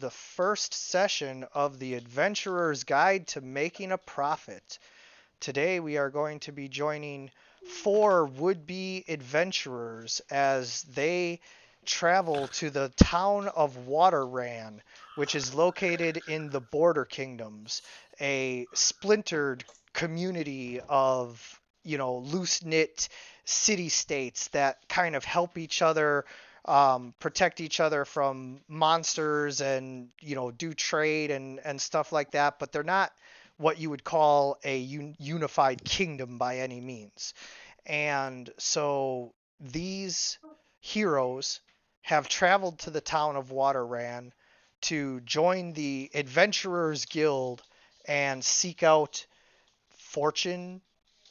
the first session of the Adventurer's Guide to Making a Profit. Today we are going to be joining four would-be adventurers as they travel to the town of Waterran, which is located in the Border Kingdoms, a splintered community of, loose-knit city-states that kind of help each other, protect each other from monsters and, do trade and stuff like that, but they're not what you would call a unified kingdom by any means. And so these heroes have traveled to the town of Waterran to join the Adventurers Guild and seek out fortune,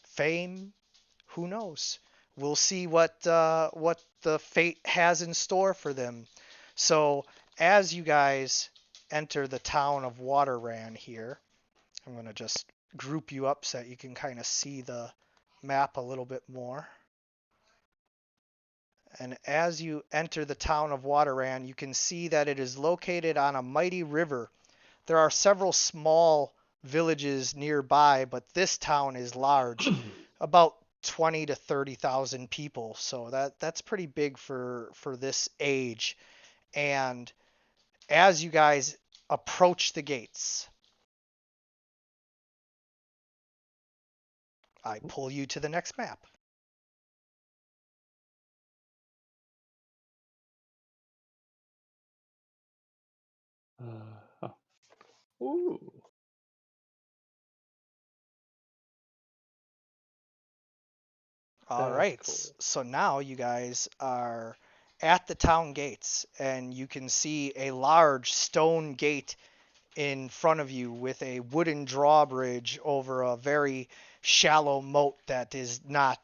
fame, who knows? We'll see what the fate has in store for them. So as you guys enter the town of Waterran here, I'm going to just group you up so that you can kind of see the map a little bit more. And as you enter the town of Waterran, you can see that it is located on a mighty river. There are several small villages nearby, but this town is large, about 20 to 30,000 people. So that's pretty big for this age. And as you guys approach the gates, I pull you to the next map. Oh. Ooh. All That's right, cool. so now you guys are at the town gates, and you can see a large stone gate in front of you with a wooden drawbridge over a very shallow moat that is not,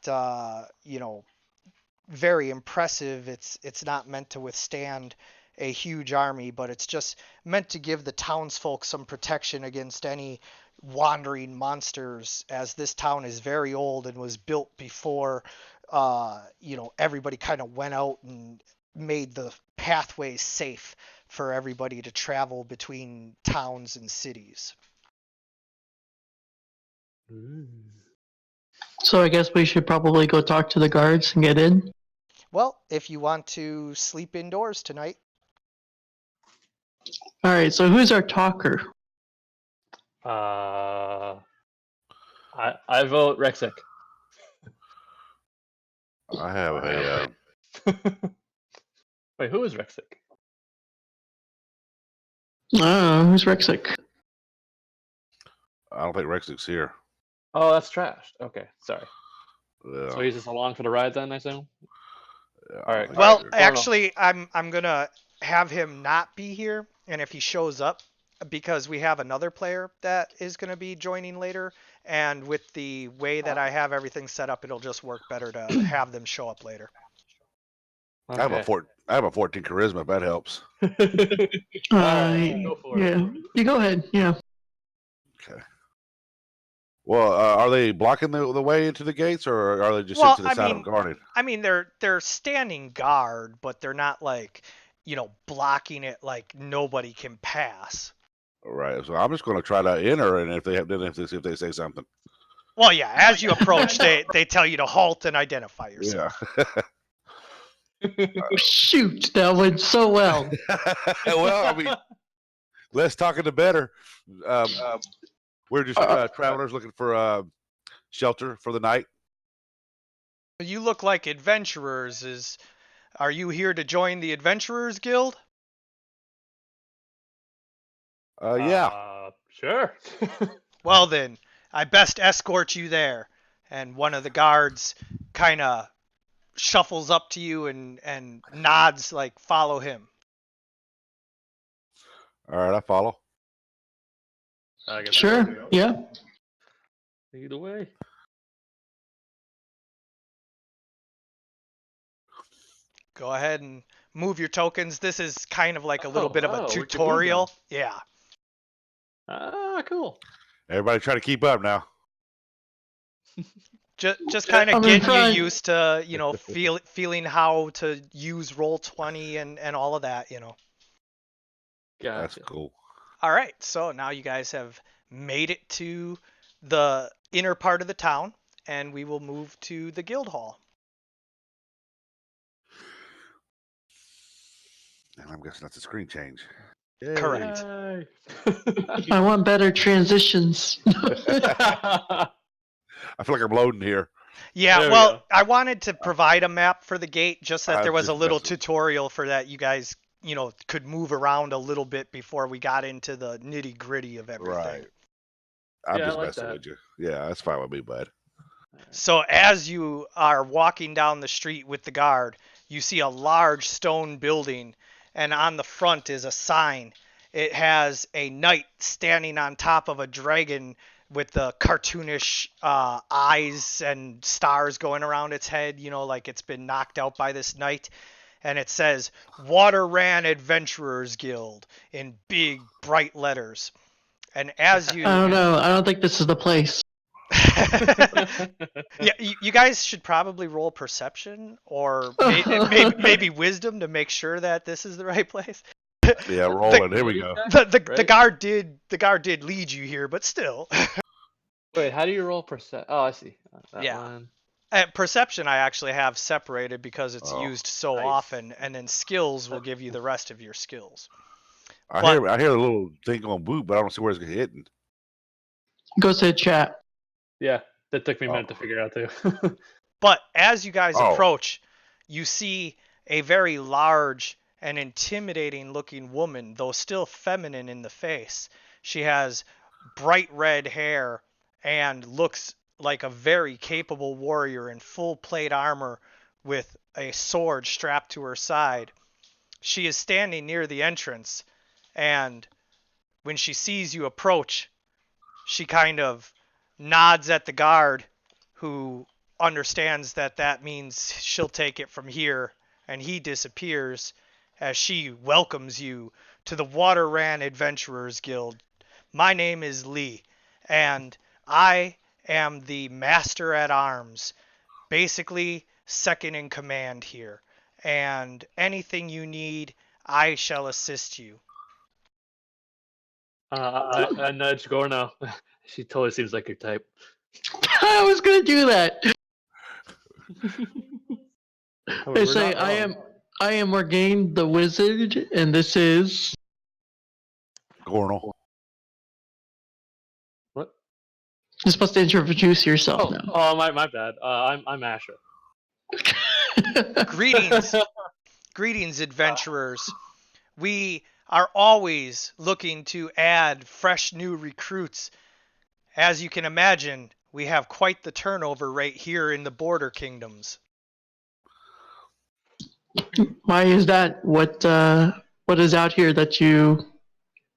very impressive. It's not meant to withstand a huge army, but it's just meant to give the townsfolk some protection against any wandering monsters, as this town is very old and was built before, everybody kind of went out and made the pathways safe for everybody to travel between towns and cities. So I guess we should probably go talk to the guards and get in. Well, if you want to sleep indoors tonight, All right. So who's our talker? I vote Rexic. I have a. Wait, who is Rexic? Who's Rexic? I don't think Rexic's here. Oh, that's trashed. Okay, sorry. Yeah. So he's just along for the ride then, I assume? Yeah, All right. well, Alright. actually, I'm gonna have him not be here, and if he shows up, because we have another player that is gonna be joining later, and with the way that I have everything set up, it'll just work better to have them show up later. I have a I have a 14 charisma. If that helps. Alright, go for it. Yeah. You go ahead. Yeah. Okay. Well, are they blocking the way into the gates, or are they just Well, to the side of guarded? I mean, they're standing guard, but they're not like, blocking it like nobody can pass. All right. So I'm just going to try to enter, and if they say something. Well, yeah, as you approach, they tell you to halt and identify yourself. Yeah. Shoot, that went so well. Well, I mean, less talking the better. We're just travelers looking for shelter for the night. You look like adventurers. Are you here to join the Adventurers Guild? Yeah. Sure. Well then, I best escort you there. And one of the guards kind of shuffles up to you and nods like, follow him. All right, I follow. I guess Sure. Yeah. Either way. Go ahead and move your tokens. This is kind of like a little bit of a we can move tutorial. Yeah. Cool. Everybody try to keep up now. Just kind I'm of in getting front. you used to, feeling how to use Roll20 and all of that, That's Gotcha. cool. All right, so now you guys have made it to the inner part of the town, and we will move to the guild hall. And I'm guessing that's a screen change. Correct. Yay. I want better transitions. I feel like I'm loading here. Yeah, There we well, go. I wanted to provide a map for the gate just that I'm there was a just little messing. tutorial for that you guys, could move around a little bit before we got into the nitty gritty of everything. Right. I'm Yeah, I just like messing that. with you. Yeah, that's fine with me, bud. So as you are walking down the street with the guard, you see a large stone building, and on the front is a sign. It has a knight standing on top of a dragon with the cartoonish eyes and stars going around its head, like it's been knocked out by this knight. And it says Waterran Adventurers Guild in big bright letters. And as you I don't know. I don't think this is the place. Yeah, you guys should probably roll perception or maybe wisdom to make sure that this is the right place. Yeah, rolling. Here we go. The Right? guard did lead you here, but still. Wait, how do you roll percent? Oh, I see. That Yeah. one. Perception I actually have separated because it's Oh, used so nice. often, and then skills will give you the rest of your skills. I But- hear a little thing on boot, but I don't see where it's hitting. Go to chat. Yeah, that took me a minute to figure out too. But as you guys Oh. approach, you see a very large and intimidating looking woman, though still feminine in the face. She has bright red hair and looks like a very capable warrior in full plate armor with a sword strapped to her side. She is standing near the entrance, and when she sees you approach, she kind of nods at the guard, who understands that means she'll take it from here, and he disappears as she welcomes you to the Waterran Adventurers Guild. My name is Lee, and I am the Master at Arms, basically second in command here, and anything you need, I shall assist you. I nudge Gorno. She totally seems like your type. I was gonna do that. We're They say not I wrong. am Morgaine the wizard, and this is. Gornal. What? You're supposed to introduce yourself Oh, my bad. I'm Asher. now. Greetings, adventurers. We are always looking to add fresh new recruits. As you can imagine, we have quite the turnover rate here in the Border Kingdoms. Why is that? What is out here that you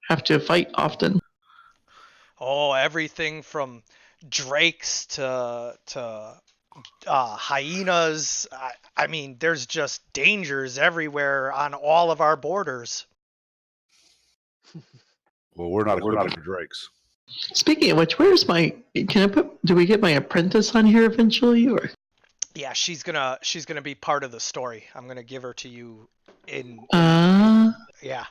have to fight often? Oh, everything from drakes to hyenas. I mean, there's just dangers everywhere on all of our borders. Well, we're not equipped for drakes. Speaking of which, where's my? Do we get my apprentice on here eventually, or? Yeah, she's gonna be part of the story. I'm gonna give her to you in yeah.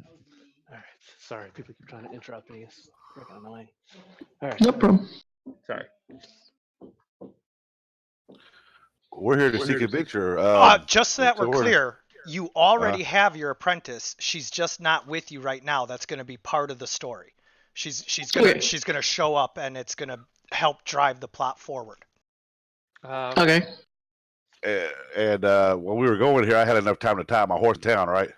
All right. Sorry, people keep trying to interrupt me. It's freaking annoying. All right. No problem. Sorry. We're here to seek adventure. Just so that so we're we're- clear, you already have your apprentice. She's just not with you right now. That's gonna be part of the story. She's gonna show up, and it's gonna help drive the plot forward. Okay. And when we were going here, I had enough time to tie my horse down, right?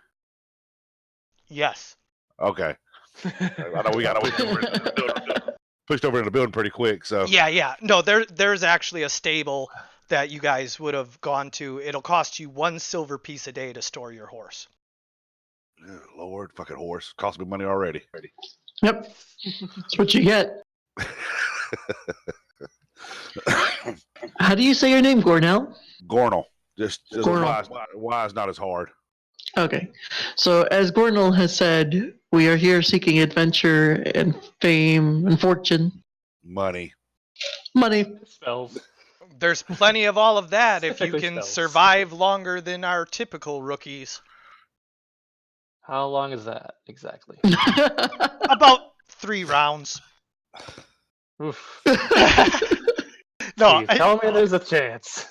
Yes. Okay. I know we got pushed over in the building pretty quick. So Yeah. No, there's actually a stable that you guys would have gone to. It'll cost you 1 silver piece a day to store your horse. Yeah, Lord, fucking horse, cost me money already. Yep. That's what you get. How do you say your name, Gornell? Gornal, just Gornal. why is not as hard. Okay. So, as Gornell has said, we are here seeking adventure and fame and fortune. Money. Money. Spells. There's plenty of all of that if you Typically can spells. survive longer than our typical rookies. How long is that exactly? About 3 rounds. Oof. No, Please, tell me there's a chance.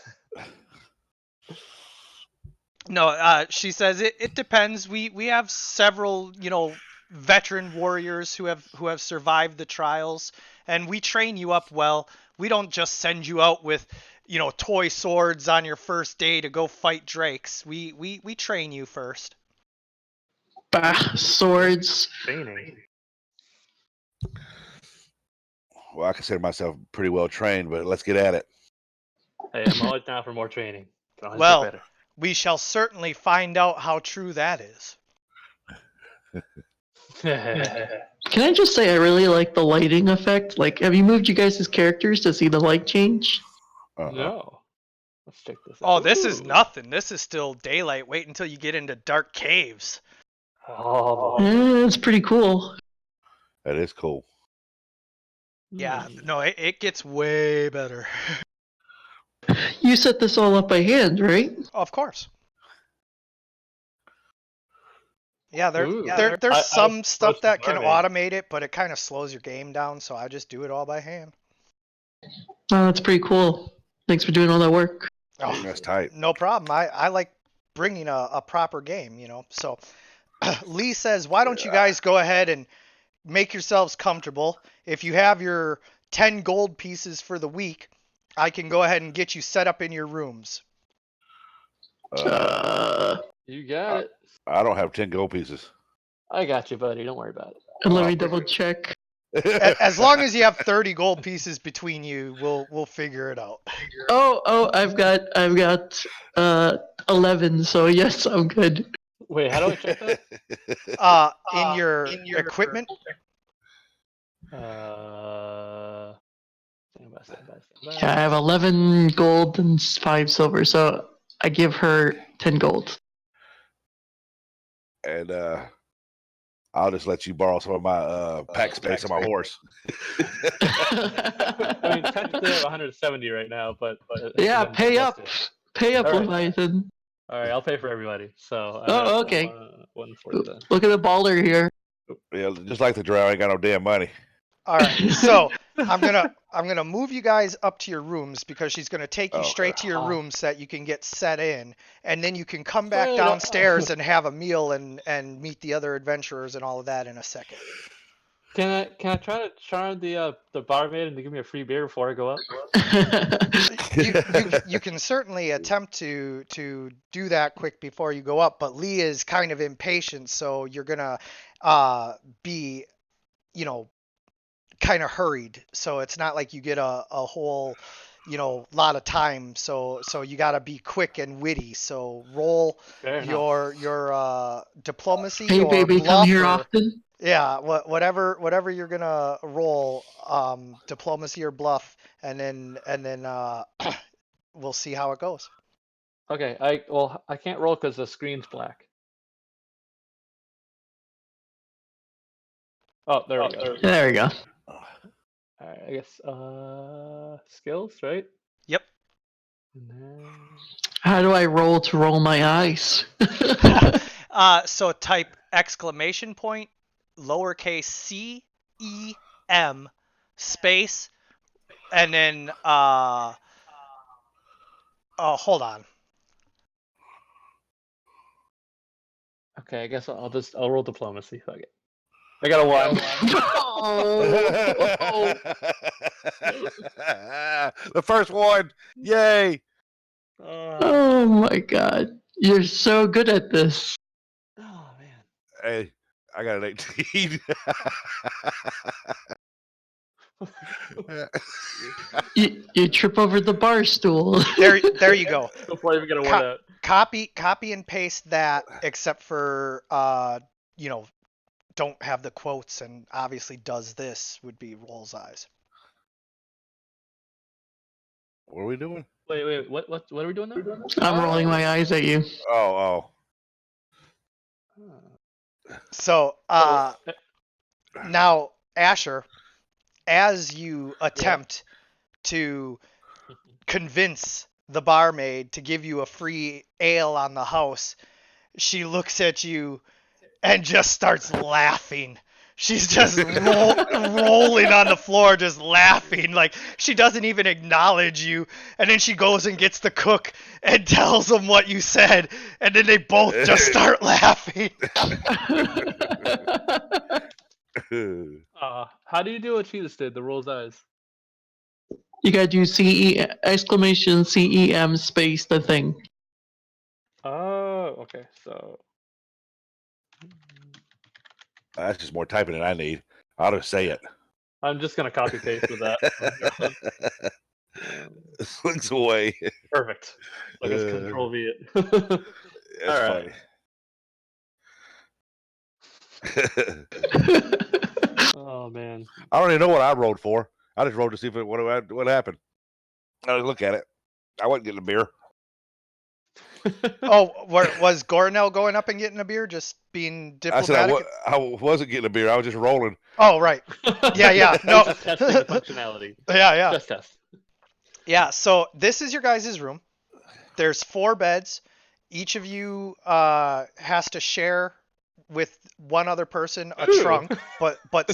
no. She says it depends. We have several, veteran warriors who have survived the trials, and we train you up well. We don't just send you out with, toy swords on your first day to go fight drakes. We train you first. Bah, swords. Training. Well, I consider myself pretty well trained, but let's get at it. Hey, I'm always down for more training. Can always Well, get we shall certainly find out how true that is. better. Can I just say I really like the lighting effect? Like, have you moved you guys' characters to see the light change? No. Let's check this out. Oh, this is Ooh. nothing. This is still daylight. Wait until you get into dark caves. Oh. It's pretty cool. That is cool. Yeah, no, it gets way better. You set this all up by hand, right? Of course. Yeah, Ooh. there's I some stuff supposed that to can mermaid. automate it, but it kind of slows your game down, so I just do it all by hand. Oh, that's pretty cool. Thanks for doing all that work. Oh, That's tight. no problem. I like bringing a proper game, So Lee says, why don't you guys go ahead and make yourselves comfortable? If you have your 10 gold pieces for the week, I can go ahead and get you set up in your rooms. You got it. I don't have 10 gold pieces. I got you, buddy. Don't worry about it. And let me Oh, double check. As long as you have 30 gold pieces between you, we'll figure it out. Oh, I've got 11, so yes, I'm good. Wait, how do I check that? In your equipment, Stand by. Yeah, I have 11 gold and 5 silver, so I give her 10 gold. And I'll just let you borrow some of my pack space on my horse. I mean, technically I have 170 right now, but Yeah, then pay that's up. it. Pay up, All right. Leviathan. All right, I'll pay for everybody. So. Oh, okay. 140 then. Look at the baller here. Yeah, just like the drow, I ain't got no damn money. all right. So I'm gonna move you guys up to your rooms because she's gonna take you Oh, straight to your uh-huh. rooms so that you can get set in, and then you can come back Wait, downstairs and have a meal and meet the other adventurers and all of that in a second. Can I try to charm the barmaid and to give me a free beer before I go up? You can certainly attempt to do that quick before you go up, but Lee is kind of impatient, so you're gonna be, kind of hurried. So it's not like you get a whole, lot of time. So you gotta be quick and witty. So roll Fair enough. your diplomacy Hey, or baby, bluff come here or- often. Yeah, whatever you're gonna roll, diplomacy or bluff, and then we'll see how it goes. Okay, I can't roll because the screen's black. Oh, there we go. There we go. All right, I guess skills, right? Yep. And then How do I roll to roll my eyes? So type exclamation point, lowercase c e m space, and then hold on. okay, I guess I'll roll diplomacy. Fuck it. I got a 1. Oh. The first one. Yay. Oh my god. You're so good at this. Oh man. Hey, I got an 18. You trip over the bar stool. There you go. Before I even get a word out. Copy and paste that, except for don't have the quotes, and obviously does this would be rolls eyes. What are we doing? Wait, what are we doing now? I'm rolling my eyes at you. Oh. So now Asher, as you attempt to convince the barmaid to give you a free ale on the house, she looks at you and just starts laughing. She's just rolling on the floor, just laughing. Like, she doesn't even acknowledge you. And then she goes and gets the cook and tells him what you said. And then they both just start laughing. How do you do what she just did? The roll's eyes. You gotta do CE exclamation CEM space the thing. Oh, okay. So That's just more typing than I need. I'll just say it. I'm just gonna copy paste with that. Looks away. Perfect. I guess Control V it. That's All right. funny. Oh man. I don't even know what I rolled for. I just rolled to see if what happened. I look at it. I wasn't getting a beer. Oh, was Gornell going up and getting a beer? Just being I said diplomatic? I wasn't getting a beer. I was just rolling. Oh, right. Yeah. No. Just testing the functionality. Yeah. Just test. Yeah, so this is your guys' room. There's 4 beds. Each of you has to share with one other person a trunk, but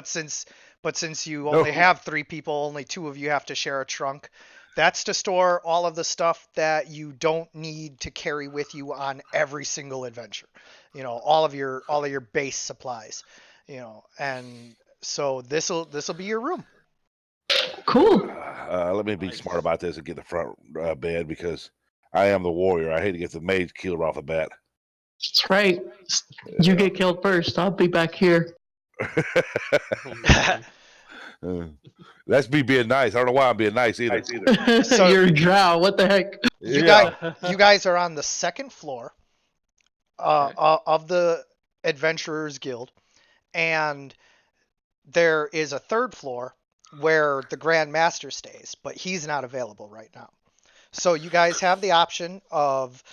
since you only have 3 people, only 2 of you have to share a trunk. That's to store all of the stuff that you don't need to carry with you on every single adventure. You know, all of your base supplies. You know, and so this'll be your room. Cool. Let me be smart about this and get the front bed because I am the warrior. I hate to get the maid killed off the bat. That's right. You get killed first. I'll be back here. That's me being nice. I don't know why I'm being nice either. So- You're a drow. What the heck? You Yeah. guys are on the 2nd floor of the Adventurers Guild, and there is a 3rd floor where the Grand Master stays, but he's not available right now. So you guys have the option of,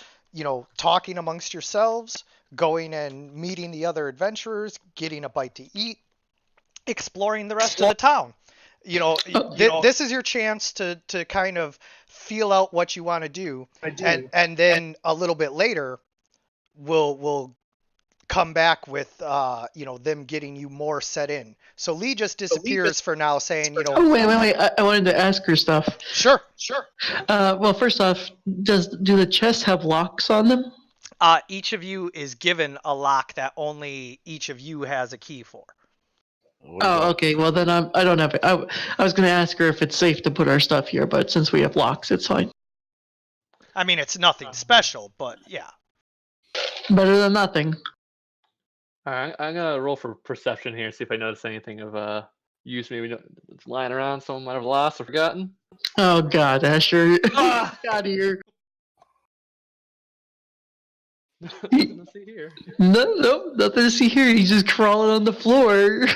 talking amongst yourselves, going and meeting the other adventurers, getting a bite to eat, exploring the rest of the town. This is your chance to kind of feel out what you want to do. And then a little bit later, we'll come back with them getting you more set in. So Lee just disappears for now, saying, Oh, wait. I wanted to ask her stuff. Sure. Well, first off, do the chests have locks on them? Each of you is given a lock that only each of you has a key for. Oh, okay. Well, then I don't have it. I was going to ask her if it's safe to put our stuff here, but since we have locks, it's fine. I mean, it's nothing special, but yeah. Better than nothing. All right, I'm gonna roll for perception here, see if I notice anything of use maybe it's lying around, someone might have lost or forgotten. Oh God, Asher! Out of here! Nothing to see here. No, nothing to see here. He's just crawling on the floor.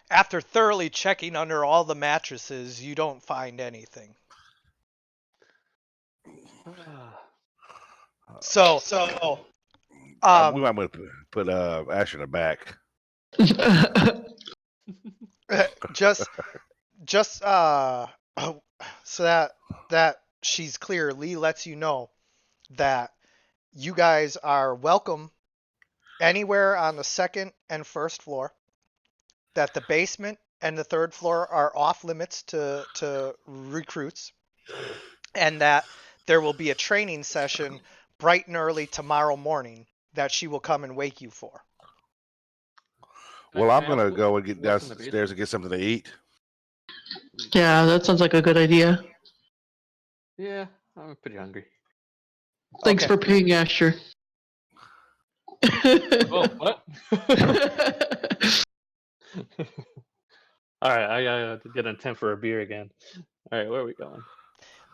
After thoroughly checking under all the mattresses, you don't find anything. So we might want to put Asher in the back. just so that she's clear, Lee lets you know that you guys are welcome anywhere on the 2nd and 1st floor, that the basement and the 3rd floor are off limits to recruits, and that there will be a training session bright and early tomorrow morning that she will come and wake you for. Well, I'm gonna go and get downstairs and get something to eat. Yeah, that sounds like a good idea. Yeah, I'm pretty hungry. Thanks Okay. for paying, Asher. Oh, what? All right, I gotta get an attempt for a beer again. All right, where are we going?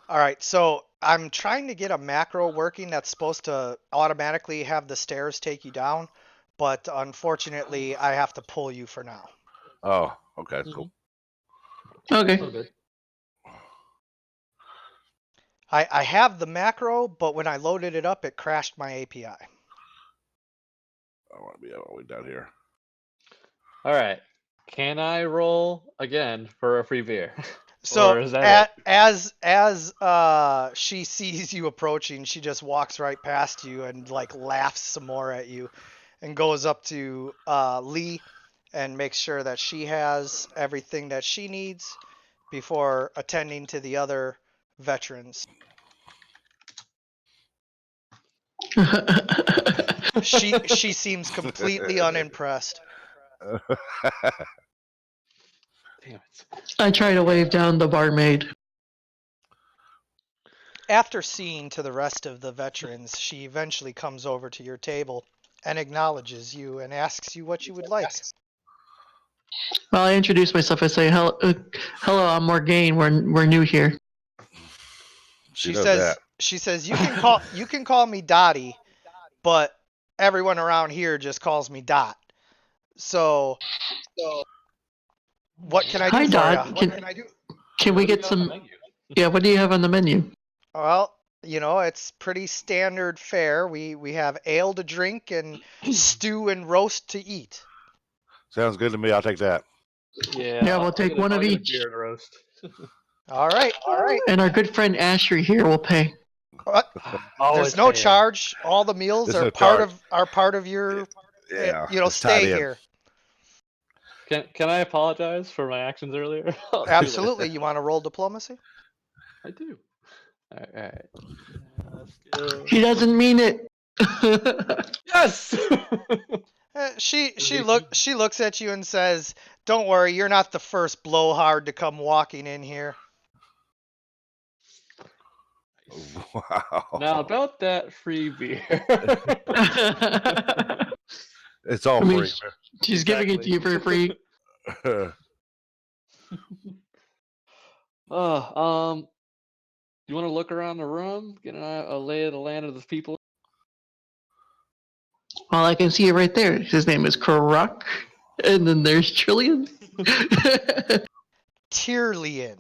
All right, so I'm trying to get a macro working that's supposed to automatically have the stairs take you down, but unfortunately, I have to pull you for now. Oh, okay, cool. Okay. Oh, good. I have the macro, but when I loaded it up, it crashed my API. I want to be all the way down here. All right, can I roll again for a free beer? So Or is that it? as she sees you approaching, she just walks right past you and like laughs some more at you, and goes up to Lee and makes sure that she has everything that she needs before attending to the other veterans. She seems completely unimpressed. Damn it. I try to wave down the barmaid. After seeing to the rest of the veterans, she eventually comes over to your table and acknowledges you and asks you what you would like. Well, I introduce myself. I say, hello, I'm Morgaine. We're new here. She knows says that. you can call me Dottie, but everyone around here just calls me Dot. So what can I do Hi, for Dot. you? Can we get some? Yeah, what do you have on the menu? Well, it's pretty standard fare. We have ale to drink and stew and roast to eat. Sounds good to me. I'll take that. Yeah, Yeah, we'll I'll take get a- one I'll of get a each. beer and a roast. All right. And our good friend Asher here will pay. There's no charge. All the meals There's are no part charge. of your Yeah. it's tied stay in. here. Can I apologize for my actions earlier? I'll do it. Absolutely. You want to roll diplomacy? I do. All right. Let's go. He doesn't mean it. Yes. She looks at you and says, "Don't worry, you're not the first blowhard to come walking in here." Wow. Now about that free beer. It's all I mean, free. She's giving it to you for free. Man. You want to look around the room, get a lay of the land of the people? Well, I can see it right there. His name is Karak. And then there's Trillian. Tyrlian.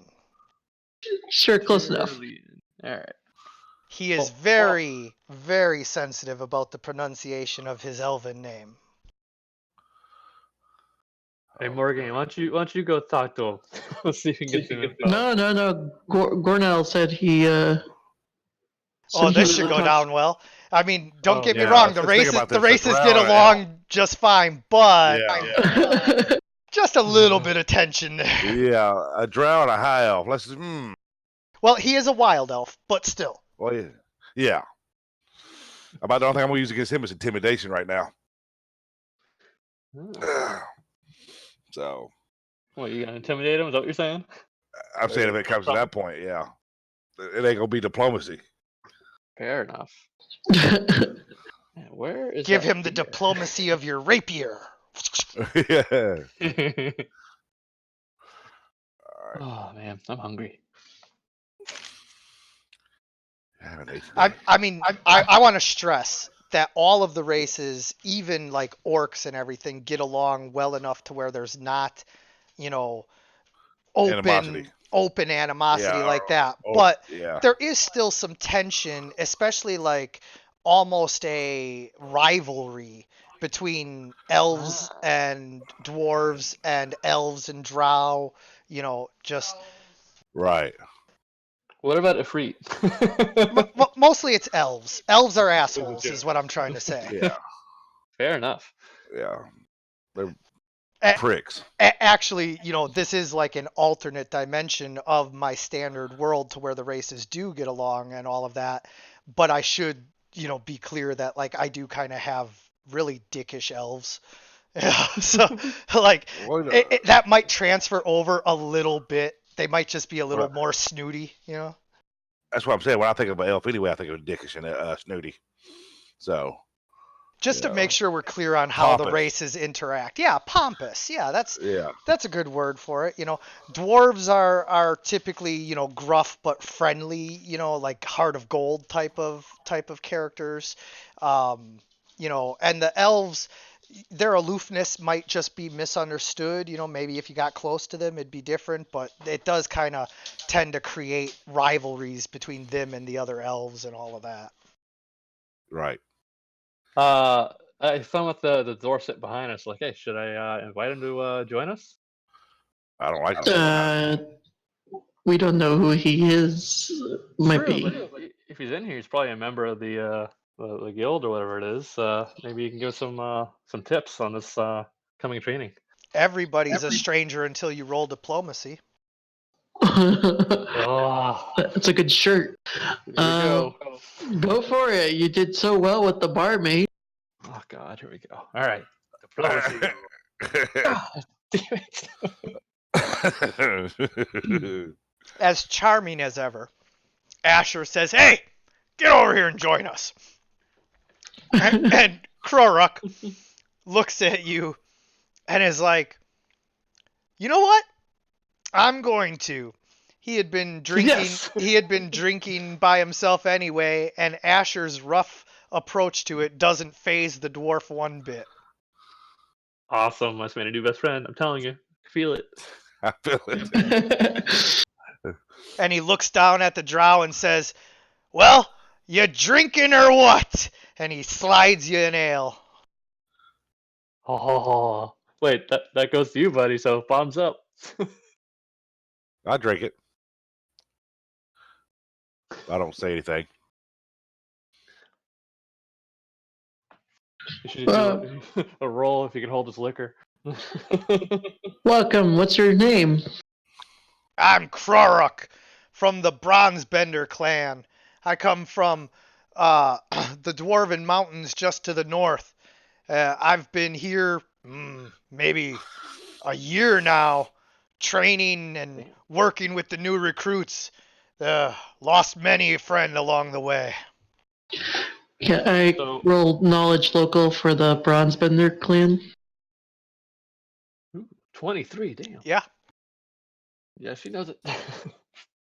Sure, close enough. All right. He is Oh, very, very sensitive about the pronunciation of his elven name. Hey Morgan, why don't you go talk to him? Let's see if we can get some info. No. Gornell said he. Oh, said this he should would go talk- down well. I mean, don't get me yeah, wrong. let's The think about this, like, races round get and along just fine, but Yeah. just a little bit of tension there. Yeah, a drow and a high elf. Well, he is a wild elf, but still. Well, yeah. About the only thing I'm gonna use against him is intimidation right now. So What, you gonna intimidate him? Is that what you're saying? I'm saying if it comes to that point, yeah, it ain't gonna be diplomacy. Fair enough. Man, where is Give that him the beer? diplomacy of your rapier. Yeah. All right. Oh man, I'm hungry. I haven't eaten I want to stress that all of the races, even like orcs and everything, get along well enough to where there's not, Animosity. open animosity Yeah, like that. oh, But yeah. there is still some tension, especially like almost a rivalry between elves and dwarves and elves and drow, just Right. What about Ifrit? mostly it's elves. Elves are assholes is what I'm trying to say. Yeah. Fair enough. Yeah. They're A- pricks. Actually, this is like an alternate dimension of my standard world to where the races do get along and all of that. But I should, be clear that like I do kind of have really dickish elves. So like Well, that might transfer over a little bit. They might just be a little Right. more snooty, That's what I'm saying. When I think of an elf anyway, I think of dickish and snooty. So Just to Yeah. make sure we're clear on how the Pompous. races interact. Yeah, pompous. Yeah, that's yeah. a good word for it. Dwarves are typically, gruff but friendly, like heart of gold type of characters. And the elves, their aloofness might just be misunderstood. Maybe if you got close to them, it'd be different, but it does kind of tend to create rivalries between them and the other elves and all of that. Right. I found with the Dorset behind us. Like, hey, should I invite him to join us? I don't like it. We don't know who he is. Might True, be. but if he's in here, he's probably a member of the guild or whatever it is. Maybe you can give some tips on this coming training. Everybody's a stranger until you roll diplomacy. Oh, That's a good shirt. here we go. Go for it. You did so well with the barmaid. Oh God, here we go. All right, diplomacy. God damn it. As charming as ever, Asher says, "Hey, get over here and join us." And Kroruk looks at you and is like, "You know what? I'm going to." He had been drinking. Yes. He had been drinking by himself anyway, and Asher's rough approach to it doesn't faze the dwarf one bit. Awesome. Must made a new best friend. I'm telling you. Feel it. I feel it. And he looks down at the drow and says, "Well, you drinking or what?" And he slides you an ale. Oh, wait, that goes to you, buddy. So bombs up. I drink it. I don't say anything. You should do a roll if you can hold his liquor. Welcome. What's your name? I'm Kroruk from the Bronzebender clan. I come from the Dwarven Mountains just to the north. I've been here maybe a year now, training and working with the new recruits. Lost many a friend along the way. Can I roll knowledge local for the Bronzebender clan? 23, damn. Yeah. Yeah, she knows it.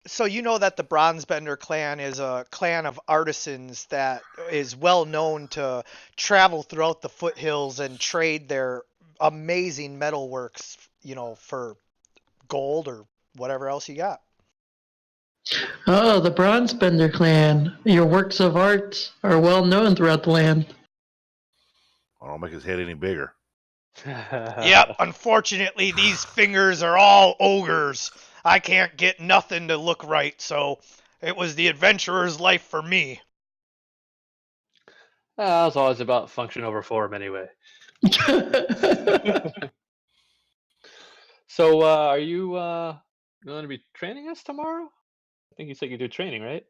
So you know that the Bronzebender clan is a clan of artisans that is well known to travel throughout the foothills and trade their amazing metalworks, for gold or whatever else you got. Oh, the Bronzebender clan. Your works of art are well known throughout the land. I don't make his head any bigger. Yep, unfortunately, these fingers are all ogres. I can't get nothing to look right, so it was the adventurer's life for me. I was always about function over form anyway. So, are you going to be training us tomorrow? I think you said you do training, right?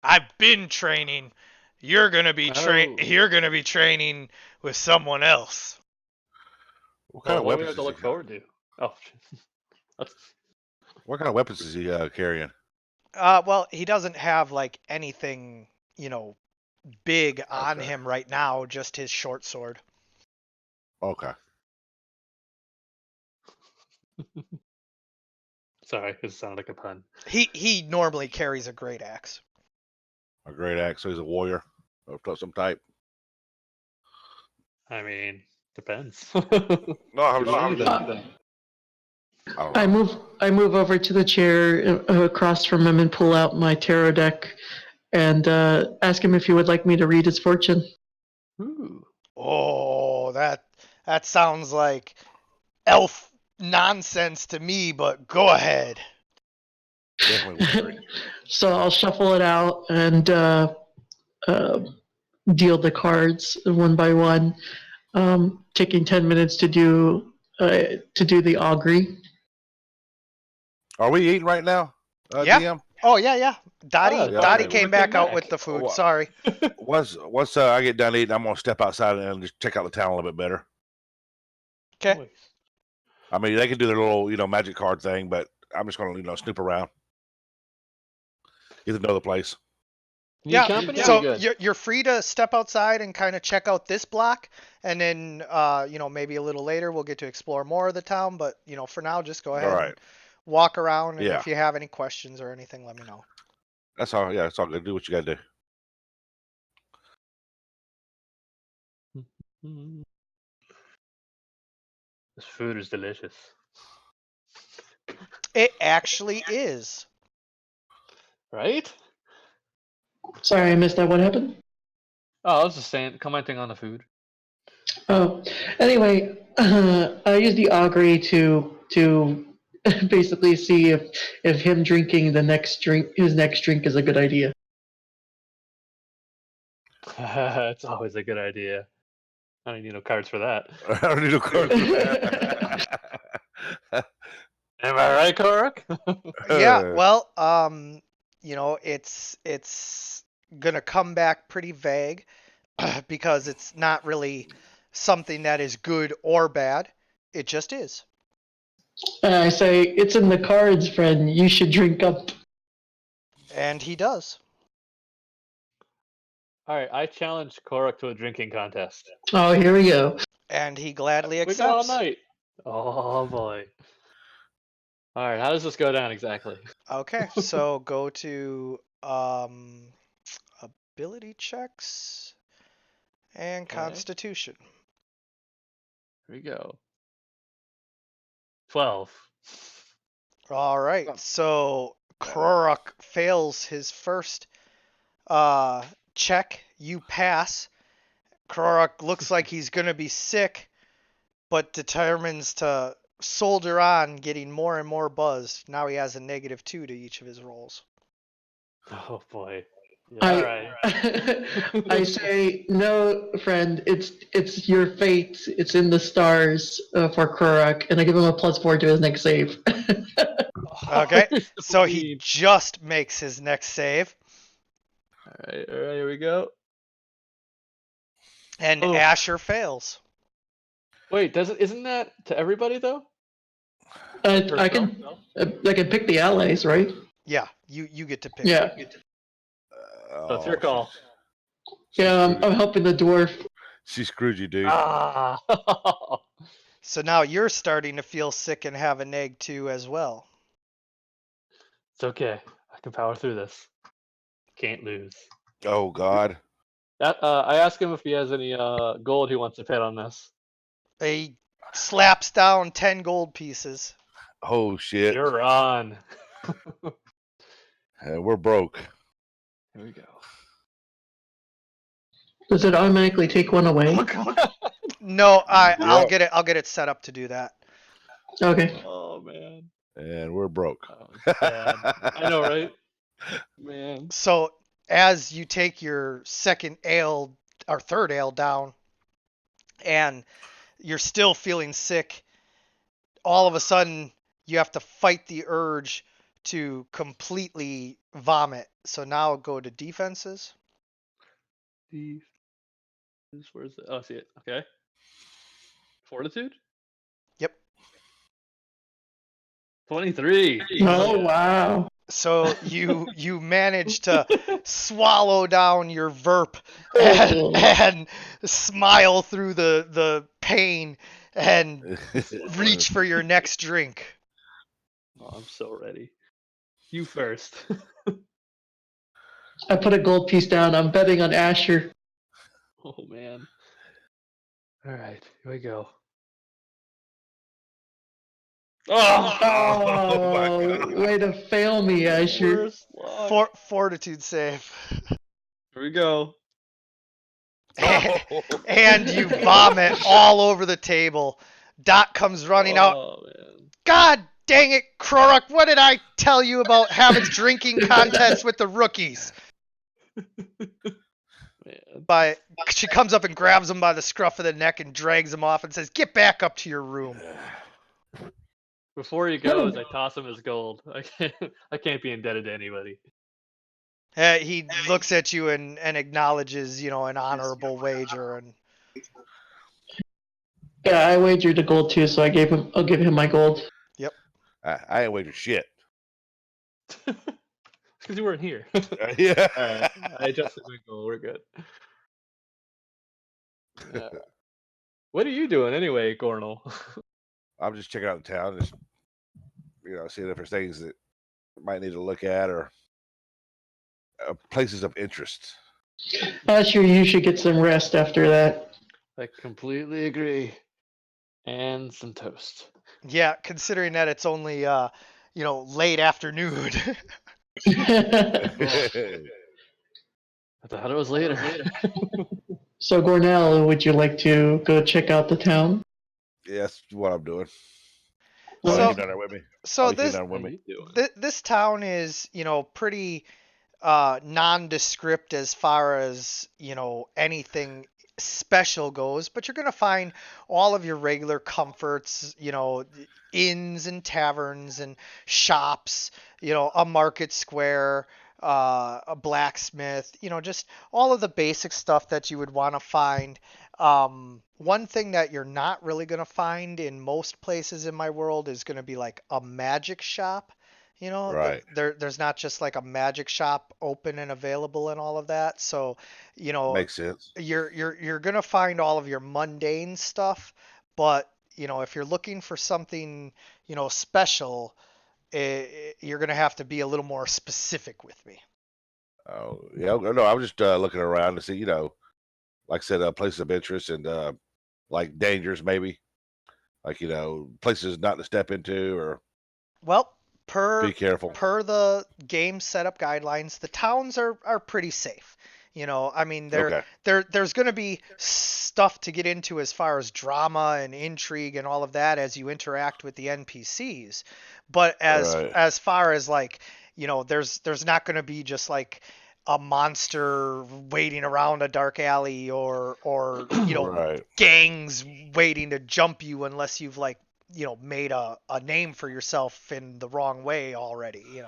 I've been training. You're gonna be You're gonna be training with someone else. What kind of what do we weapons have to is look he? forward to? Oh, What kind of weapons is he carrying? Well, he doesn't have like anything, big on Okay. him right now. Just his short sword. Okay. sorry, it sounded like a pun. He normally carries a great axe. A great axe. So he's a warrior of some type. I mean, depends. No, I was Anything. I don't know. I move over to the chair across from him and pull out my tarot deck and ask him if he would like me to read his fortune. Ooh. Oh, that sounds like elf nonsense to me. But go ahead. Definitely wizardry. So I'll shuffle it out and deal the cards one by one, taking 10 minutes to do the augury. Are we eating right now? Yeah. DM? Oh yeah. Dottie yeah, Dottie okay. came We're back getting out back. with the food. Oh, Sorry. Once I get done eating, I'm gonna step outside and just check out the town a little bit better. Okay. Nice. I mean, they can do their little, magic card thing, but I'm just gonna, snoop around. Get to know the place. Need Yeah. company? So Good. you're free to step outside and kind of check out this block, and then maybe a little later we'll get to explore more of the town. But for now, just go ahead All right. and walk around. And Yeah. if you have any questions or anything, let me know. That's all. Yeah, it's all good. Do what you gotta do. Mm. This food is delicious. It actually is. Right? Sorry, I missed that. What happened? Oh, I was just commenting on the food. Oh, anyway, I use the augury to basically see if him drinking his next drink is a good idea. It's always a good idea. I don't need no cards for that. I don't need a card for that. Am I right, Korak? Yeah, well, it's gonna come back pretty vague because it's not really something that is good or bad. It just is. I say, it's in the cards, friend. You should drink up. And he does. All right, I challenge Korak to a drinking contest. Oh, here we go. And he gladly We got all accepts. night. Oh boy. All right, how does this go down exactly? Okay, so go to ability checks and Okay. constitution. Here we go. 12. All right, so Krorak fails his first check. You pass. Krorak looks like he's going to be sick, but determines to soldier on, getting more and more buzzed. Now he has a -2 to each of his rolls. Oh boy. Yeah, I, all right. I say, no, friend. It's your fate. It's in the stars for Krorak, and I give him a +4 to his next save. Okay, You're so he mean. just makes his next save. All right, here we go. And Oh. Asher fails. Wait, isn't that to everybody though? I can pick the allies, right? Yeah, you get to pick. Yeah. So it's your call. Yeah, I'm helping the dwarf. She screwed you, dude. Ah. So now you're starting to feel sick and have a -2 as well. It's okay. I can power through this. Can't lose. Oh God. I asked him if he has any gold he wants to pay on this. He slaps down 10 gold pieces. Oh shit. You're on. We're broke. Here we go. Does it automatically take one away? No, I'll Yep. get it set up to do that. Okay. Oh man. And we're broke. Oh, sad. I know, right? Man. So as you take your second ale or third ale down and you're still feeling sick, all of a sudden you have to fight the urge to completely vomit. So now go to defenses. Where's it? Oh, I see it. Okay. Fortitude? Yep. 23. Oh wow. So you manage to swallow down your verp and smile through the pain and reach for your next drink. Oh, I'm so ready. You first. I put a gold piece down. I'm betting on Asher. Oh man. All right, here we go. Oh, Oh, my God. Way to fail me, Asher. worst luck. Fortitude save. Here we go. And you vomit all over the table. Dot comes running out. Oh man. God dang it, Krorak, what did I tell you about having drinking contests with the rookies? Man. But she comes up and grabs him by the scruff of the neck and drags him off and says, "Get back up to your room." Before he goes, I toss him his gold. I can't be indebted to anybody. He looks at you and acknowledges, an honorable wager. And Yeah, I wagered a gold too, so I'll give him my gold. I ain't waiting shit. It's because you weren't here. Yeah. Alright, I adjusted my goal. We're good. What are you doing anyway, Gornal? I'm just checking out the town, just seeing if there's things that I might need to look at or places of interest. Asher, you should get some rest after that. I completely agree. And some toast. yeah, considering that it's only, late afternoon. I thought it was later. So, Gornell, would you like to go check out the town? Yeah, that's what I'm doing. Oh, So- you down there with me? So you came this down with What are me. you doing? this town is, pretty nondescript as far as, anything special goes, but you're going to find all of your regular comforts, inns and taverns and shops, a market square, a blacksmith, just all of the basic stuff that you would want to find. One thing that you're not really going to find in most places in my world is going to be like a magic shop. Right. There's not just like a magic shop open and available and all of that. So, Makes sense. you're gonna find all of your mundane stuff, but if you're looking for something, special, you're gonna have to be a little more specific with me. Oh, yeah. No, I was just looking around to see, like I said, places of interest and like dangers, maybe. Like, places not to step into or Well, be careful. per the game setup guidelines, the towns are pretty safe. I mean, Okay. there's going to be stuff to get into as far as drama and intrigue and all of that as you interact with the NPCs. But Right. as far as like, there's not going to be just like a monster waiting around a dark alley or Right. gangs waiting to jump you unless you've like made a name for yourself in the wrong way already.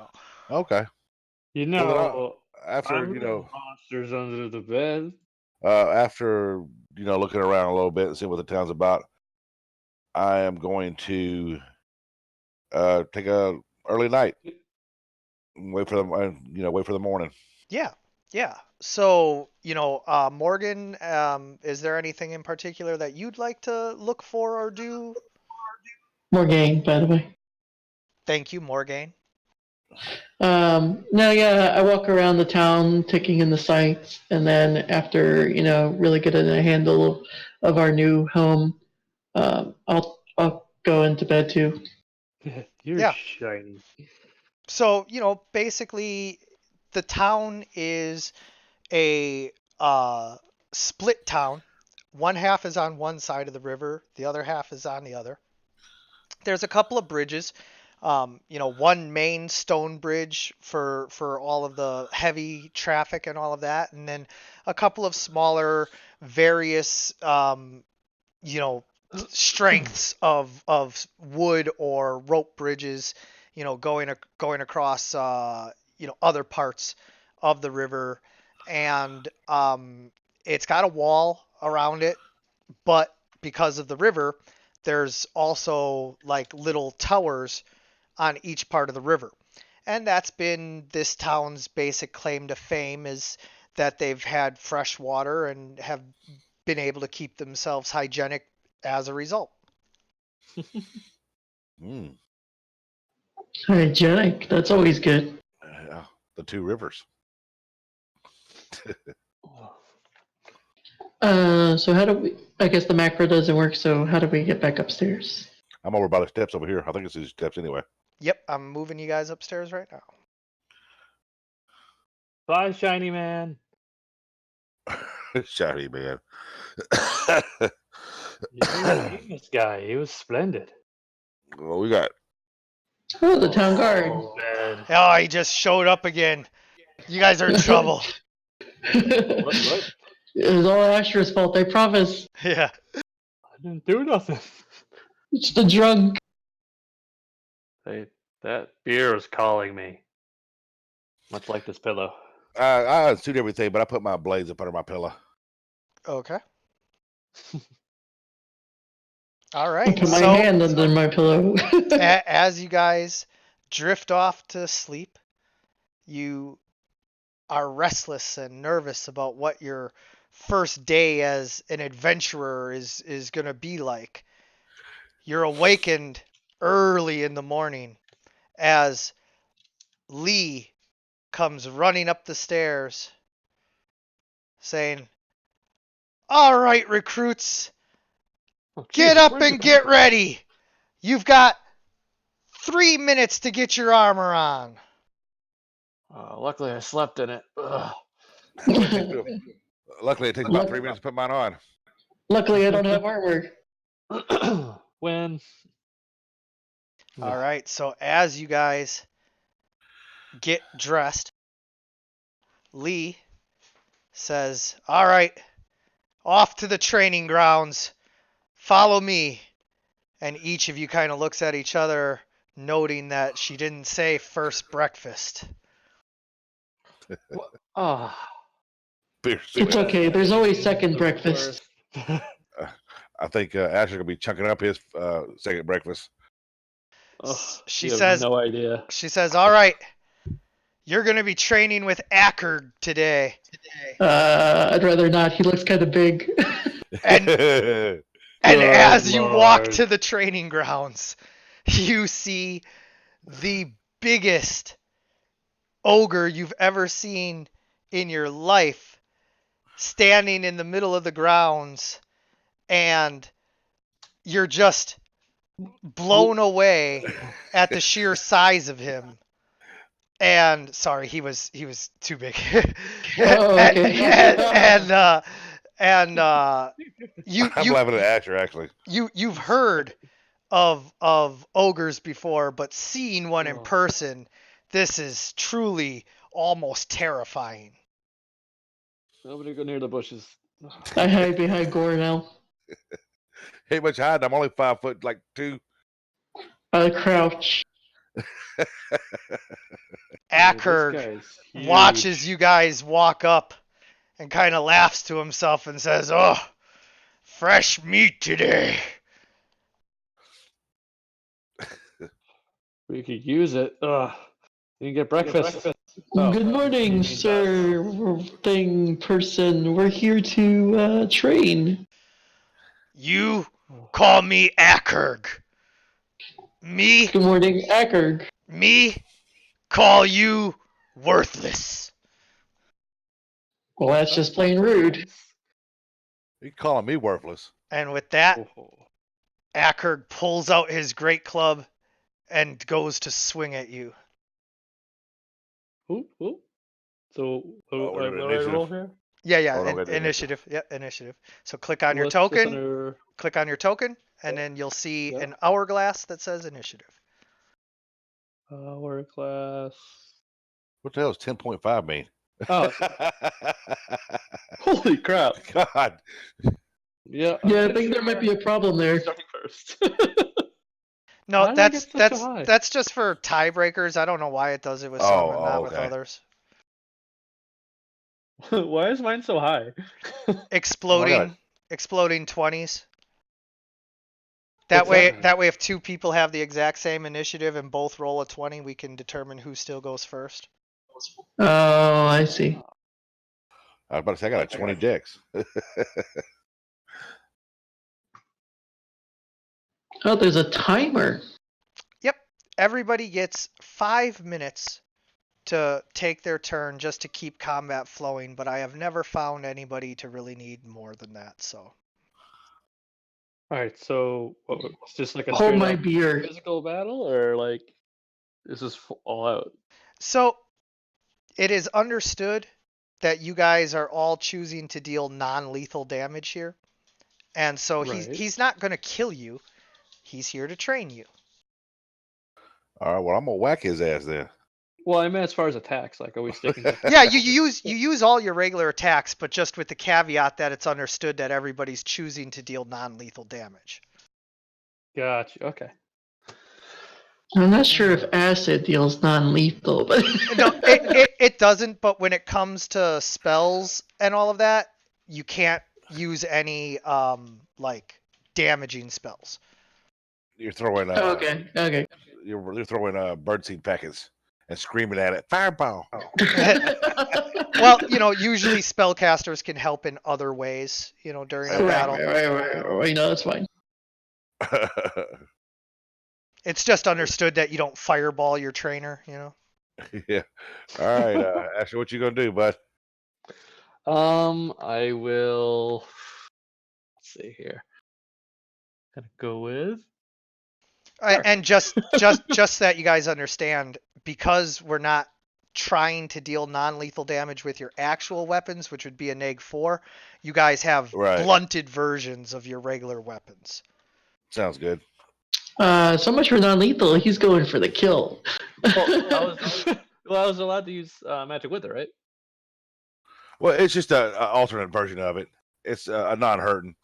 Okay. You So then know, after, I'm the monsters under the bed. after, looking around a little bit and seeing what the town's about, I am going to take a early night. And wait for wait for the morning. Yeah. So, Morgan, is there anything in particular that you'd like to look for or do? Morgaine, by the way. Thank you, Morgaine. No, yeah, I walk around the town, taking in the sights, and then after, really getting a handle of our new home, I'll go into bed too. You're Yeah. shiny. So, basically the town is a split town. One half is on one side of the river, the other half is on the other. There's a couple of bridges. One main stone bridge for all of the heavy traffic and all of that, and then a couple of smaller, various, strengths of wood or rope bridges, going across, other parts of the river, and it's got a wall around it, but because of the river, there's also like little towers on each part of the river. And that's been this town's basic claim to fame, is that they've had fresh water and have been able to keep themselves hygienic as a result. Mm. Hygienic, that's always good. Yeah, the two rivers. So how do we, I guess the macro doesn't work, so how do we get back upstairs? I'm over by the steps over here. I think it's these steps anyway. Yep, I'm moving you guys upstairs right now. Bye, shiny man. Shiny man. You seen this guy. He was splendid. Well, we got Oh, the town guard. Oh, man. Oh, he just showed up again. You guys are in trouble. What? It was all Asher's fault, I promise. Yeah. I didn't do nothing. It's the drunk. Hey, that beer is calling me. Much like this pillow. I unsuit everything, but I put my blades up under my pillow. Okay. All right. Put my So, hand under my pillow. as you guys drift off to sleep, you are restless and nervous about what your first day as an adventurer is going to be like. You're awakened early in the morning as Lee comes running up the stairs saying, "All right, recruits, Oh, get jeez, up where's and the- get ready. You've got 3 minutes to get your armor on." Luckily, I slept in it. Ugh. Luckily, it takes about 3 minutes to put mine on. Luckily, I don't have armor. When All right. So as you guys get dressed, Lee says, "All right, off to the training grounds. Follow me." And each of you kind of looks at each other, noting that she didn't say first breakfast. Oh, Beer It's soup. okay. There's always second breakfast. I think Asher's gonna be chunking up his second breakfast. She you have says, no idea. "All right, you're going to be training with Acker today." I'd rather not. He looks kind of big. And Good as you walk Lord. to the training grounds, you see the biggest ogre you've ever seen in your life standing in the middle of the grounds, and you're just blown away at the sheer size of him. And sorry, he was too big. Oh, okay. and you I'm laughing at Asher actually. you've heard of ogres before, but seeing one in Oh. person, this is truly almost terrifying. Nobody go near the bushes. I hide behind Gore now. Ain't much hiding. I'm only 5'2". I crouch. Acker This guy's watches huge. you guys walk up and kind of laughs to himself and says, "Oh, fresh meat today." We could use it. Ugh. You can get breakfast. Oh, Good morning, you mean sir. Thing person. We're here to train. You call me Akerg. Good morning, Acker. Me call you worthless. Well, that's just plain rude. You calling me worthless? And with that, Oh. Akerg pulls out his great club and goes to swing at you. Ooh. So, we're what doing do I initiative. roll here? Yeah, Oh, don't get the initiative. Yeah, initiative. So click on your What's this token, under- click on your token, and then you'll see Yeah. an hourglass that says initiative. Hourglass. What the hell does 10.5 mean? Oh, holy crap! God. Yeah. Yeah, I think there might be a problem there. Starting first. No, Why did I get such a high? that's just for tiebreakers. I don't know why it does it with some and not with okay. others. Why is mine so high? Exploding 20s. What's that? That way if two people have the exact same initiative and both roll a 20, we can determine who still goes first. Oh, I see. I was about to say I got a 20 dex. Oh, there's a timer. Yep. Everybody gets 5 minutes to take their turn just to keep combat flowing, but I have never found anybody to really need more than that, so. Alright, so it's just like a Hold straight my up beer. physical battle, or like this is all out? So it is understood that you guys are all choosing to deal non-lethal damage here. And so Right. he's not going to kill you. He's here to train you. All right, well, I'm gonna whack his ass then. Well, I meant as far as attacks, like are we sticking to Yeah, you use all your regular attacks, but just with the caveat that it's understood that everybody's choosing to deal non-lethal damage. Gotcha. Okay. I'm not sure if acid deals non-lethal, but No, it doesn't, but when it comes to spells and all of that, you can't use any like damaging spells. You're throwing okay. you're throwing birdseed packets and screaming at it. Fireball. Well, usually spellcasters can help in other ways, during a battle. Right, no, that's fine. It's just understood that you don't fireball your trainer, Yeah. All right, Ashley, what you gonna do, bud? I will. Let's see here. Gonna go with. Sure. And just so that you guys understand, because we're not trying to deal non-lethal damage with your actual weapons, which would be a neg-4, you guys have Right. blunted versions of your regular weapons. Sounds good. So much for non-lethal. He's going for the kill. Well, I was allowed to use Magic Wither, right? Well, it's just a alternate version of it. It's a non-hurting.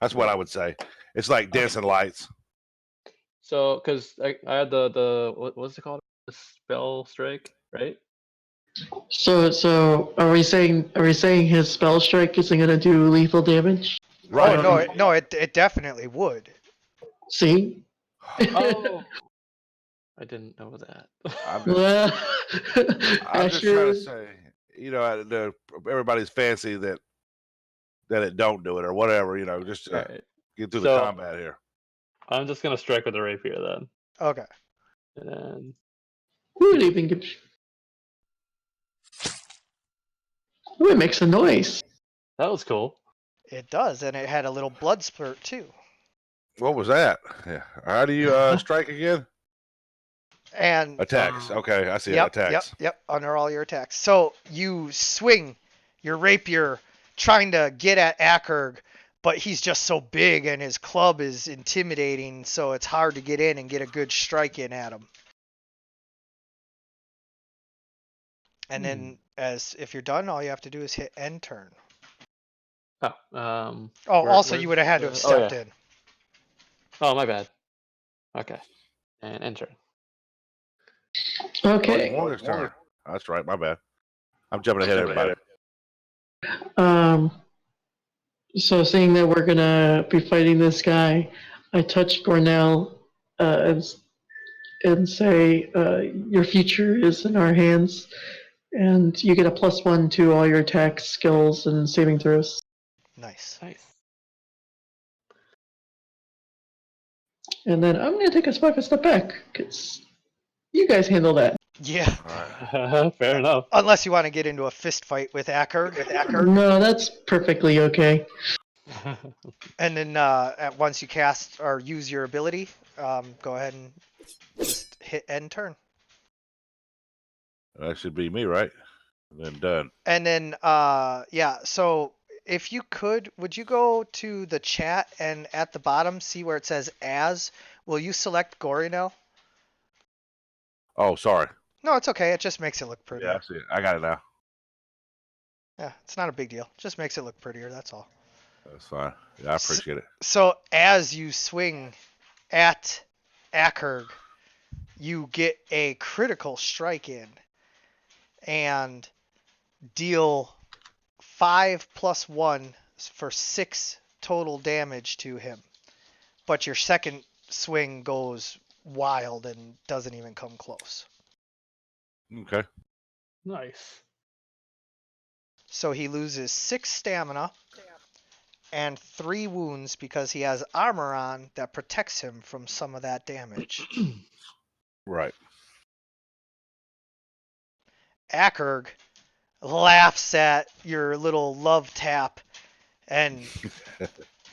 That's what I would say. It's like dancing lights. So, because I had the what's it called? The spell strike, right? So are we saying his spell strike isn't gonna do lethal damage? Right. Oh no, it definitely would. See? Oh, I didn't know that. I'm Well, just trying to say, everybody's fancy that it don't do it or whatever, just to Alright. get through So- the combat here. I'm just gonna strike with the rapier then, Okay. and then Ooh, it even gives. Ooh, it makes a noise. that was cool. It does, and it had a little blood spurt too. What was that? Yeah. How do you strike again? And Attacks. Okay, I see it. yep, Attacks. yep, under all your attacks. So you swing your rapier trying to get at Akerg, but he's just so big and his club is intimidating, so it's hard to get in and get a good strike in at him. And then if you're done, all you have to do is hit end turn. Oh, Oh, Where- also where's you would have had to have the- stepped in. oh, my bad. Okay, and enter. Okay. Warrior's turn. That's right. My bad. I'm jumping ahead of everybody. So seeing that we're gonna be fighting this guy, I touch Gornell and say, "Your future is in our hands, and you get a +1 to all your attack skills and saving throws." Nice. Nice. And then I'm gonna take a step back because you guys handle that. Yeah. All right. Fair enough. Unless you want to get into a fist fight with Akerg. No, that's perfectly okay. And then once you cast or use your ability, go ahead and just hit end turn. That should be me, right? And then done. And then so if you could, would you go to the chat and at the bottom see where it says as? Will you select Gorinel? Oh, sorry. No, it's okay. It just makes it look prettier. Yeah, I see it. I got it now. Yeah, it's not a big deal. Just makes it look prettier, that's all. That's fine. Yeah, I appreciate it. So as you swing at Akerg, you get a critical strike in and deal 5 + 1 for 6 total damage to him. But your second swing goes wild and doesn't even come close. Okay. Nice. So he loses 6 stamina and 3 wounds because he has armor on that protects him from some of that damage. Right. Akerg laughs at your little love tap and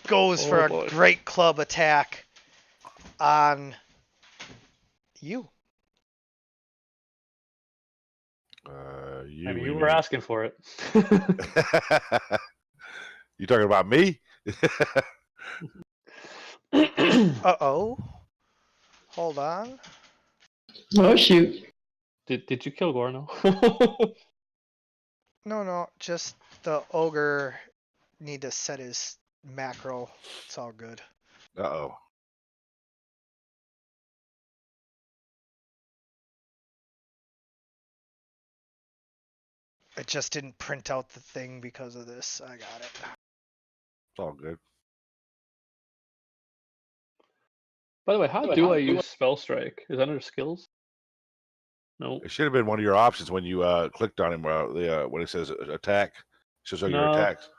goes for Oh, a boy. great club attack on you. You. I mean, you we were need- asking for it. You talking about me? Uh-oh. Hold on. Oh shoot! Did you kill Gorno? No, just the ogre need to set his macro. It's all good. Uh-oh. It just didn't print out the thing because of this. I got it. It's all good. By the way, how do I use Spell Strike? Is that under skills? No. It should have been one of your options when you clicked on him. When it says attack, it shows all your No. attacks.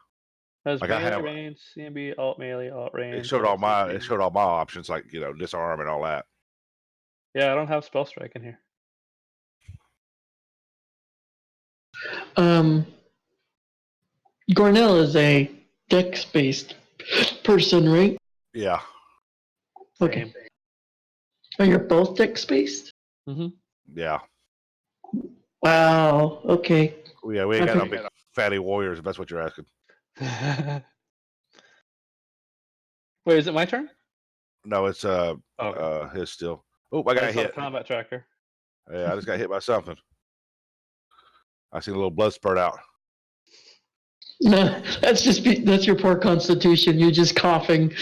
Has Like I melee have- range, CMB, alt melee, alt range. It showed all my CMB. options, like disarm and all that. Yeah, I don't have Spell Strike in here. Gornell is a dex-based person, right? Yeah. Okay. Oh, you're both dex-based? Yeah. Wow. Okay. Yeah. We ain't got no Okay. big fatty warriors. If that's what you're asking. Wait, is it my turn? No, it's Okay. his still. Oh, I I got just saw the hit. combat tracker. Yeah, I just got hit by something. I seen a little blood spurt out. No, that's your poor constitution. You're just coughing.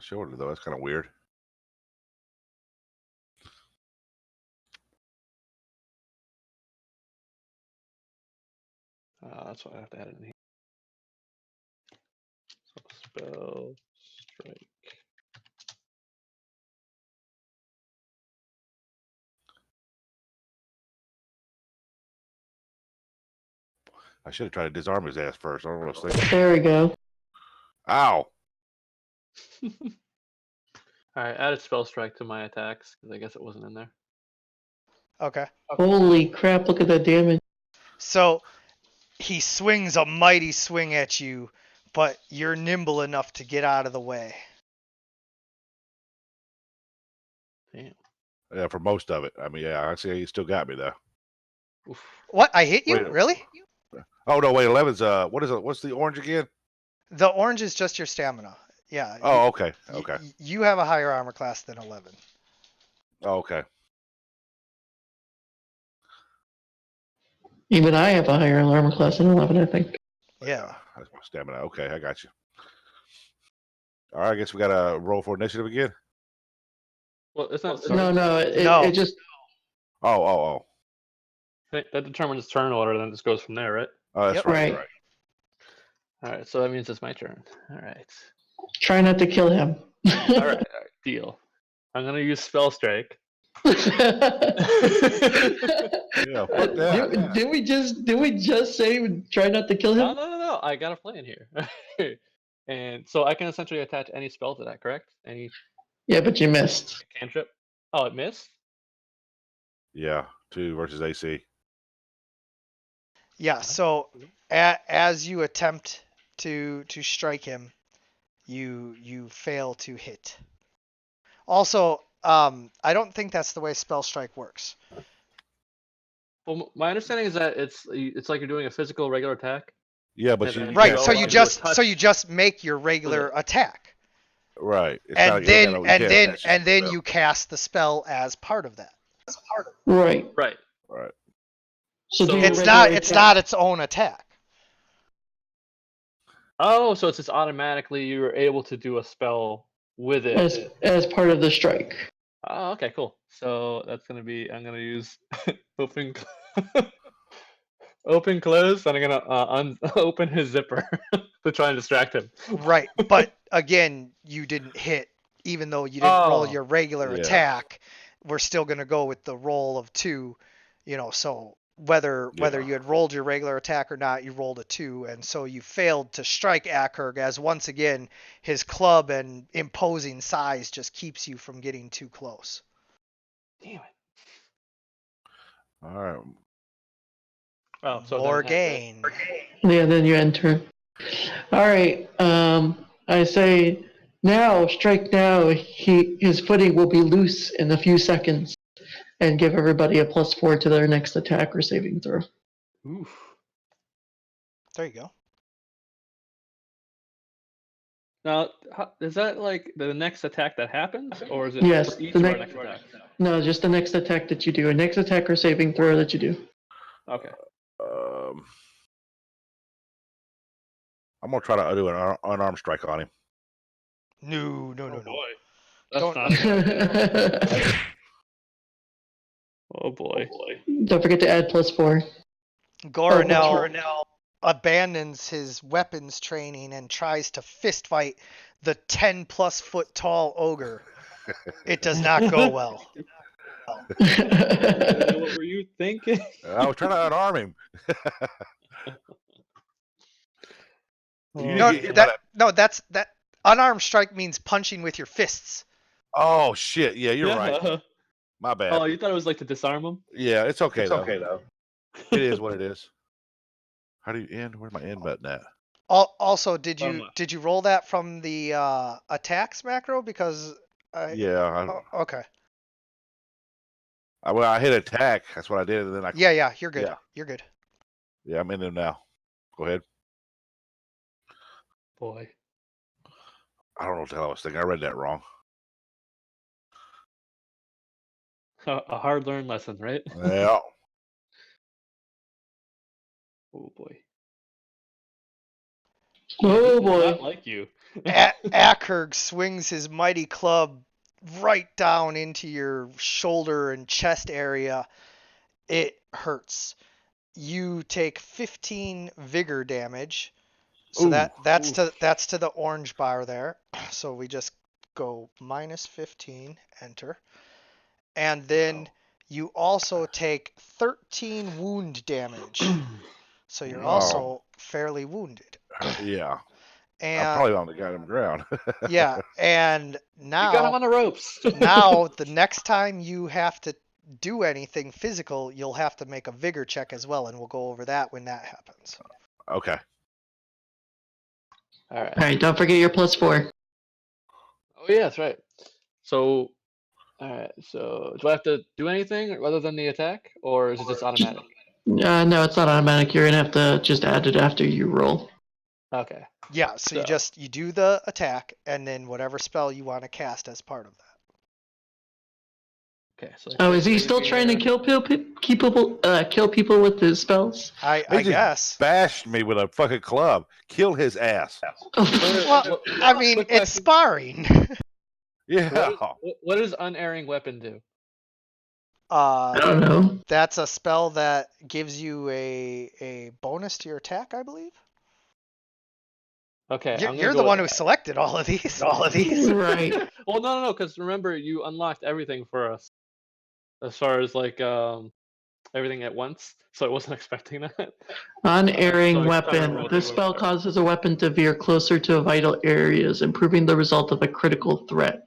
Shoulder though, that's kind of weird. That's why I have to add it in here. So spell strike. I should have tried to disarm his ass first. I don't know what I was thinking. There we go. Ow! All right, added spell strike to my attacks because I guess it wasn't in there. Okay. Holy crap! Look at that damage. So he swings a mighty swing at you, but you're nimble enough to get out of the way. Damn. Yeah, for most of it. I mean, yeah, I see you still got me though. Oof. What? I hit you? Wait. Really? Oh no, wait, 11's what is it? What's the orange again? The orange is just your stamina. Yeah. Oh, okay, y- okay, You have a higher armor class than 11. oh, okay. Even I have a higher armor class than 11, I think. Yeah. That's my stamina. Okay, I got you. All right, I guess we got to roll for initiative again. Well, it's not. No, No. it just Oh. That determines turn order, then it just goes from there, right? Oh, that's Yep. right. Right. Right. All right, so that means it's my turn. All right. try not to kill him. All right, deal. I'm gonna use spell strike. Yeah, fuck that. Yeah. Did we just say try not to kill him? No. I got a plan here. And so I can essentially attach any spell to that, correct? Any Yeah, but you missed. cantrip. Oh, it missed. Yeah, 2 versus AC. Yeah. So as you attempt to strike him, you fail to hit. Also, I don't think that's the way spell strike works. Well, my understanding is that it's like you're doing a physical regular attack. Yeah, but And you then Right. go So up you and do a just touch. make your regular attack, right. It's and not, then you can't attach and then spell. you cast the spell as part of that. Right. Right. Right. So do So- your It's regular not attack. its own attack. Oh, so it's just automatically you're able to do a spell with it. as part of the strike. Oh, okay, cool. So that's gonna be I'm gonna use open open close, and I'm gonna open his zipper to try and distract him. Right. But again, you didn't hit, even though you didn't roll Oh. your regular Yeah. attack. We're still gonna go with the roll of 2. So whether Yeah. you had rolled your regular attack or not, you rolled a 2, and so you failed to strike Akerg, as once again his club and imposing size just keeps you from getting too close. Damn it. All right. Oh, so More then it has to- gain. Yeah, then you enter. All right. I say now, strike now. His footing will be loose in a few seconds, and give everybody a +4 to their next attack or saving throw. Oof. There you go. Now, is that like the next attack that happens, or is it Yes, for each the of our next- next attacks? No, just the next attack that you do. A next attack or saving throw that you do. Okay. I'm gonna try to do an unarmed strike on him. No. Boy. That's Don't- not a good idea. Oh boy. Don't forget to add +4. Gorinel abandons his weapons training and tries to fist fight the 10+ foot tall ogre. It does not go well. What were you thinking? I was trying to unarm him. You No, didn't get hit by that's unarmed strike means punching with your fists. Oh shit! Yeah, you're right. My bad. Oh, you thought it was like to disarm him? Yeah, it's okay. It's though. okay though. It is what it is. How do you end? Where's my end button at? Also, did Um, you roll that from the attacks macro? Because Yeah. okay. Well, I hit attack. That's what I did, and then I. Yeah, you're good. Yeah. You're good. Yeah, I'm in them now. Go ahead. Boy. I don't know what the hell I was thinking. I read that wrong. A hard learned lesson, right? Yeah. Oh boy. Oh He does boy. not like you. Akerg swings his mighty club right down into your shoulder and chest area. It hurts. You take 15 vigor damage. So Ooh. that's to the orange bar there. So we just go minus 15, enter. And then you also take 13 wound damage. So you're Oh. also fairly wounded. Yeah. I'm And probably on the goddamn ground. yeah, and You got him now on the ropes. now the next time you have to do anything physical, you'll have to make a vigor check as well, and we'll go over that when that happens. Okay. All right. All right, don't forget your +4. Oh yeah, that's right. So, all right. So, do I have to do anything other than the attack, or is it just automatic? No, it's not automatic. You're gonna have to just add it after you roll. Okay. Yeah, so you do the attack and then whatever spell you want to cast as part of that. Okay. So. Oh, is he still trying to kill people with his spells? I just guess. Bashed me with a fucking club. Kill his ass. Well, I mean, quick it's question. sparring. Yeah. What does unerring weapon do? I don't know. That's a spell that gives you a bonus to your attack, I believe. Okay. You're the one who selected all of these. Right. Well, no, because remember you unlocked everything for us, as far as like everything at once. So I wasn't expecting that. Unerring So I weapon. remember This what- spell causes a weapon to veer closer to vital areas, improving the result of a critical threat.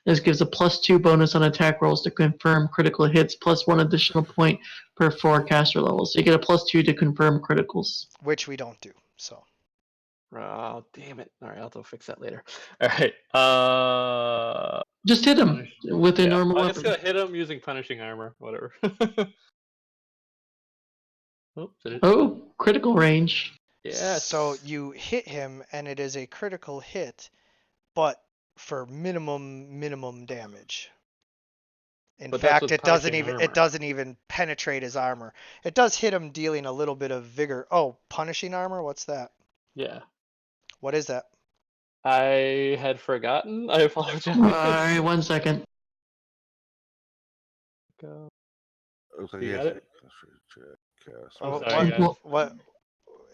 This gives a +2 bonus on attack rolls to confirm critical hits, +1 additional point per 4 caster levels. So you get a +2 to confirm criticals. Which we don't do. So Oh, damn it. All right, I'll have to fix that later. All right. Just hit him with a Yeah, normal I'm just weapon. gonna hit him using punishing armor, whatever. Oh, did it? Oh, critical range. Yes. So you hit him and it is a critical hit, but for minimum damage. In But that's fact, with it doesn't punishing even armor. it doesn't even penetrate his armor. It does hit him, dealing a little bit of vigor. Oh, punishing armor? What's that? Yeah. What is that? I had forgotten. I apologize. All right, 1 second. Go. Looks like You he got has it? Oh, I'm sorry, guys. what?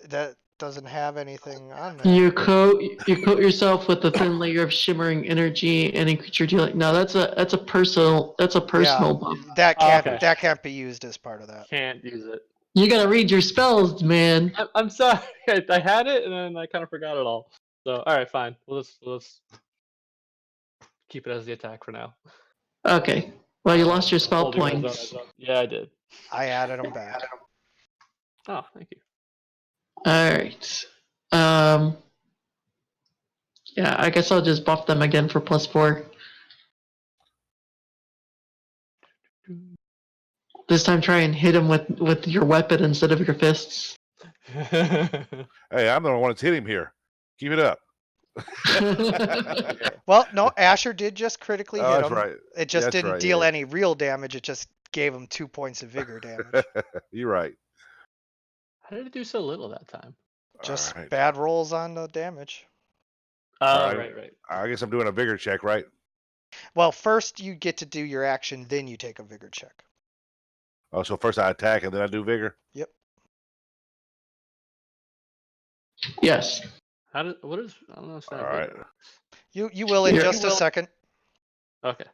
That doesn't have anything on there. You coat yourself with a thin layer of shimmering energy. Any creature dealing. No, that's a personal buff. That Okay. can't be used as part of that. Can't use it. You gotta read your spells, man. I'm sorry. I had it and then I kind of forgot it all. So all right, fine. We'll just keep it as the attack for now. Okay. Well, you lost your spell Holding those points. up. Yeah, I did. I added them back. Oh, thank you. All right. Yeah, I guess I'll just buff them again for +4. This time, try and hit him with your weapon instead of your fists. Hey, I'm the one that's hit him here. Keep it up. Well, no, Asher did just critically Oh, hit that's him. right. It just That's didn't right, deal yeah. any real damage. It just gave him 2 points of vigor damage. You're right. How did it do so little that time? Just All right. bad rolls on the damage. All Right. I guess I'm doing a vigor check, right? Well, first you get to do your action, then you take a vigor check. Oh, so first I attack and then I do vigor? Yep. Yes. What is? I don't understand. All right. You will in Yeah. just a second. Okay.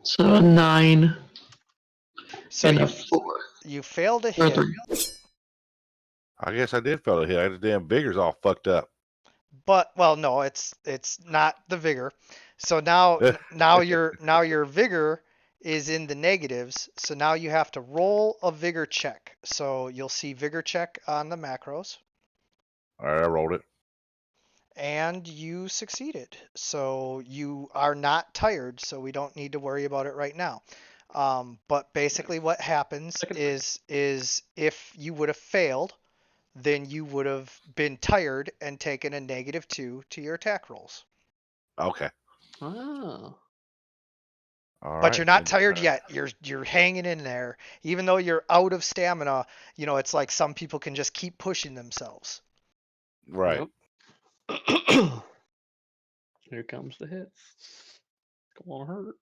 So a 9 So and you a 4. you fail to Or hit, 3. I guess I did fail a hit. The damn vigor's all fucked up. but well, no, it's not the vigor. So now your vigor is in the negatives, so now you have to roll a vigor check. So you'll see vigor check on the macros, All right, I rolled it. and you succeeded. So you are not tired, so we don't need to worry about it right now. But basically, what happens Second. is if you would have failed, then you would have been tired and taken a -2 to your attack rolls. Okay. Oh. All But right. you're not and, tired yet. You're hanging in there, even though you're out of stamina. You know, it's like some people can just keep pushing themselves. Right. Yep. Here comes the hits. Gonna hurt.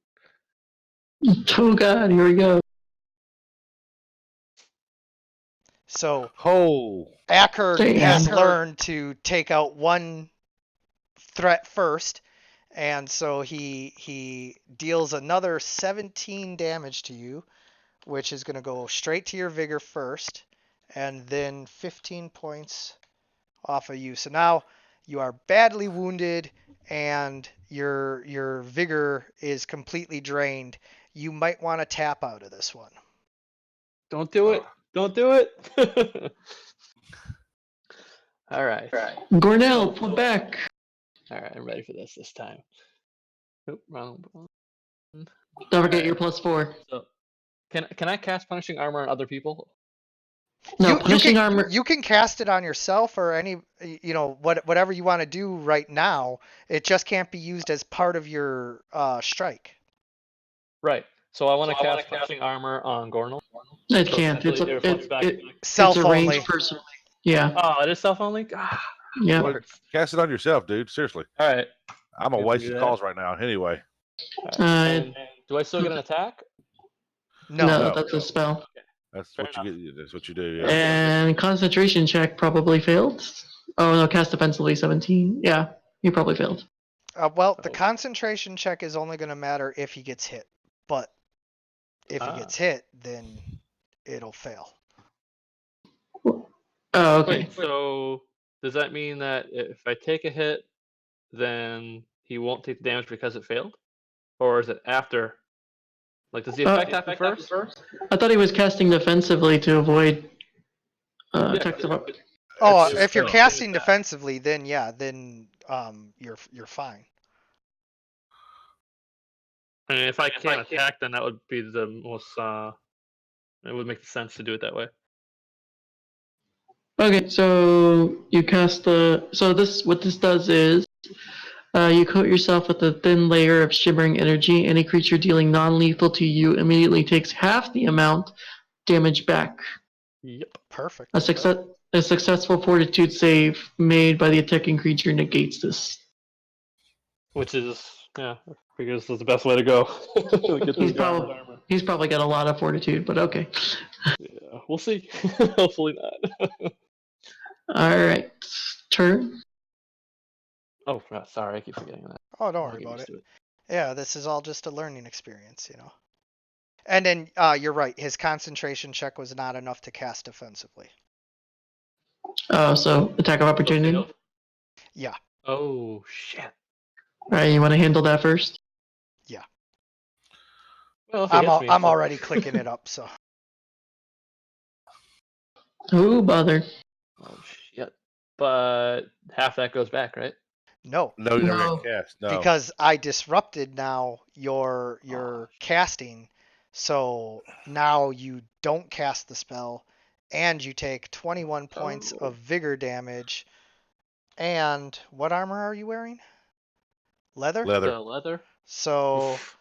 Oh god, here we go. So Oh. Acker Damn. has learned to take out one threat first, and so he deals another 17 damage to you, which is going to go straight to your vigor first, and then 15 points off of you. So now you are badly wounded, and your vigor is completely drained. You might want to tap out of this one. Don't do it. Don't do it. All right. Gornell, pull back. All right. I'm ready for this time. Oop, wrong. Don't forget your +4. So, can I cast punishing armor on other people? No, punishing armor. You can cast it on yourself or any, whatever you want to do right now. It just can't be used as part of your strike. Right. So I want to cast punishing armor on Gornal. It So can't. It's essentially, it reflects back. Self it's a only. ranged person. Yeah. Oh, it is self only. Yeah. Well, cast it on yourself, dude. Seriously. All right. I'm a We can waste do of that. calls right now. Anyway. And do I still get an attack? No. No, that's a spell. That's Fair what you enough. get. That's what you do. Yeah. And concentration check probably failed. Oh no, cast defensively 17. Yeah, he probably failed. Well, the Oh. concentration check is only going to matter if he gets hit. But if he gets hit, then it'll fail. Oh, okay. Wait, so does that mean that if I take a hit, then he won't take the damage because it failed? Or is it after? Like, does the effect happen first? I thought he was casting defensively to avoid attacks of up. Oh, It's just if you're no. casting defensively, then yeah, then you're fine. And if I can't attack, then that would be the most. It would make sense to do it that way. Okay, so you cast the. So what this does is, you coat yourself with a thin layer of shimmering energy. Any creature dealing non-lethal to you immediately takes half the amount damage back. Yep. Perfect. A successful fortitude save made by the attacking creature negates this. Which is, yeah, I figure this is the best way to go. Get this guy with armor. He's probably got a lot of fortitude, but okay. Yeah, we'll see. Hopefully not. All right, turn. Oh, sorry, I keep forgetting that. Oh, don't I'll worry get about used it. to it. Yeah, this is all just a learning experience, And then you're right. His concentration check was not enough to cast defensively. Oh, so attack of opportunity. All Yeah. Oh shit. right, you want to handle that first? Yeah. Well, if he hits me, I'm so- already clicking it up, so. Oh, bother. Oh shit. But half that goes back, right? No, No, you never No. got cast. No. because I disrupted now your casting, so now you don't cast the spell, and you take 21 points of vigor damage. And what armor are you wearing? Leather? Leather. The leather. So Oof.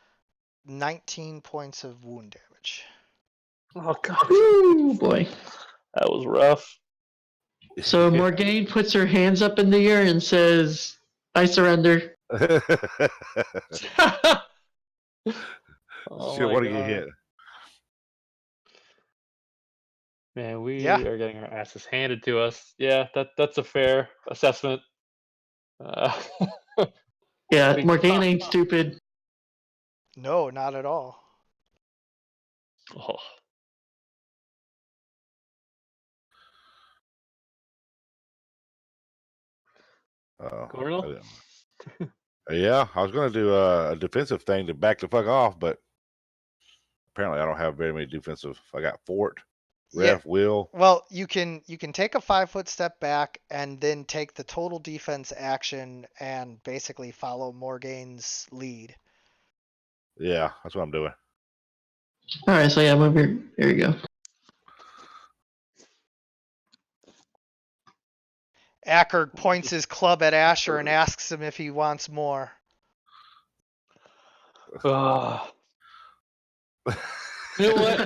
19 points of wound damage. Oh god. Ooh, boy. That was rough. So Morgaine puts her hands up in the air and says, "I surrender." Oh Shit, my what do you God. hit? Man, we Yeah. are getting our asses handed to us. Yeah, that's a fair assessment. Yeah, Big Morgaine fuck. ain't stupid. No, not at all. Oh. Oh, Gornal? yeah, I was gonna do a defensive thing to back the fuck off, but apparently I don't have very many defensive. I got Fort, Yeah. Ref, Will. Well, you can take a 5-foot step back and then take the total defense action and basically follow Morgane's lead. Yeah, that's what I'm doing. All right, so yeah, move here. There you go. Acker points his club at Asher and asks him if he wants more. Ah. You know what?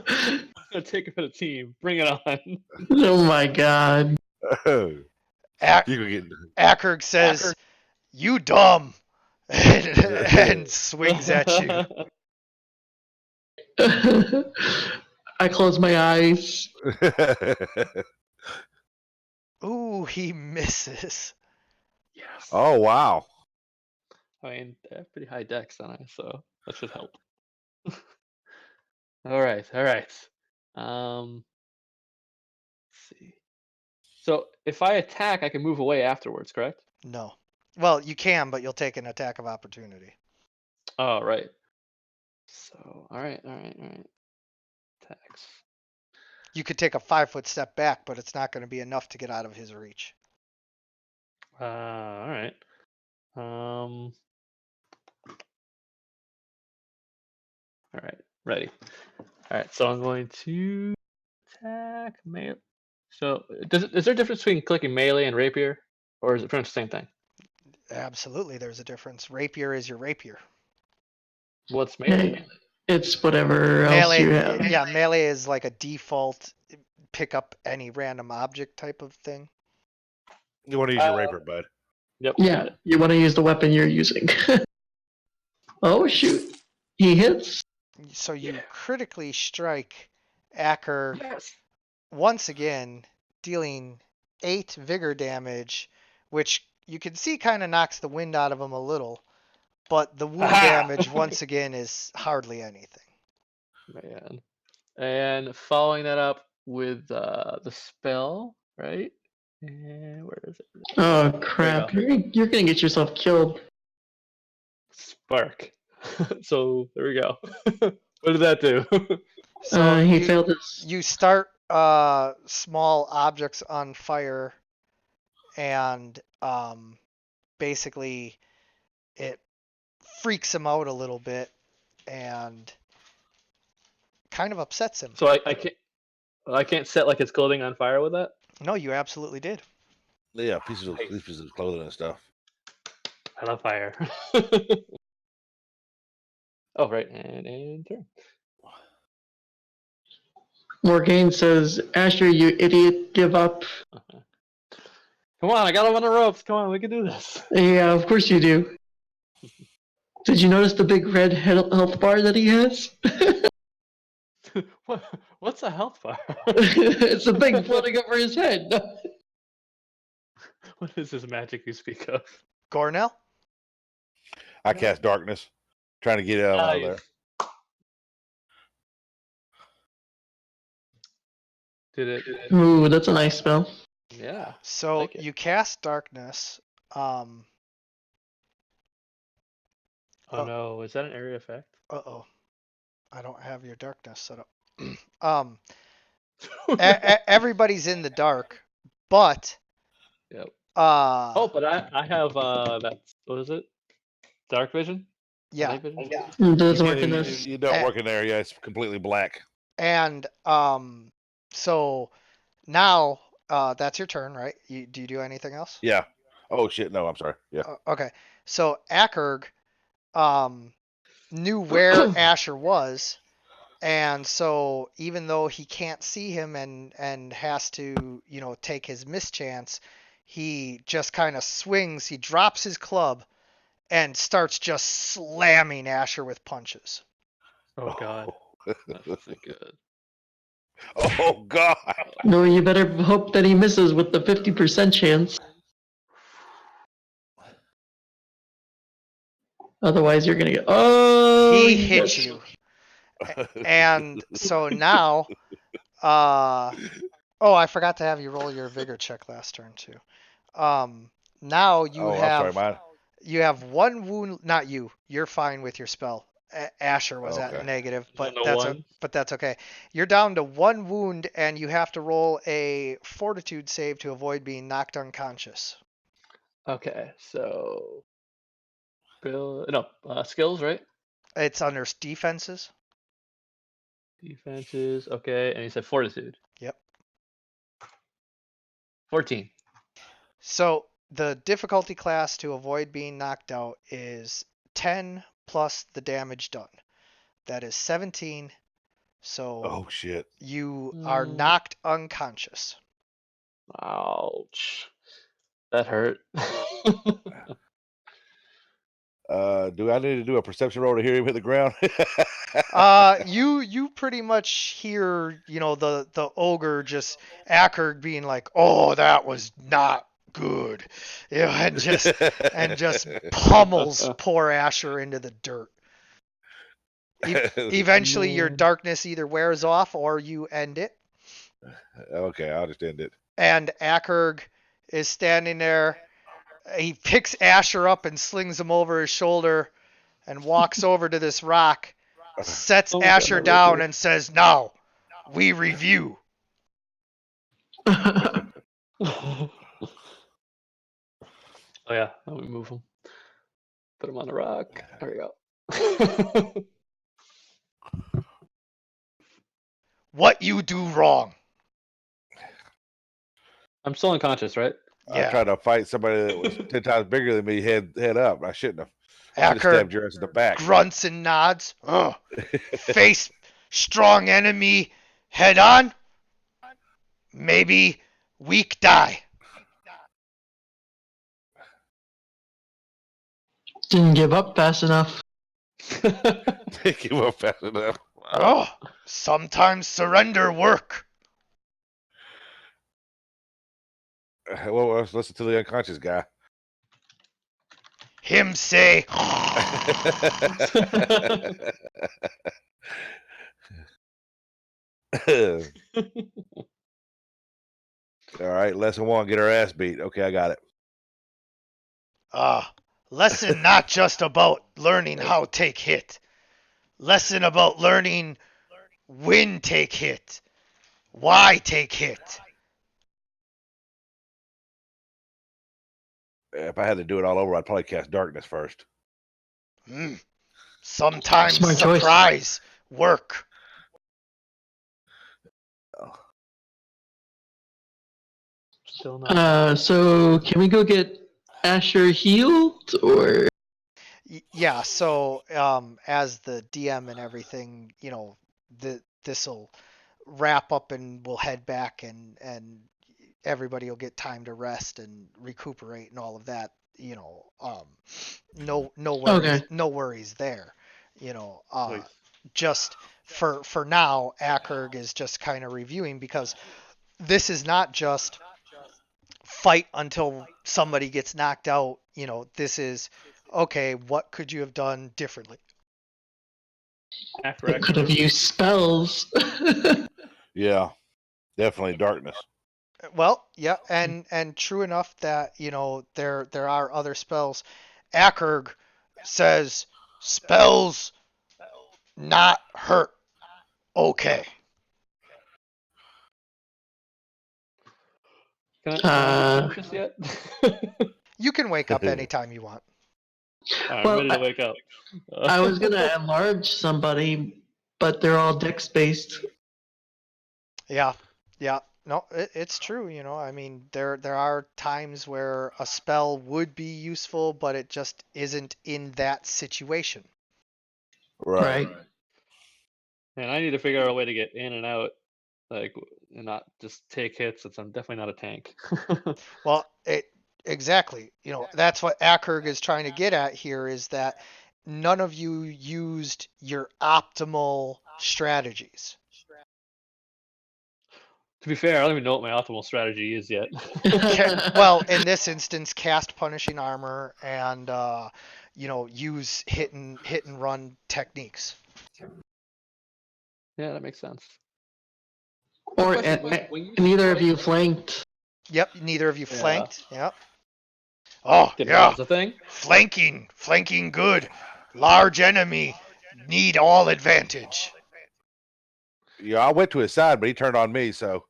I'm gonna take it for the team. Bring it on. Oh my god. You Ac- can get. Acker says, "You dumb," and swings at you. I close my eyes. Ooh, he misses. Yes. Oh wow. I mean, they have pretty high decks on it, so that should help. All right, all right. Let's see. So if I attack, I can move away afterwards, correct? No. Well, you can, but you'll take an attack of opportunity. Oh, right. So, all right. Attacks. You could take a 5-foot step back, but it's not going to be enough to get out of his reach. All right. All right, ready. All right, so I'm going to attack melee. So, is there a difference between clicking melee and rapier, or is it pretty much the same thing? Absolutely, there's a difference. Rapier is your rapier. What's melee? Hey, it's whatever else Melee, you have. yeah, melee is like a default pick up any random object type of thing. You want to use your rapier, bud? Yep. Yeah, you want to use the weapon you're using. Oh shoot, he hits. So you critically strike Acker Yes. once again, dealing 8 vigor damage, which you can see kind of knocks the wind out of him a little, but the wound damage once again is hardly anything. Man. And following that up with the spell, right? And where is it? Oh crap, you're gonna get yourself killed. Spark. So there we go. What did that do? So He you, failed his. you start small objects on fire, and basically it freaks him out a little bit and kind of upsets him. So I can't set like his clothing on fire with that? No, you absolutely did. Yeah, pieces of clothing and stuff. I love fire. Oh right, and turn. Morgane says, Asher, you idiot, give up. Come on, I got him on the ropes. Come on, we can do this. Yeah, of course you do. Did you notice the big red health bar that he has? What's a health bar? It's a big floating over his head. What is this magic you speak of? Gornell? I cast darkness, trying to get it out of there. Did it? Ooh, that's a nice spell. Yeah. So like it. you cast darkness. Oh no, is that an area effect? Uh-oh. I don't have your darkness set up. Everybody's in the dark, but Yep. oh, but I have that's what is it? Dark vision? yeah. Night vision? It doesn't work in this. You don't work in there. Yeah, it's completely black. And so now that's your turn, right? Do you do anything else? Yeah. Oh shit! No, I'm sorry. Yeah. Okay. So Akerg knew where Asher was, and so even though he can't see him and has to, take his mischance, he just kind of swings, he drops his club and starts just slamming Asher with punches. Oh god. That's not good. Oh god. No, you better hope that he misses with the 50% chance. Otherwise, you're gonna get. Oh, He hit yes. you. And so now, oh, I forgot to have you roll your vigor check last turn too. Now you Oh, have I'm sorry, mine. you have 1 wound. Not you. You're fine with your spell. Asher was at Okay. negative, but Down to that's one. but that's okay. You're down to 1 wound, and you have to roll a Fortitude save to avoid being knocked unconscious. Okay, so skills, right? It's under defenses. Defenses, okay, and you said fortitude. Yep. 14. So the difficulty class to avoid being knocked out is 10 plus the damage done. That is 17. So Oh shit. you are knocked unconscious. Ouch. That hurt. Do I need to do a perception roll to hear him hit the ground? You pretty much hear, the ogre just Acker being like, "Oh, that was not good," and just pummels poor Asher into the dirt. Eventually, your Man. darkness either wears off or you end it. Okay, I'll just end it. And Akerg is standing there. He picks Asher up and slings him over his shoulder and walks over to this rock, sets Oh, Asher God, down okay. and says, "Now, we review." Oh yeah, let me move him. Put him on the rock. There we go. What you do wrong. I'm still unconscious, right? I tried to fight somebody that was 10 times bigger than me head up. I shouldn't have. I should have Acker stabbed your ass in the back. grunts and nods. Face strong enemy head on. Maybe weak die. Didn't give up fast enough. Take him up fast enough. Oh, sometimes surrender work. Well, let's listen to the unconscious guy. Him say, All right, lesson 1, get our ass beat. Okay, I got it. lesson not just about learning how take hit. Lesson about learning when take hit. Why take hit. If I had to do it all over, I'd probably cast darkness first. Sometimes Smart choice. surprise work. Still not. So can we go get Asher healed, or? Yeah, so as the DM and everything, this'll wrap up and we'll head back and everybody will get time to rest and recuperate and all of that. No worries, Okay. no worries there. Nice. Just for now, Akerg is just kind of reviewing because this is not just fight until somebody gets knocked out. This is okay. What could you have done differently? After I could have used spells. Yeah, definitely darkness. Well, yeah, and true enough that there are other spells. Akerg says spells not hurt. Okay. Can I be conscious yet? You can wake up anytime you want. I'm Well, ready to wake up. I was gonna enlarge somebody, but they're all dex based. Yeah. No, it's true. I mean, there are times where a spell would be useful, but it just isn't in that situation. Right. And I need to figure out a way to get in and out, and not just take hits, since I'm definitely not a tank. Well, exactly. That's what Akerg is trying to get at here, is that none of you used your optimal strategies. To be fair, I don't even know what my optimal strategy is yet. Well, in this instance, cast punishing armor and use hit and run techniques. Yeah, that makes sense. Or When you neither of fight- you flanked. Yep, neither of you Yeah. flanked. Yep. Oh, Didn't know yeah. that was a thing. Flanking good. Large enemy. need all advantage. Yeah, I went to his side, but he turned on me. So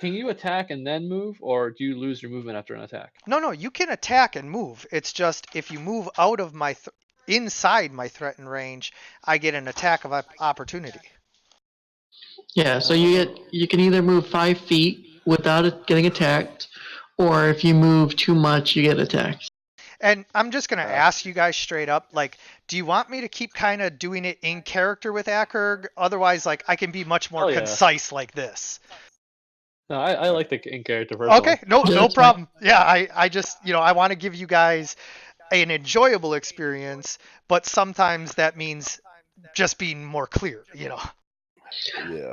Can you attack and then move, or do you lose your movement after an attack? No, you can attack and move. It's just if you move out of my inside my threatened range, I get an attack of opportunity. Yeah, so you can either move 5 feet without it getting attacked, or if you move too much, you get attacked. And I'm just going to ask you guys straight up, like, do you want me to keep kind of doing it in character with Akerg? Otherwise, like, I can be much more concise like this. No, I like the in-character version. Okay, no problem. Yeah, I just, I want to give you guys an enjoyable experience, but sometimes that means just being more clear, Yeah.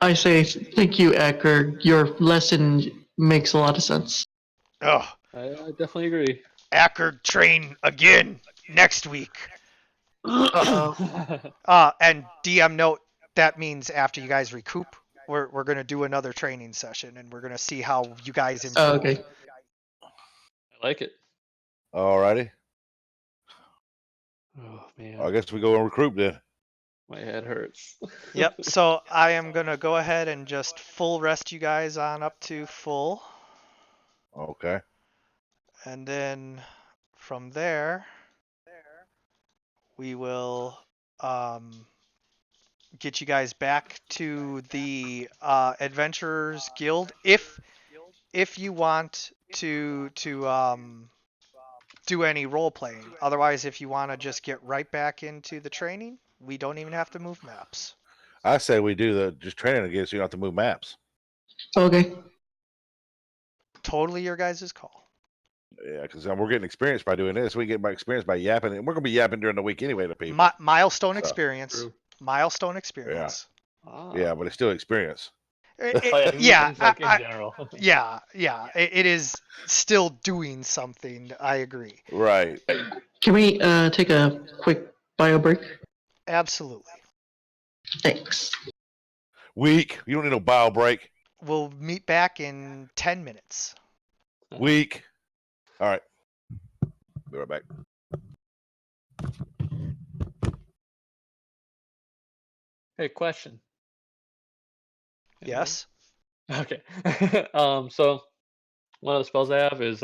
I say thank you, Aker. Your lesson makes a lot of sense. Oh, I definitely agree. Aker train again next week. Uh-oh. And DM note, that means after you guys recoup, we're going to do another training session, and we're going to see how you guys improve. Okay. I like it. Alrighty. Oh man. I guess we go and recruit then. My head hurts. Yep. So I am going to go ahead and just full rest you guys on up to full. Okay. And then from there, we will get you guys back to the Adventurers Guild if you want to do any role playing. Otherwise, if you want to just get right back into the training, we don't even have to move maps. I say we do the just training again, so you don't have to move maps. Okay. Totally your guys' call. Yeah, because we're getting experience by doing this. We get my experience by yapping, and we're gonna be yapping during the week anyway to people. Milestone So, experience. True. Milestone experience. Yeah, but it's still experience. Yeah, like in general. yeah. It is still doing something. I agree. Right. Can we take a quick bio break? Absolutely. Thanks. Week. You don't need no bio break. We'll meet back in 10 minutes. Week. All right. Be right back. Hey, question. Yes. Okay. So one of the spells I have is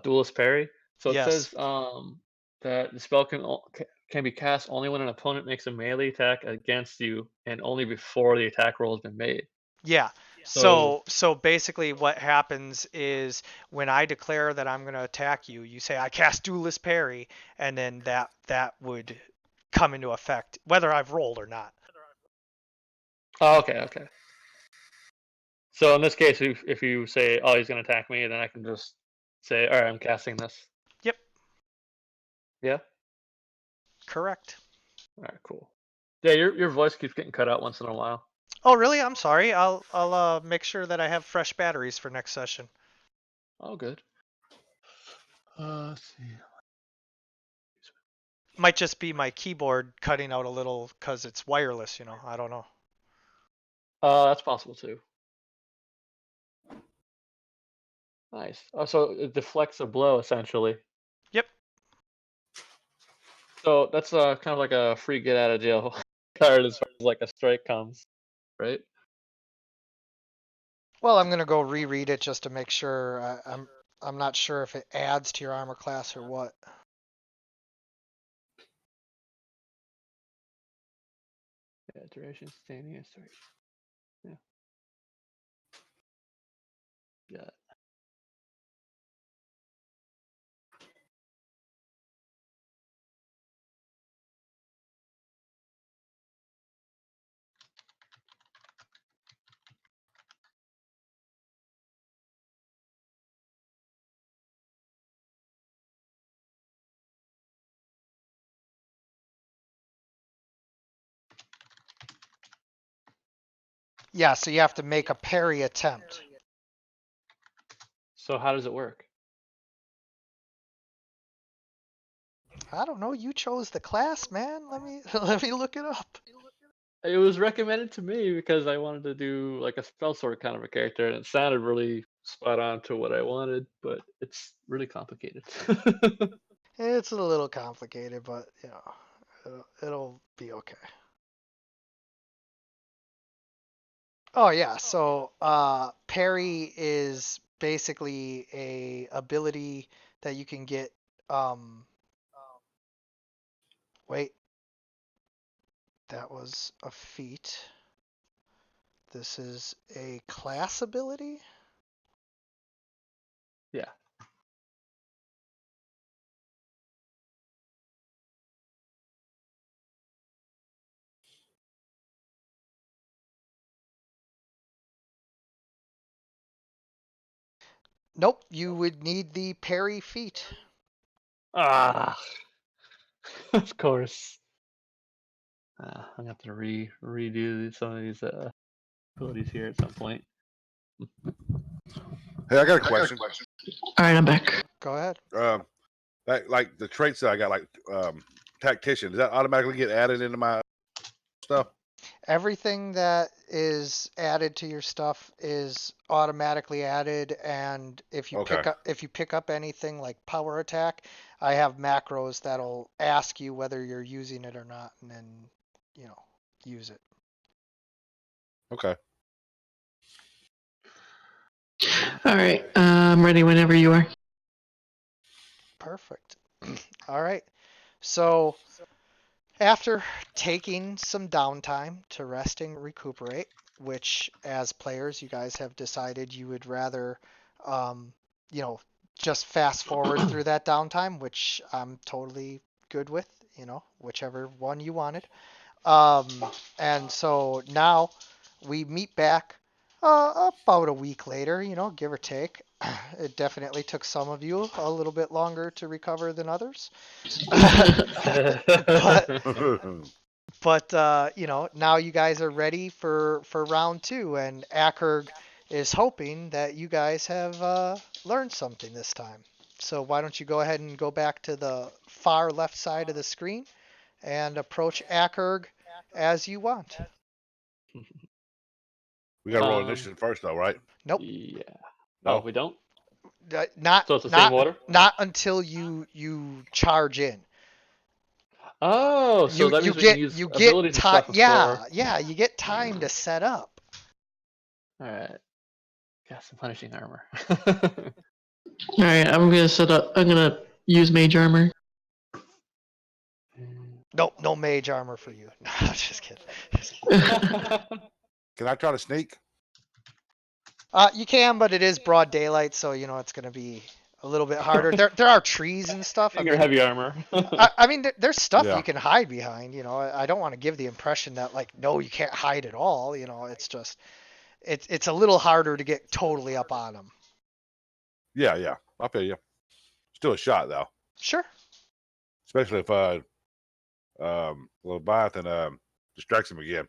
Duelist Parry. So it Yes. says that the spell can be cast only when an opponent makes a melee attack against you, and only before the attack roll has been made. Yeah. So basically what happens is when I declare that I'm going to attack you, you say I cast Duelist Parry, and then that would come into effect whether I've rolled or not. Oh, okay. So in this case, if you say, "Oh, he's going to attack me," then I can just say, "All right, I'm casting this." Yep. Yeah. Correct. All right. Cool. Yeah, your voice keeps getting cut out once in a while. Oh, really? I'm sorry. I'll make sure that I have fresh batteries for next session. Oh, good. Let's see. Might just be my keyboard cutting out a little because it's wireless. I don't know. That's possible too. Nice. Oh, so it deflects a blow essentially. Yep. So that's kind of like a free get out of jail card as far as like a strike comes, right? Well, I'm gonna go reread it just to make sure. I'm not sure if it adds to your armor class or what. Yeah, duration, standing, and strike. Yeah. Yeah. Yeah, so you have to make a parry attempt. So how does it work? I don't know. You chose the class, man. Let me look it up. It was recommended to me because I wanted to do like a spell sword kind of a character, and it sounded really spot on to what I wanted, but it's really complicated. It's a little complicated, but you know, it'll be okay. Oh yeah, so parry is basically a ability that you can get. Wait, that was a feat. This is a class ability. Yeah. Nope, you would need the parry feat. Ah, of course. I'm gonna have to redo some of these abilities here at some point. Hey, I got a question. All right, I'm back. Go ahead. Like the traits that I got, like tactician, does that automatically get added into my stuff? Everything that is added to your stuff is automatically added, and if you Okay. pick up anything like power attack, I have macros that'll ask you whether you're using it or not, and then you know use it. Okay. All right, I'm ready whenever you are. Perfect. All right. So after taking some downtime to rest and recuperate, which as players you guys have decided you would rather, you know, just fast forward through that downtime, which I'm totally good with, you know, whichever one you wanted. And so now we meet back about a week later, you know, give or take. It definitely took some of you a little bit longer to recover than others. But you know, now you guys are ready for round two, and Akerg is hoping that you guys have learned something this time. So why don't you go ahead and go back to the far left side of the screen and approach Akerg as you want. We got to roll initiative first, though, right? Nope. Yeah. No? Oh, we don't? Not So it's the same order? not until you charge in. Oh, so that means we can use you abilities and stuff before. Yeah, you get time to set up. Alright. Got some punishing armor. All right, I'm gonna set up. I'm gonna use mage armor. Nope, no mage armor for you. No, just kidding. Can I try to sneak? You can, but it is broad daylight, so you know it's going to be a little bit harder. There are trees and stuff. Your heavy armor. I mean, there's stuff Yeah. you can hide behind. You know, I don't want to give the impression that like no, you can't hide at all. You know, it's just it's a little harder to get totally up on them. Yeah. I feel you. Still a shot, though. Sure. Especially if Leviathan distracts him again.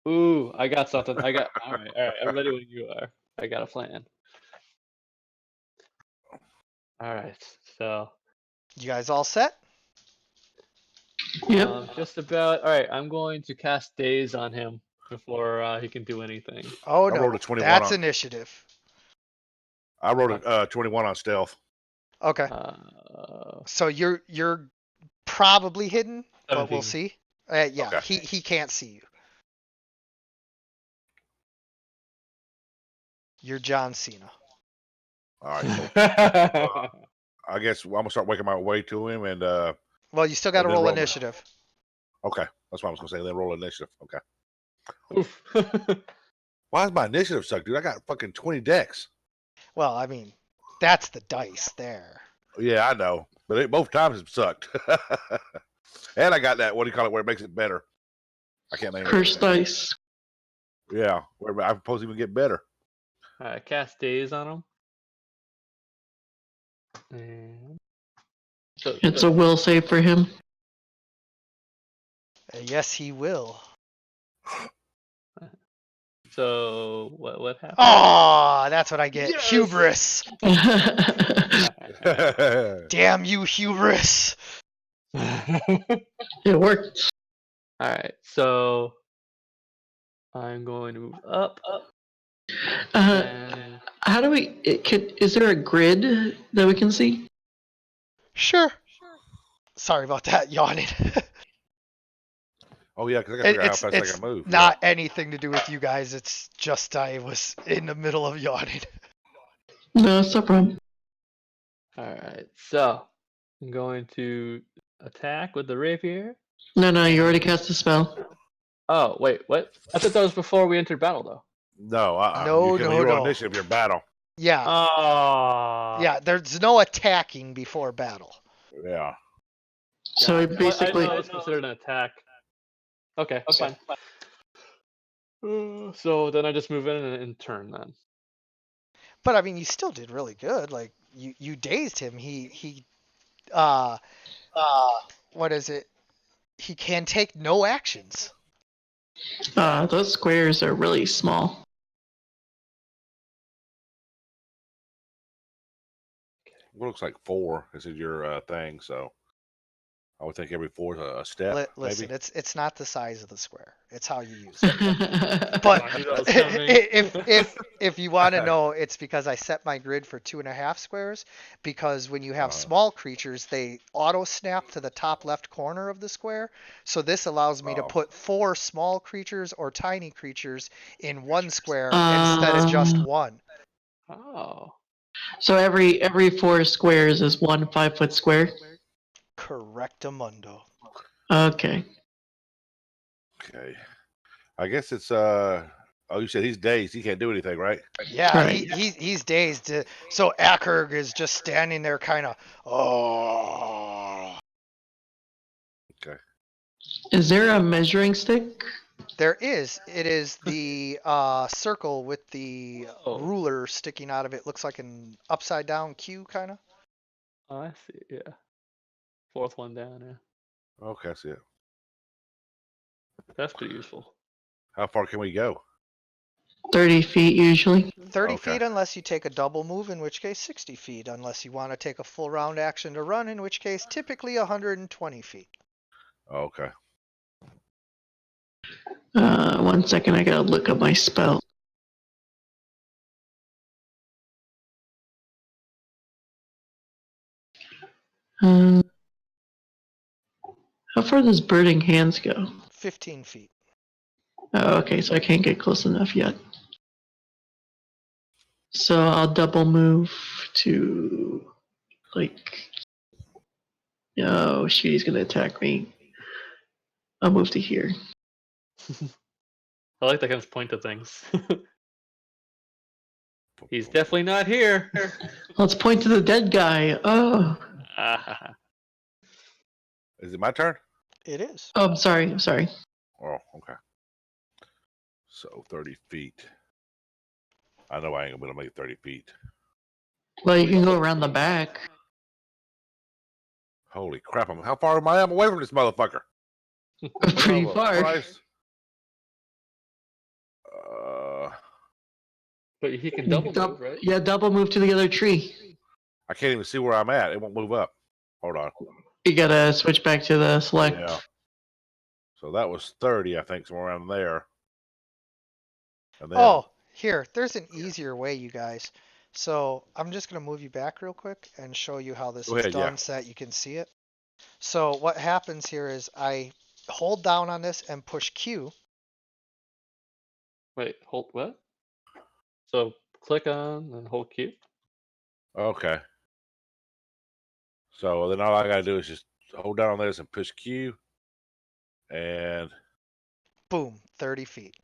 Ooh, I got something. Alright. I'm ready when you are. I got a plan. Alright, so You guys all set? Yep. just about. Alright, I'm going to cast Daze on him before he can do anything. Oh I no, rolled a 21 that's on- initiative. I rolled a 21 on stealth. Okay, so you're probably hidden, but we'll 17. see. Yeah, Okay. he can't see you. You're John Cena. All right. Cool. I guess I'm gonna start working my way to him, and Well, you still got to then roll roll. initiative. okay, that's what I was gonna say. Then roll initiative. Okay. Oof. Why is my initiative suck, dude? I got fucking 20 decks. Well, I mean, that's the dice there. Yeah, I know, but both times it sucked. And I got that. What do you call it? Where it makes it better. I can't name Cursed it. dice. Yeah, where I'm supposed to even get better. Alright, cast Daze on him. And... It's a will save for him. Yes, he will. So what happened? Oh, that's what I get. Yes! Hubris. Yeah, Damn you, hubris. It worked. Alright, so I'm going to move up. And How do we? Is there a grid that we can see? Sure. Sorry about that, yawning. Oh yeah, because I got to figure out how fast I It's can move. not anything to do with you guys. It's just I was in the middle of yawning. No, it's no problem. Alright, so I'm going to attack with the rapier. No, you already cast the spell. Oh, wait, what? I thought that was before we entered battle, though. No, No, you can no, you're on no. initiative. Your battle. Yeah, Oh. yeah. There's no attacking before battle. Yeah. So I it basically, thought it was considered an attack. Okay, fine. So then I just move in and turn then. But I mean, you still did really good. Like you dazed him. He what is it? He can take no actions. those squares are really small. It looks like 4. This is your thing, so I would think every 4 is a step. Listen, maybe. it's not the size of the square. It's how you use it. But But I knew that was coming. if you want to know, it's because I set my grid for 2.5 squares. Because when you have small creatures, they auto snap to the top left corner of the square. So this allows me to put 4 small creatures or tiny creatures in one square instead of just one. Oh. so every 4 squares is 1 5-foot square. Correctamundo. Okay. Okay. I guess it's Oh, you said he's dazed. He can't do anything, right? Yeah, Right. he's dazed. So Akerg is just standing there, kind of. Oh. Okay. Is there a measuring stick? There is. It is the circle with the ruler sticking out of it. Looks like an upside down Q, kind of. Oh, I see. Yeah. 4th one down. Yeah. Okay, I see it. That's pretty useful. How far can we go? 30 feet usually. 30 Okay. feet unless you take a double move, in which case 60 feet. Unless you want to take a full round action to run, in which case typically 120 feet. Okay. 1 second, I gotta look up my spell. How far does Burning Hands go? 15 feet. Oh, okay, so I can't get close enough yet. So I'll double move to, like, oh shoot, he's gonna attack me. I'll move to here. I like that kind of point to things. He's definitely not here. Let's point to the dead guy. Oh, Is it my turn? It is. I'm sorry. Oh, okay. So 30 feet. I know I ain't gonna be able to make it 30 feet. Well, you can go around the back. Holy crap! How far am I away from this motherfucker? Pretty Oh, far. Christ. But he can double Dou- move, right? Yeah, double move to the other tree. I can't even see where I'm at. It won't move up. Hold on. You gotta switch back to the select. Yeah. So that was 30, I think, somewhere around there. And then, Oh, here. There's an easier way, you guys. So I'm just going to move you back real quick and show you how this Go is ahead, done yeah. so that you can see it. So what happens here is I hold down on this and push Q. Wait, hold what? So click on and hold Q. okay. So then all I gotta do is just hold down on this and push Q. And Boom, 30 feet.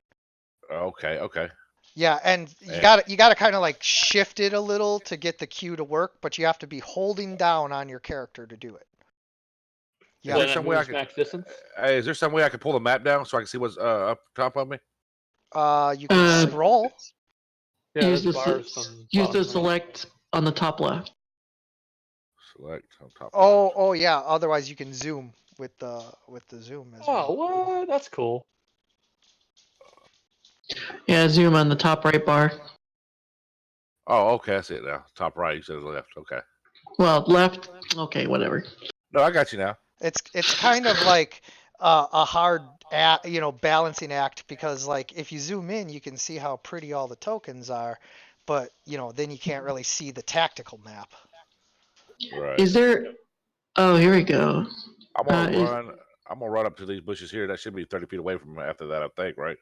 okay. Yeah, and you Yeah. gotta kind of like shift it a little to get the Q to work, but you have to be holding down on your character to do it. Is Yeah. there Then some it way I moves can? max distance. Hey, is there some way I can pull the map down so I can see what's up top of me? You can scroll. Yeah, use there's the, bars on use bottom the right. select on the top left. Select on top. Oh yeah. Otherwise, you can zoom with the zoom as well. Oh, what? That's cool. Yeah, zoom on the top right bar. Oh, okay. I see it now. Top right. You said left. Okay. Well, left. Okay, whatever. No, I got you now. It's kind of like a hard balancing act, because like if you zoom in, you can see how pretty all the tokens are, but then you can't really see the tactical map. Right. Is there Oh, here we go. I'm gonna is- run. I'm gonna run up to these bushes here. That should be 30 feet away from him after that, I think, right?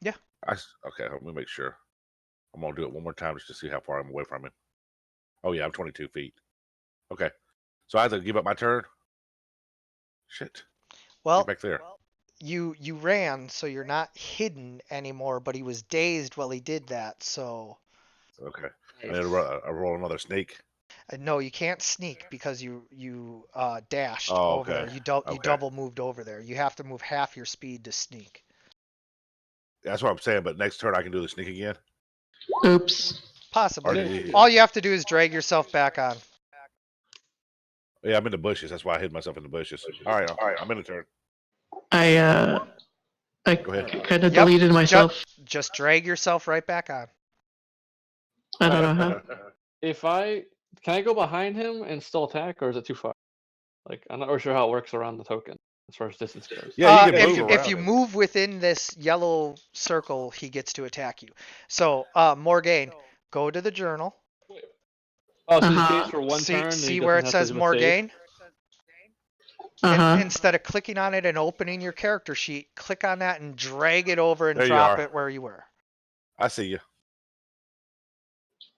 Yeah. Okay. Let me make sure. I'm gonna do it one more time just to see how far I'm away from him. Oh yeah, I'm 22 feet. Okay. So I have to give up my turn. Shit. Well, Get back there. you ran, so you're not hidden anymore. But he was dazed while he did that. So Okay. I need to roll another sneak. no, you can't sneak because you dashed Oh, over there. okay. You Okay. double moved over there. You have to move half your speed to sneak. That's what I'm saying. But next turn I can do the sneak again. Oops. Or Possibly. did he- All you have to do is drag yourself back on. Yeah, I'm in the bushes. That's why I hid myself in the bushes. All right. I'm in the turn. I Go ahead. kind of Yep, deleted myself. Just drag yourself right back on. I don't know how. If I can I go behind him and still attack, or is it too far? Like I'm not really sure how it works around the token as far as distance goes. Yeah, you can if move you, around if you him. move within this yellow circle, he gets to attack you. So, Morgaine, go to the journal. Oh, so he Uh-huh. stays for one See, turn. and see he where it doesn't have says to do a save? Morgaine? Uh-huh. Instead of clicking on it and opening your character sheet, click on that and drag it over and There you drop are. it where you were. I see you.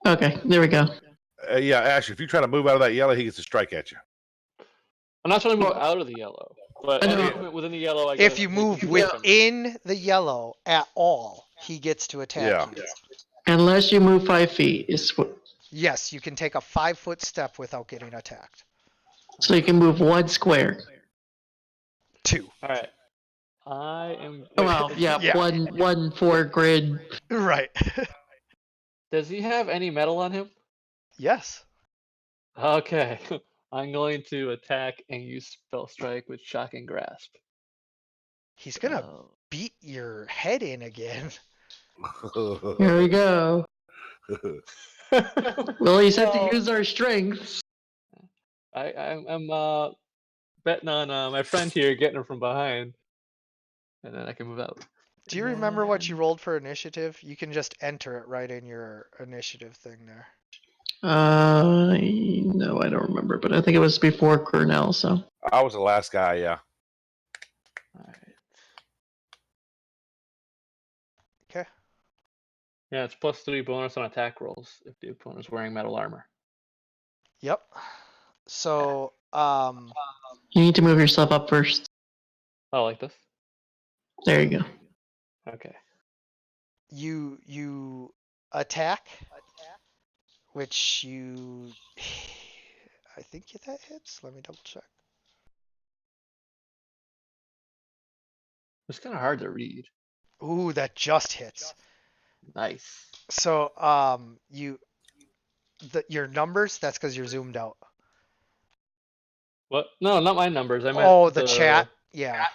Okay, there we go. Yeah, Ash, if you try to move out of that yellow, he gets a strike at you. I'm not trying to move out of the yellow, but I any know. movement within the yellow, I If gotta you make move him click him. within the yellow at all, he gets to attack you. Unless you move 5 feet, Yes, you can take a 5-foot step without getting attacked. so you can move 1 square. 2. All right. I am. Oh, Wait, well, yeah, Yeah. 1 4 grid. Right. Does he have any metal on him? Yes. Okay. I'm going to attack and use spell strike with shocking grasp. He's gonna beat your head in again. Here we go. We'll at least have Well, to use our strengths. I'm betting on my friend here getting her from behind, and then I can move out. Do you remember what you rolled for initiative? You can just enter it right in your initiative thing there. No, I don't remember, but I think it was before Cornell, so. I was the last guy, yeah. All right. Okay. Yeah, it's +3 bonus on attack rolls if the opponent's wearing metal armor. Yep. So, You need to move yourself up first. Oh, like this? There you go. Okay. you attack, which you, I think that hits. Let me double check. It's kind of hard to read. Ooh, that just hits. Nice. So, your numbers, that's because you're zoomed out. What? No, not my numbers. I meant Oh, the chat. Yeah.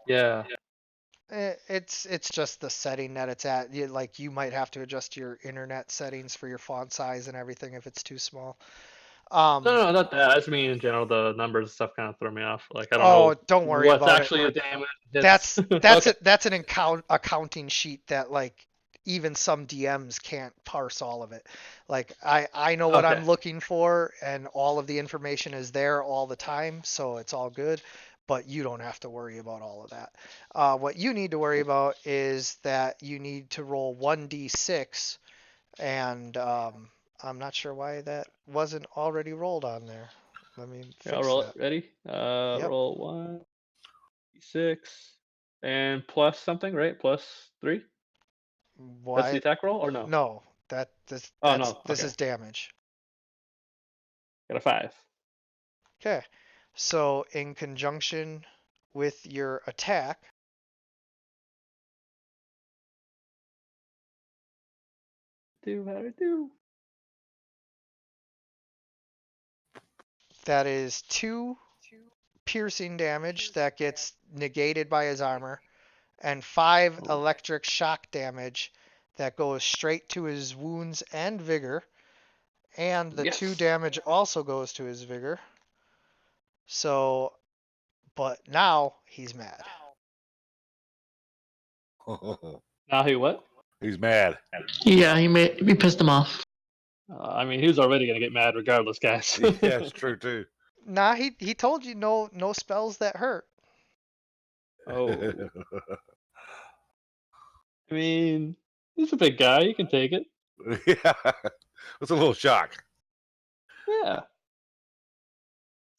Yeah. It's just the setting that it's at. Like you might have to adjust your internet settings for your font size and everything if it's too small. No, not that. I just mean in general, the numbers and stuff kind of throw me off. Like I don't Oh, know don't worry what's about actually it. a damage. That's Okay. that's an accounting sheet that like even some DMs can't parse all of it. Like I know what I'm Okay. looking for and all of the information is there all the time, so it's all good. But you don't have to worry about all of that. What you need to worry about is that you need to roll 1d6, and I'm not sure why that wasn't already rolled on there. Let me fix I'll roll that. it. Ready? Yep. Roll 1d6 and plus something, right? +3. Why? That's the attack roll, or no? No, this Oh, no, this okay. is damage. Got a 5. Okay, so in conjunction with your attack, How to do? that is 2 piercing damage that gets negated by his armor, and 5 electric shock damage that goes straight to his wounds and vigor, and the 2 Yes. damage also goes to his vigor. So, but now he's mad. Now he what? He's mad. Yeah, he pissed him off. I mean, he was already gonna get mad regardless, guys. Yeah, it's true too. Nah, he told you no spells that hurt. Oh, I mean, he's a big guy. You can take it. Yeah, it's a little shock. Yeah.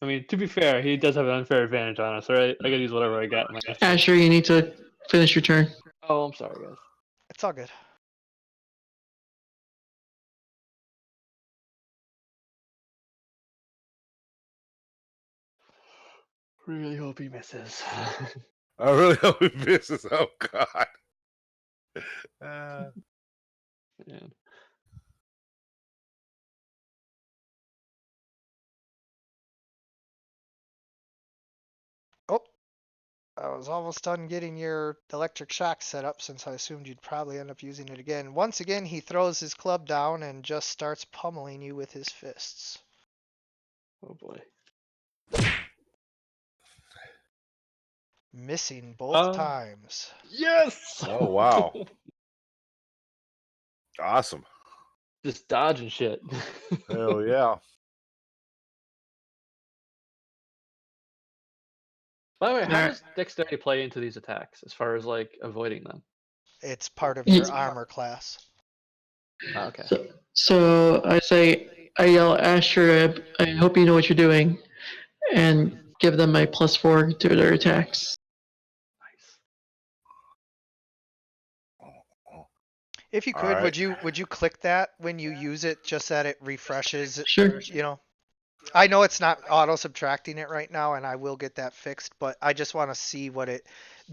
I mean, to be fair, he does have an unfair advantage on us, right? I gotta use whatever I got in my action. Asher, you need to finish your turn. Oh, I'm sorry, guys. It's all good. Really hope he misses. I really hope he misses. Oh God. Man. Oh, I was almost done getting your electric shock set up since I assumed you'd probably end up using it again. Once again, he throws his club down and just starts pummeling you with his fists. Oh boy. Missing both Oh. times. Yes! Oh wow. Awesome. Just dodging shit. Hell yeah. By the way, how Alright. does dexterity play into these attacks as far as like avoiding them? It's part of It's- your armor class. Oh, okay. So I yell, Asher, I hope you know what you're doing, and give them a +4 to their attacks. Nice. If you could, Alright. would you click that when you use it, just that it refreshes? Sure. You know, I know it's not auto subtracting it right now, and I will get that fixed. But I just want to see what it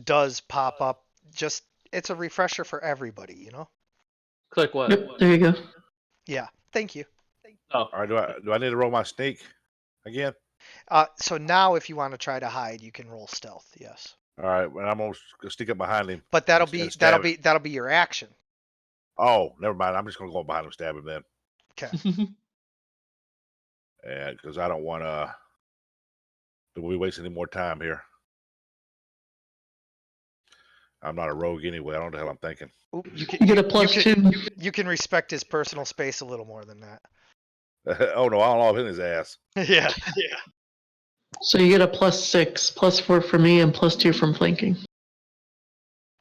does pop up. Just it's a refresher for everybody, you know. Click what? Yep, there you go. Yeah. Thank you. Oh, All right. Do I need to roll my sneak again? So now if you want to try to hide, you can roll stealth. Yes. All right. Well, I'm gonna sneak up behind him. But that'll And be stab that'll be your action. Oh, never mind. I'm just gonna go behind him, stab him then. Okay. Yeah, because I don't want to be wasting any more time here. I'm not a rogue anyway. I don't know the hell I'm thinking. Oop, you You get a can, +2. you can respect his personal space a little more than that. Oh no, I'll all in his ass. Yeah. So you get a +6, +4 from me, and +2 from flanking.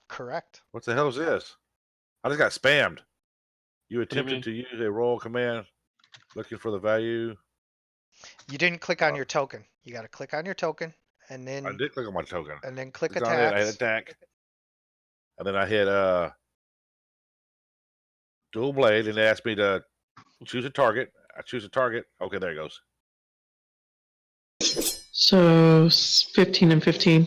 Correct. What the hell is this? I just got spammed. You do you mean? attempted to use a roll command looking for the value. You didn't click on your token. You got to click on your token and then I did click on my token. click It's on it. I hit attacks. attack. And then I hit dual blade, and it asked me to choose a target. I choose a target. Okay, there it goes. So 15 and 15.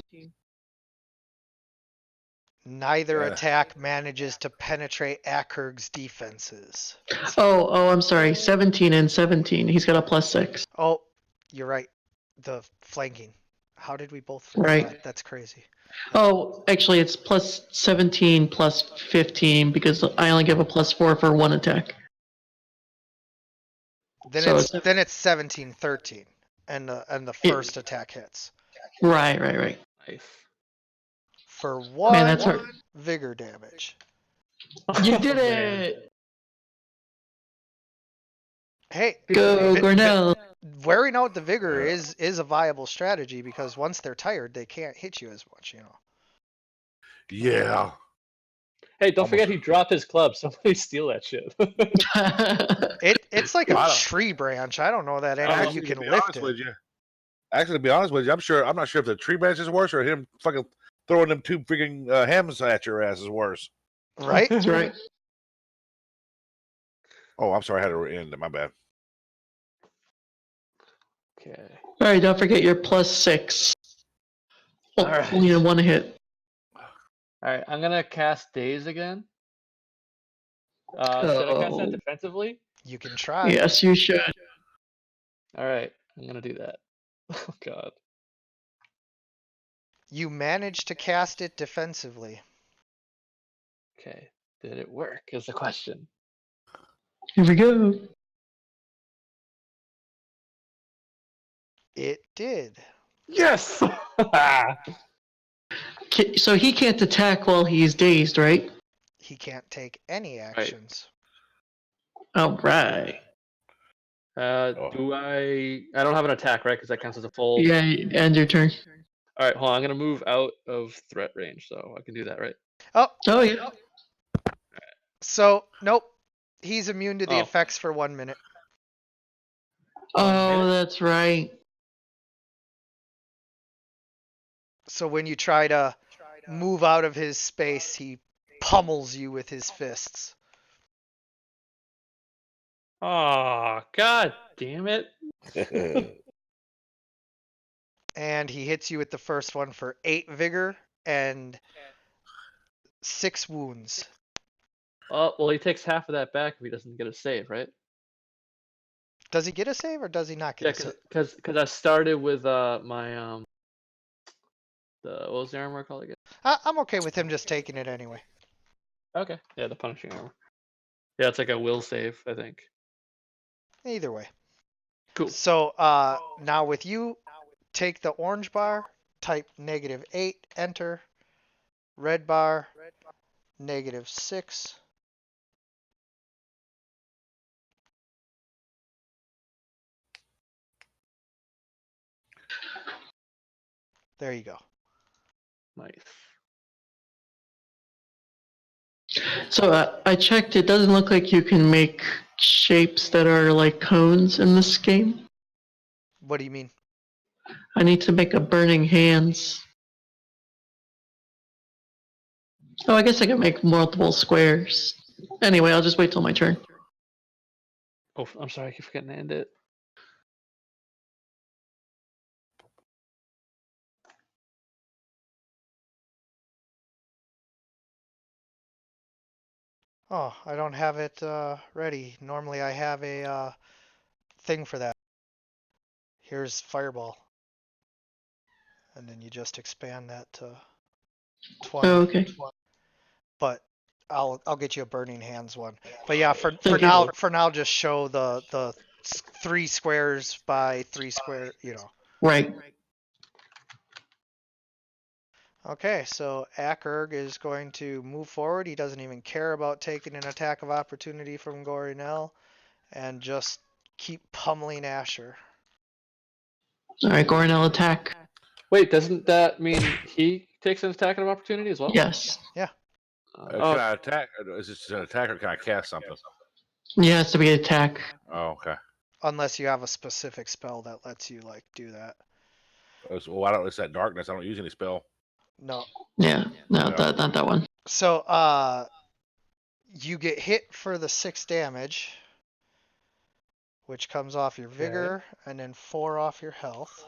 Neither Yeah. attack manages to penetrate Akerg's defenses. Oh, I'm sorry. 17 and 17. He's got a +6. Oh, you're right. The flanking. How did we both forget Right. that? That's crazy. Oh, actually, it's +17 +15 because I only give a +4 for one attack. Then So it's 17-13 and the first attack hits Right. nice. for one Man, that's hard. vigor damage. You Oh, did man. it! Hey, Go, Vi- Gornell! wearing out the vigor Yeah. is a viable strategy because once they're tired, they can't hit you as much, you know. Yeah. Hey, don't forget Almost. he dropped his club. Somebody steal that shit. It's like a I don't- tree branch. I don't know that any of Actually, you to can be lift honest it. with you, to be honest with you, I'm not sure if the tree branch is worse or him fucking throwing them two freaking hams at your ass is worse. Right? That's right. Oh, I'm sorry, I had to end it. My bad. Okay. Alright, don't forget your +6. Oh, Alright. only in one hit. Alright, I'm gonna cast Daze again. Should I cast that Oh. defensively? You can try. Yes, you should. Alright, I'm gonna do that. Oh god. You managed to cast it defensively. Okay. Did it work is the question. Here we go. It did. Yes! So he can't attack while he's dazed, right? He can't take any actions. Alright. Do I don't have an attack, right? Because that counts as a full. Yeah, end your turn. All right, hold on. I'm gonna move out of threat range, so I can do that, right? Oh, Oh yeah. so nope. He's immune to the Oh. effects for 1 minute. Oh, minute? that's right. So when you try to move out of his space, he pummels you with his fists. Oh, god damn it! And he hits you with the first one for 8 vigor and 6 wounds. Oh, well, he takes half of that back if he doesn't get a save, right? Does he get a save or does he not Yeah, get a save? because I started with my what was the armor called again? I'm okay with him just taking it anyway. Okay, yeah, the punishing armor. Yeah, it's like a will save, I think. Either way. Cool. So now with you, take the orange bar, type -8, enter. Red bar, -6. There you go. Nice. So I checked. It doesn't look like you can make shapes that are like cones in this game. What do you mean? I need to make a burning hands. Oh, I guess I can make multiple squares. Anyway, I'll just wait till my turn. Oh, I'm sorry, I keep forgetting to end it. Oh, I don't have it ready. Normally I have a thing for that. Here's Fireball. And then you just expand that to 20. Oh, okay. But I'll get you a Burning Hands one. But yeah, for Thank you. now just show the 3 squares by 3 square, you know. Right. Okay, so Akerg is going to move forward. He doesn't even care about taking an attack of opportunity from Gorinel and just keep pummeling Asher. All right, Gorinel attack. Wait, doesn't that mean he takes an attack of opportunity as well? Yes. Can I attack? Is this an attack or can I cast something? Yeah, it has to be an attack. Oh, okay. Unless you have a specific spell that lets you like do that. Well, I don't. It's that darkness. I don't use any spell. No. Yeah, no, Yeah. not that one. So you get hit for the 6 damage, which comes off your vigor, and then 4 off your health.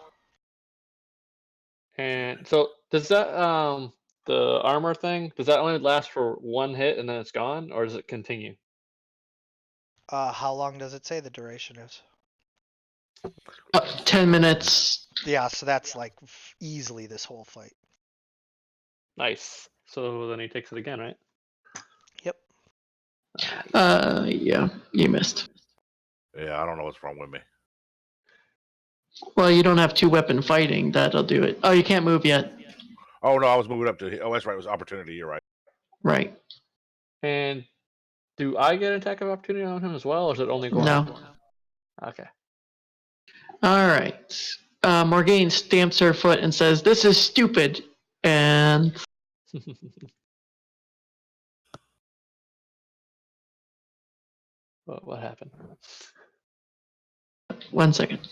And so does that the armor thing, does that only last for 1 hit and then it's gone, or does it continue? How long does it say the duration is? 10 minutes. Yeah, so that's like easily this whole fight. Nice. So then he takes it again, right? Yep. Yeah, you missed. Yeah, I don't know what's wrong with me. Well, you don't have 2-weapon fighting. That'll do it. Oh, you can't move yet. Oh no, I was moving up to. Oh, that's right. It was opportunity. You're right. Right. And do I get an attack of opportunity on him as well, or is it only going? No. Okay. All right. Morgane stamps her foot and says, "This is stupid." And What happened? 1 second.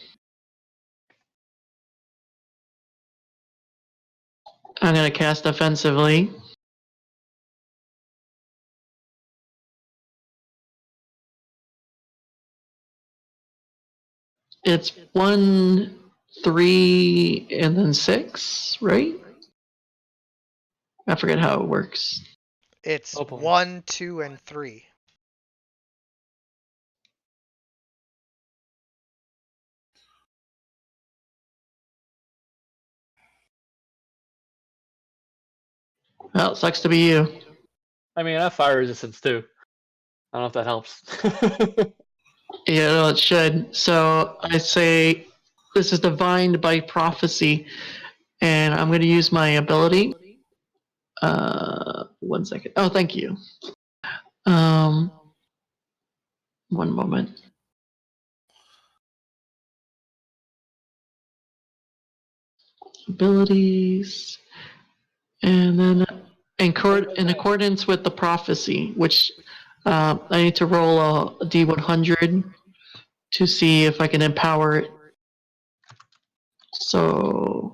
I'm going to cast offensively. It's 1, 3, and then 6, right? I forget how it works. It's Oh, boy. 1, 2, and 3. Well, it sucks to be you. I mean, I have fire resistance too. I don't know if that helps. Yeah, no, it should. So I say this is divined by prophecy, and I'm going to use my ability. 1 second. Oh, thank you. 1 moment. abilities, and then in accordance with the prophecy, which I need to roll a D100 to see if I can empower it. So,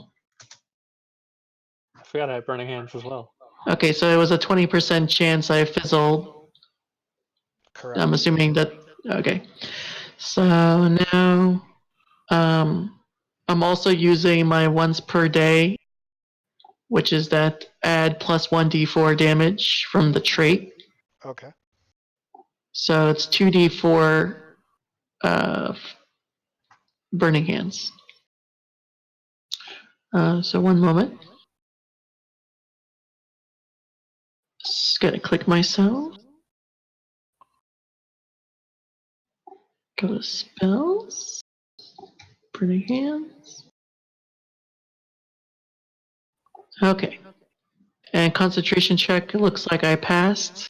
I forgot I have burning hands as well. okay, so it was a 20% chance I fizzled. Correct. I'm assuming that, okay. So now, I'm also using my once per day, which is that add plus 1d4 damage from the trait. Okay. So it's 2d4 burning hands. So one moment. Just gotta click myself. Go to spells. Burning hands. Okay. And concentration check, it looks like I passed.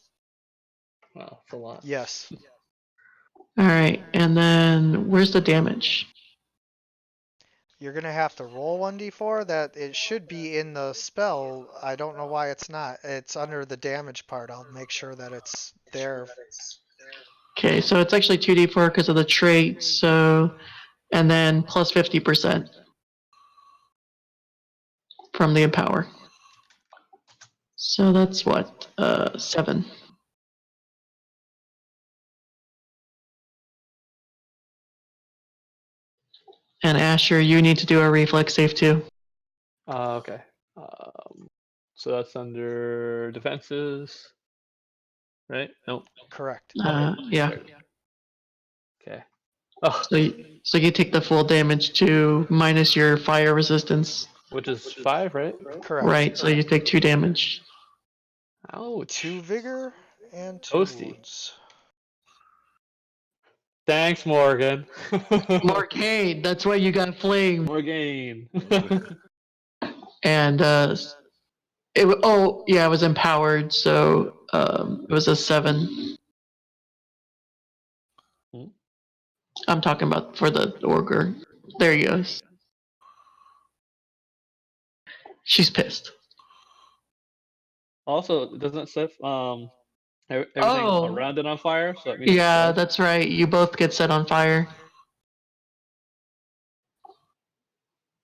Wow, it's a lot. Yes. Alright, and then where's the damage? You're gonna have to roll 1d4. That it should be in the spell. I don't know why it's not. It's under the damage part. I'll make sure that it's there. Okay, so it's actually 2d4 because of the trait, so, and then plus 50% from the empower. So that's what, 7. And Asher, you need to do a reflex save too. Okay. So that's under defenses, right? Nope. Correct. Yeah. Okay. Oh, So you take the full damage to minus your fire resistance. which is 5, right? Correct. Right, so you take 2 damage. Ouch. 2 vigor and 2 Toasty. wounds. Thanks, Morgan. Morcane, that's why you got flamed. Morgan. And it was empowered, so it was a 7. Hmm? I'm talking about for the ogre. There he goes. She's pissed. Also, doesn't it set everything Oh. around it on fire? So that means Yeah, it's that's right. You both get set on fire.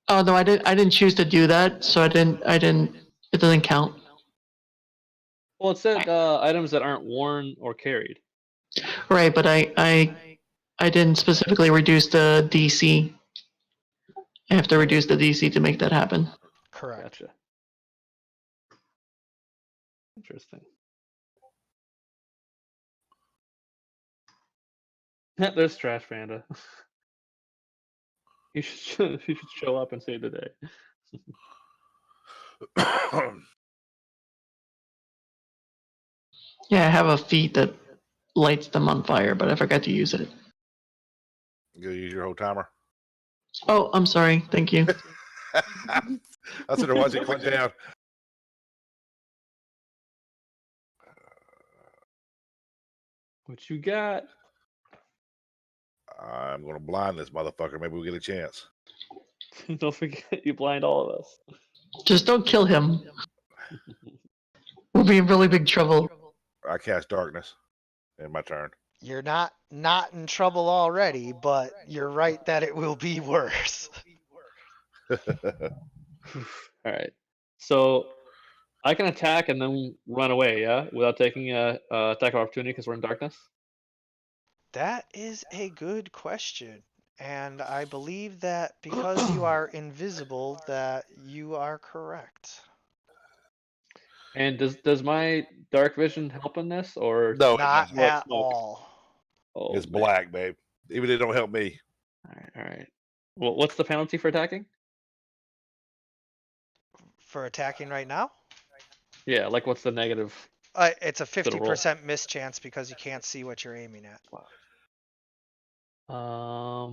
Oh no, I didn't choose to do that, so it doesn't count. well, it said items that aren't worn or carried. Right, but I didn't specifically reduce the DC. I have to reduce the DC to make that happen. Correct. Gotcha. Interesting. There's Trash Panda. He should show up and save the day. Yeah, I have a feat that lights them on fire, but I forgot to use it. You use your whole timer. Oh, I'm sorry. Thank you. That's what it was. You click down. What you got? I'm gonna blind this motherfucker. Maybe we'll get a chance. Don't forget, you blind all of us. Just don't kill him. We'll be in really big trouble. I cast darkness in my turn. You're not in trouble already, but you're right that it will be worse. All right. So I can attack and then run away, yeah, without taking a attack of opportunity because we're in darkness. That is a good question. And I believe that because you are invisible, that you are correct. And does my dark vision help in this, or No, Not What at smoke? all. Oh, it's man. black, babe. Even it don't help me. All right. Well, what's the penalty for attacking? For attacking right now? Yeah, like what's the negative? It's a the roll. 50% miss chance because you can't see what you're aiming at. All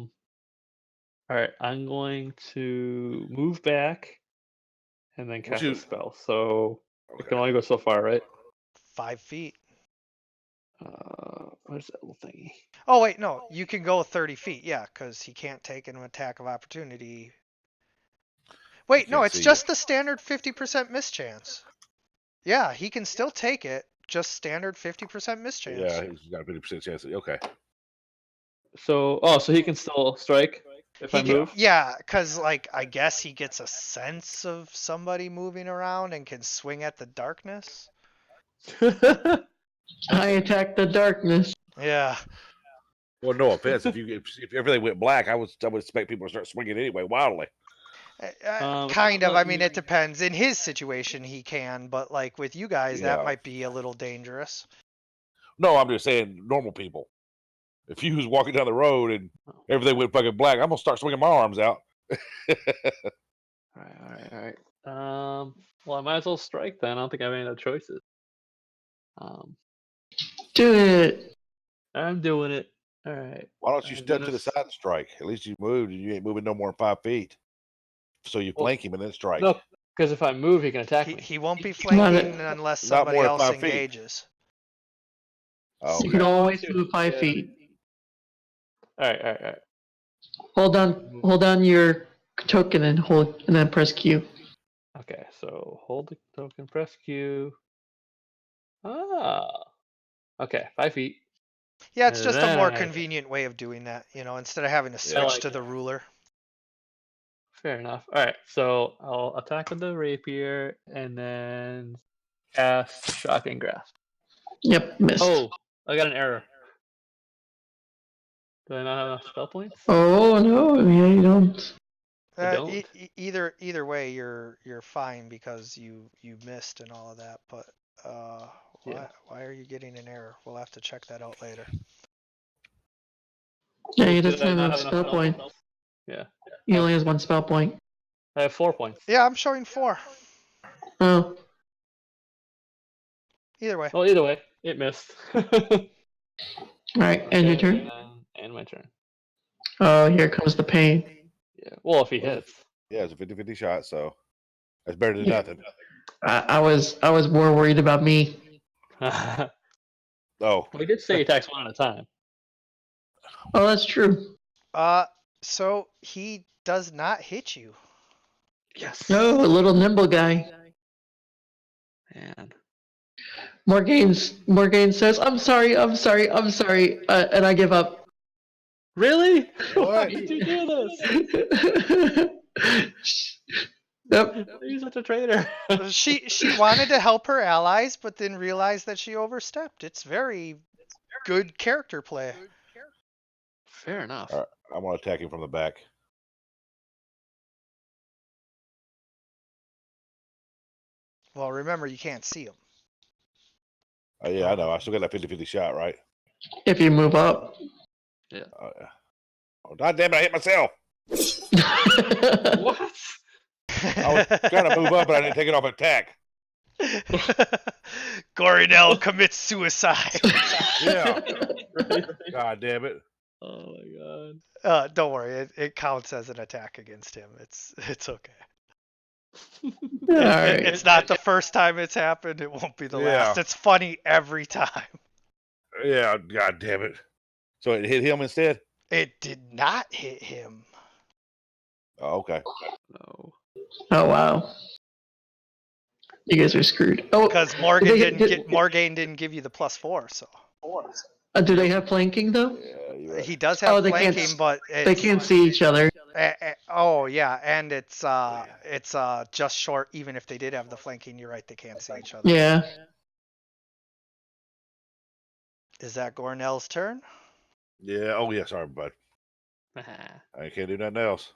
right, I'm going to move back and then cast a you- spell. So it Okay. can only go so far, right? 5 feet. Where's that little thingy? Oh, wait, no. You can go 30 feet, yeah, because he can't take an attack of opportunity. Wait, no, can't it's see just the standard 50% mischance. Yeah, he can still take it, just standard 50% mischance. Yeah, he's got a 50% chance. Okay. So so he can still strike if I move. Yeah, because like I guess he gets a sense of somebody moving around and can swing at the darkness. I attack the darkness. Yeah. Well, no offense. If everything went black, I would expect people to start swinging anyway, wildly. Kind of. I mean, it depends. In his situation, he can, but like with you guys, that Yeah. might be a little dangerous. No, I'm just saying normal people. If you was walking down the road and everything went fucking black, I'm gonna start swinging my arms out. All right. Well, I might as well strike then. I don't think I have any other choices. Do it. I'm doing it. All right. Why don't you I'm step to gonna the side and strike? At least you moved, and you ain't moving no more than 5 feet. So you flank him and then strike. No, because if I move, he can attack me. He won't be Not flanking unless not somebody more than else 5 feet. engages. Oh, You can okay. always move 5 feet. All right. Hold on your token and then press Q. Okay, so hold the token, press Q. Okay, 5 feet. Yeah, it's And just a then more I- convenient way of doing that, instead of having to switch like to it. the ruler. Fair enough. All right, so I'll attack with the rapier and then cast shocking grasp. Yep, missed. Oh, I got an error. Do I not have enough spell points? Oh no, yeah, you don't. I don't. Either way, you're fine because you missed and all of that. But Yeah. why are you getting an error? We'll have to check that out later. Yeah, he Did doesn't I have not enough spell point. Yeah, He only has 1 spell point. I have 4 points. Yeah, I'm showing 4. Oh, Either way. Well, either way, it missed. alright, end your turn. And my turn. Oh, here comes the pain. Yeah. Well, if he hits. Yeah, it's a 50-50 shot, so that's better than Yeah. nothing. I was more worried about me. Oh, We did say he attacks one at a time. Oh, that's true. So he does not hit you. Yes. Oh, a little nimble guy. Man. Morgaine says, I'm sorry, and I give up. Really? What? Why did you do this? Yep. You're such a traitor. She wanted to help her allies, but then realized that she overstepped. It's very good character play. Fair enough. All right, I'm gonna attack him from the back. Well, remember you can't see him. Oh yeah, I know. I still got that 50-50 shot, right? If you move up. Yeah. Oh, God damn it! I hit myself. What? I was trying to move up, but I didn't take it off attack. Gorinell commits suicide. Yeah. Right. God damn it. Oh my god. Don't worry, it counts as an attack against him. It's okay. Alright. It's not the first time it's happened. It won't be the last. Yeah. It's funny every time. Yeah. God damn it. So it hit him instead. It did not hit him. Oh, okay. No. Oh wow. You guys are screwed. Oh, Because Morgaine didn't give you the +4, so do they have flanking though? Yeah. You're right. he does have they can't flanking, but They can't see each other. Oh yeah, and it's just short. Even if they did have the flanking, you're right, they can't see each other. Yeah. Is that Gorinell's turn? Yeah. Oh yeah. Sorry, bud. I can't do nothing else.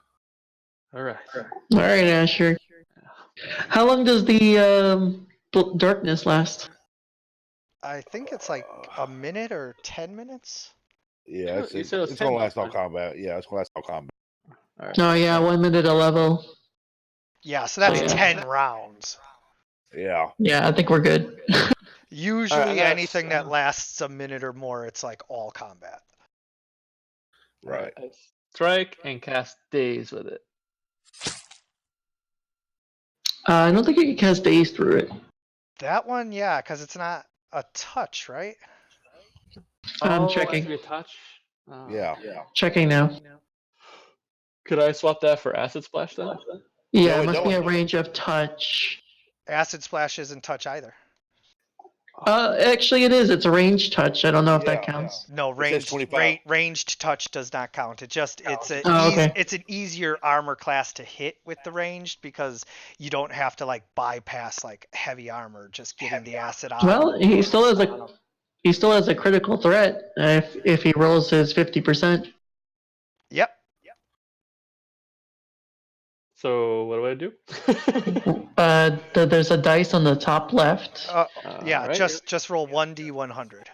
All right. Alright, Asher. How long does the darkness last? I think it's like a minute or 10 minutes. Yeah. You said it was It's gonna 10 last all minutes. combat. Yeah. It's gonna last all combat. All right. Oh yeah, 1 minute a level. Yeah, so that's Yeah. 10 rounds. Yeah. Yeah, I think we're good. Usually that's, anything that lasts a minute or more, it's like all combat. Right. I strike and cast daze with it. I don't think you can cast daze through it. That one, yeah, because it's not a touch, right? I'm Oh, it has checking. to be a touch. Oh. Yeah. Checking now. Could I swap that for acid splash then? Yeah, No, it must be a no. range of touch. Acid splash isn't touch either. Actually, it is. It's a range touch. I don't know if that Yeah. counts. No, It says ranged 25. ranged touch does not count. Oh, okay. It's an easier armor class to hit with the ranged because you don't have to like bypass like heavy armor just getting the acid on. Well, he still has a critical threat if he rolls his 50%. Yep. So what do I do? There's a dice on the top left. Yeah, Alright. just roll 1d100.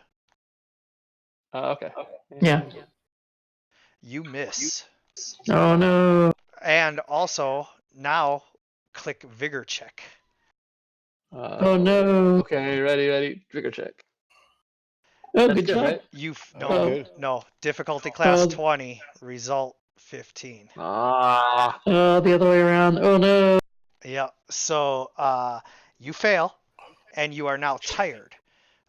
Okay. Yeah. You miss. Oh no. And also now click vigor check. Oh no. Okay, ready. Trigger check. Oh, That's good good, job. right? No, Good. no, difficulty class Oh. 20, result 15. Ah. Oh, the other way around. Oh no. Yeah, so you fail and you are now tired.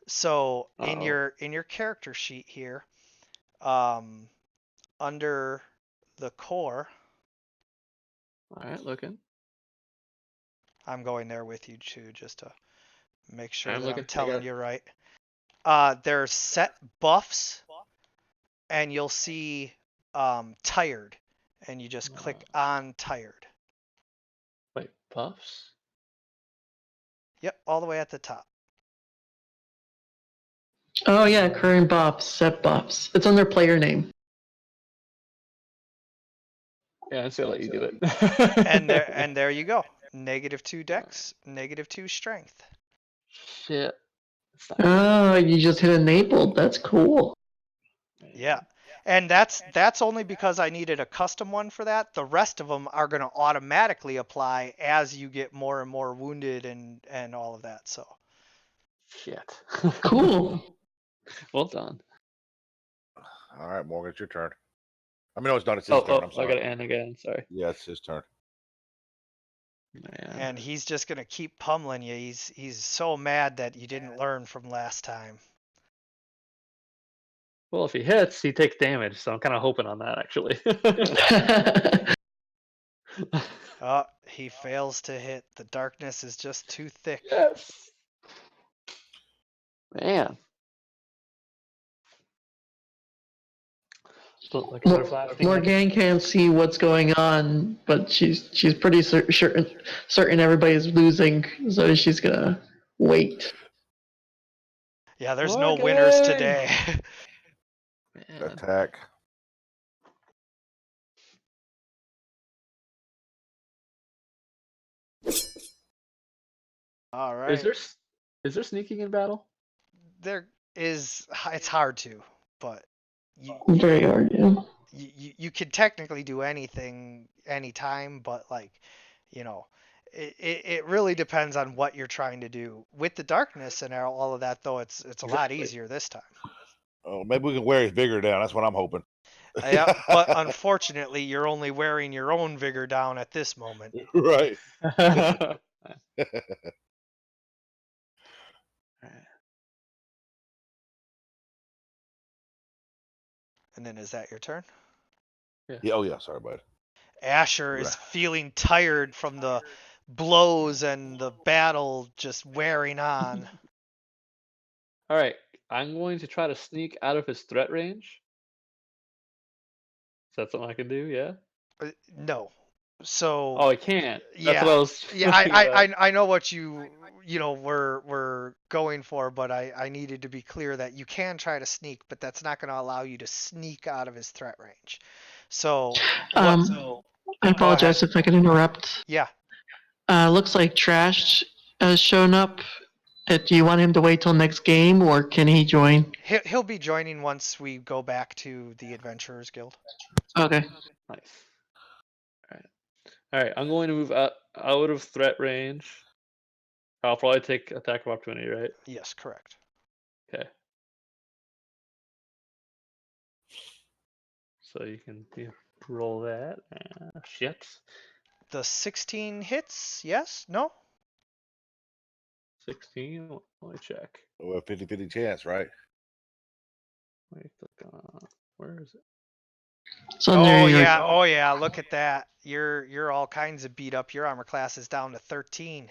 So in Uh-oh. your character sheet here, under the core, Alright, looking. I'm going there with you too, just to make sure I'm that looking. I'm I telling got it. you right. There's set buffs, and you'll see tired, and you just click on tired. Wait, buffs? Yep, all the way at the top. Oh yeah, current buffs, set buffs. It's under player name. Yeah, I'm just gonna let you do it. And there you go. -2 dex, -2 strength. Shit. Oh, you just hit enabled. That's cool. Yeah. And that's only because I needed a custom one for that. The rest of them are going to automatically apply as you get more and more wounded and all of that. So Shit. Cool. Well done. All right, Morgan, it's your turn. I mean, no, it's not. It's his turn. I'm I sorry. gotta end again. Sorry. Yeah, it's his turn. Man. and he's just going to keep pummeling you. He's so mad that you didn't learn from last time. Well, if he hits, he takes damage, so I'm kind of hoping on that actually. He fails to hit. The darkness is just too thick. Yes. Man. Look like a butterfly sting like a- Morgan can't see what's going on, but she's pretty certain everybody's losing, so she's gonna wait. Yeah, there's no winners Morgan! today. Man. Attack. All right. Is there sneaking in battle? There is. It's hard to, but Very hard, yeah. you could technically do anything anytime, but like, it really depends on what you're trying to do. With the darkness and all of that, though, it's a lot easier this time. Oh, maybe we can wear his vigor down. That's what I'm hoping. Yeah, but unfortunately, you're only wearing your own vigor down at this moment. Right. And then is that your turn? Yeah. Oh, yeah. Sorry, bud. Asher is feeling tired from the blows and the battle just wearing on. All right, I'm going to try to sneak out of his threat range. Is that something I can do? Yeah. No. So. Oh, I can't. Yeah. That's what I was. Yeah, thinking about. I know what you were going for, but I needed to be clear that you can try to sneak, but that's not going to allow you to sneak out of his threat range. So. I apologize if I can interrupt. Yeah. Looks like Trash has shown up. Do you want him to wait till next game, or can he join? He'll be joining once we go back to the Adventurers Guild. Okay. Nice. All right. I'm going to move out of threat range. I'll probably take attack of opportunity, right? Yes, correct. Okay. So you can roll that. Shit. The 16 hits? Yes? No? 16. Let me check. We have 50-50 chance, right? Wait, where is it? It's under Oh your. yeah, oh yeah, look at that. You're all kinds of beat up. Your armor class is down to 13.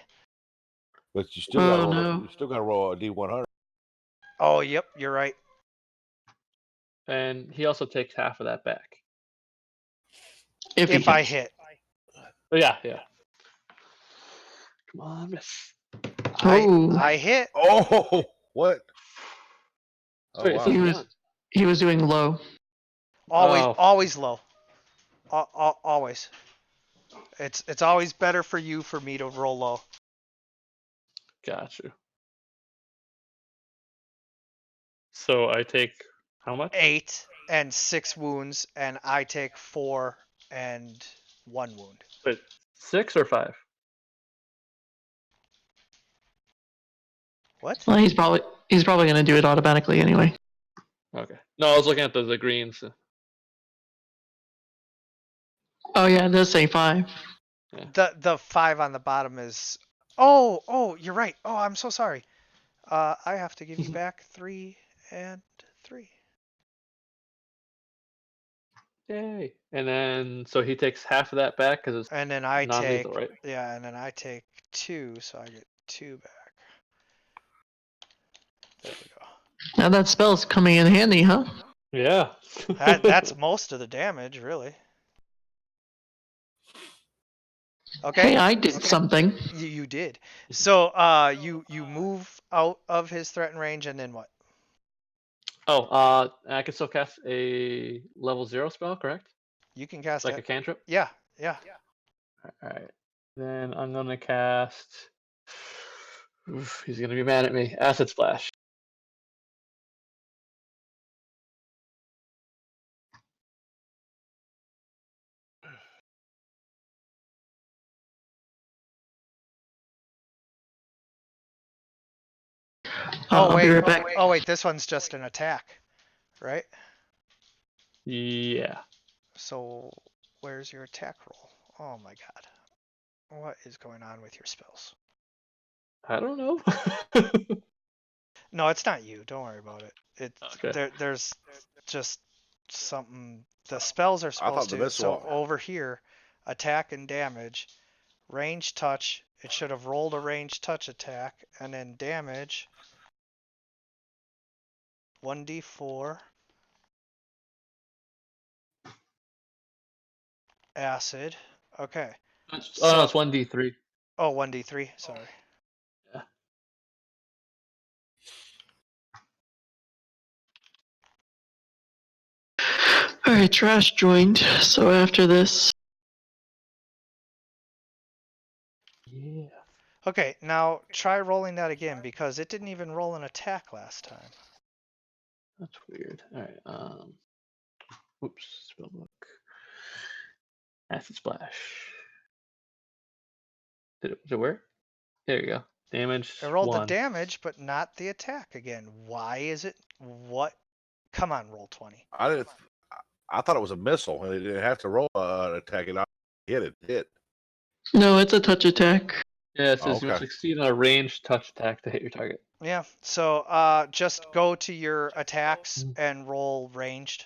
But you still got to Oh, roll. no. You still got to roll a D100. Oh yep, you're right. And he also takes half of that back. If he If I hits. hit. But yeah. Come on, miss. Oh. I hit. Oh, what? Oh Wait, it wow. says He was- beyond. He was doing low. Always Oh. always low. Always. It's always better for you for me to roll low. Got you. So I take how much? 8 and 6 wounds, and I take 4 and 1 wound. Wait, 6 or 5? What? Well, he's probably going to do it automatically anyway. Okay. No, I was looking at the greens. Oh yeah, it does say 5. The 5 on the bottom is. Oh, you're right. Oh, I'm so sorry. I have to give you back 3 and 3. Yay. And then, so he takes half of that back because it's And then I take. non-lethal, right? Yeah, and then I take 2, so I get 2 back. There we go. Now that spell's coming in handy, huh? Yeah. That's most of the damage, really. Okay. Hey, I did something. You did. So you move out of his threatened range, and then what? Oh, I can still cast a level 0 spell, correct? You can cast Like it. a cantrip? Yeah. Alright. Then I'm gonna cast. Oof, he's gonna be mad at me. Acid Splash. I'll be wait. right back. Oh wait, this one's just an attack, right? Yeah. So where's your attack roll? Oh my god. What is going on with your spells? I don't know. No, it's not you. Don't worry about it. It's Okay. there's just something. The spells are I thought supposed the to. missile- So over here, attack and damage, range touch. It should have rolled a range touch attack, and then damage. 1d4. Acid. Okay. Oh, no, it's 1d3. Oh, 1d3. Sorry. Yeah. Alright, Trash joined. So after this, Yeah. Okay, now try rolling that again because it didn't even roll an attack last time. That's weird. Alright, oops, spell book. Acid Splash. Did it work? There you go. Damage. It rolled 1. the damage, but not the attack again. Why is it? What? Come on, roll 20. I thought it was a missile, and it didn't have to roll an attack. It hit. no, it's a touch attack. Yeah, it says you must Okay. succeed on a ranged touch attack to hit your target. Yeah, so just go to your attacks and roll ranged.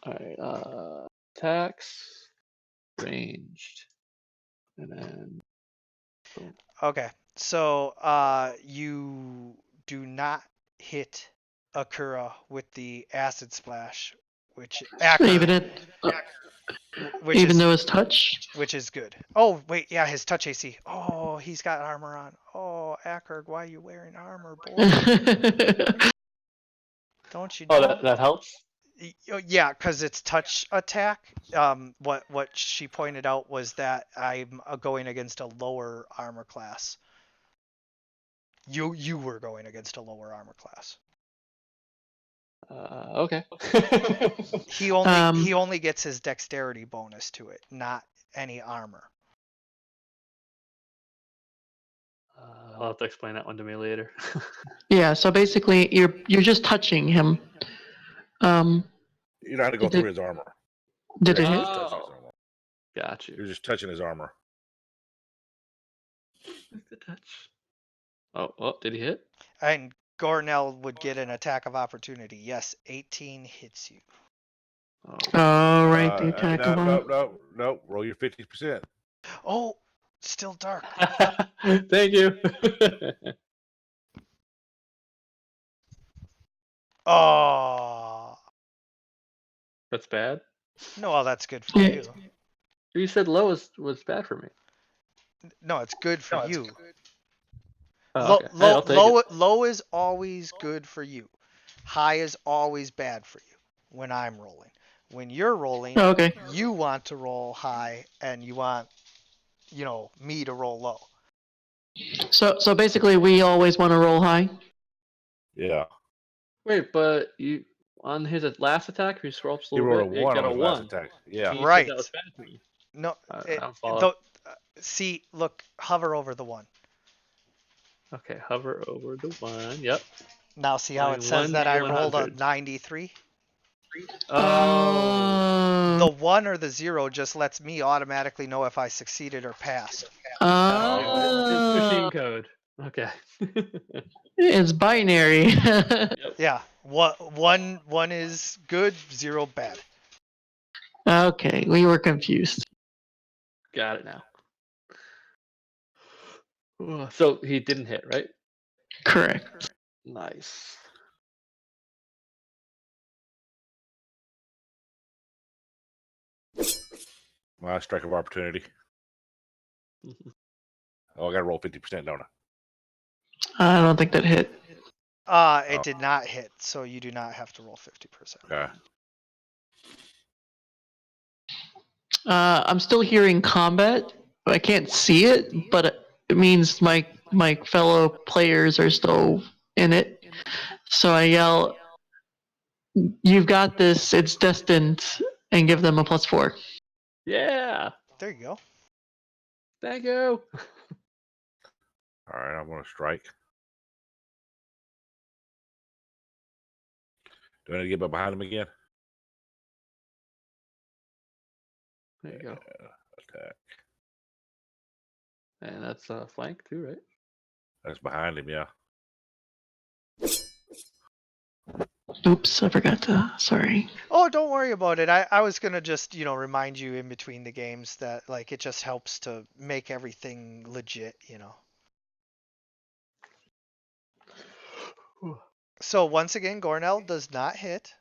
Alright, attacks, ranged, and then boom. Okay, so you do not hit Akura with the acid splash, which Even though it's touch. which is good. Oh wait, yeah, his touch AC. Oh, he's got armor on. Oh, Akerg, why are you wearing armor, boy? Don't you know? Oh, that helps? Yeah, because it's touch attack. What she pointed out was that I'm going against a lower armor class. You were going against a lower armor class. Okay. He only gets his dexterity bonus to it, not any armor. I'll have to explain that one to me later. Yeah, so basically you're just touching him. You don't have to go through his armor. Did it You're hit? just touching his armor. Got you. You're just touching his armor. The touch. Oh, did he hit? And Gornell would get an attack of opportunity. Yes, 18 hits you. Oh, right, the attack of all. No. Roll your 50%. Oh, still dark. Thank you. Oh, That's bad. no, well, that's good for Yeah. you. You said low was bad for me. No, it's good for you. Oh, okay. Hey, I'll take it. Low is always good for you. High is always bad for you when I'm rolling. When you're rolling, Oh, okay. you want to roll high and you want, me to roll low. So basically, we always want to roll high. Yeah. Wait, but you on his last attack, if you scroll up just a He little rolled a bit, it 1 got on a his last 1. attack. Yeah. And you Right. said that was bad for me. No, I don't follow. see, look, hover over the 1. Okay, hover over the 1. Yep. Now see how it Line says that I rolled a 1d100. 93? Oh. The 1 or the 0 just lets me automatically know if I succeeded or passed. It's machine code. Okay. It's binary. Yep. Yeah, one is good, 0 bad. Okay, we were confused. Got it now. So he didn't hit, right? Correct. Nice. My strike of opportunity. Mhm. Oh, I got to roll 50%, don't I? I don't think that hit. It did not hit, so you do not have to roll 50%. Okay. I'm still hearing combat. I can't see it, but it means my fellow players are still in it. So I yell, "You've got this! It's destined!" and give them a +4. Yeah. There you go. Thank you. All right, I'm going to strike. Do I need to get behind him again? There you go. Attack. And that's flank too, right? That's behind him, yeah. Oops, I forgot to. Sorry. Oh, don't worry about it. I was gonna just, remind you in between the games that like it just helps to make everything legit, So once again, Gornell does not hit.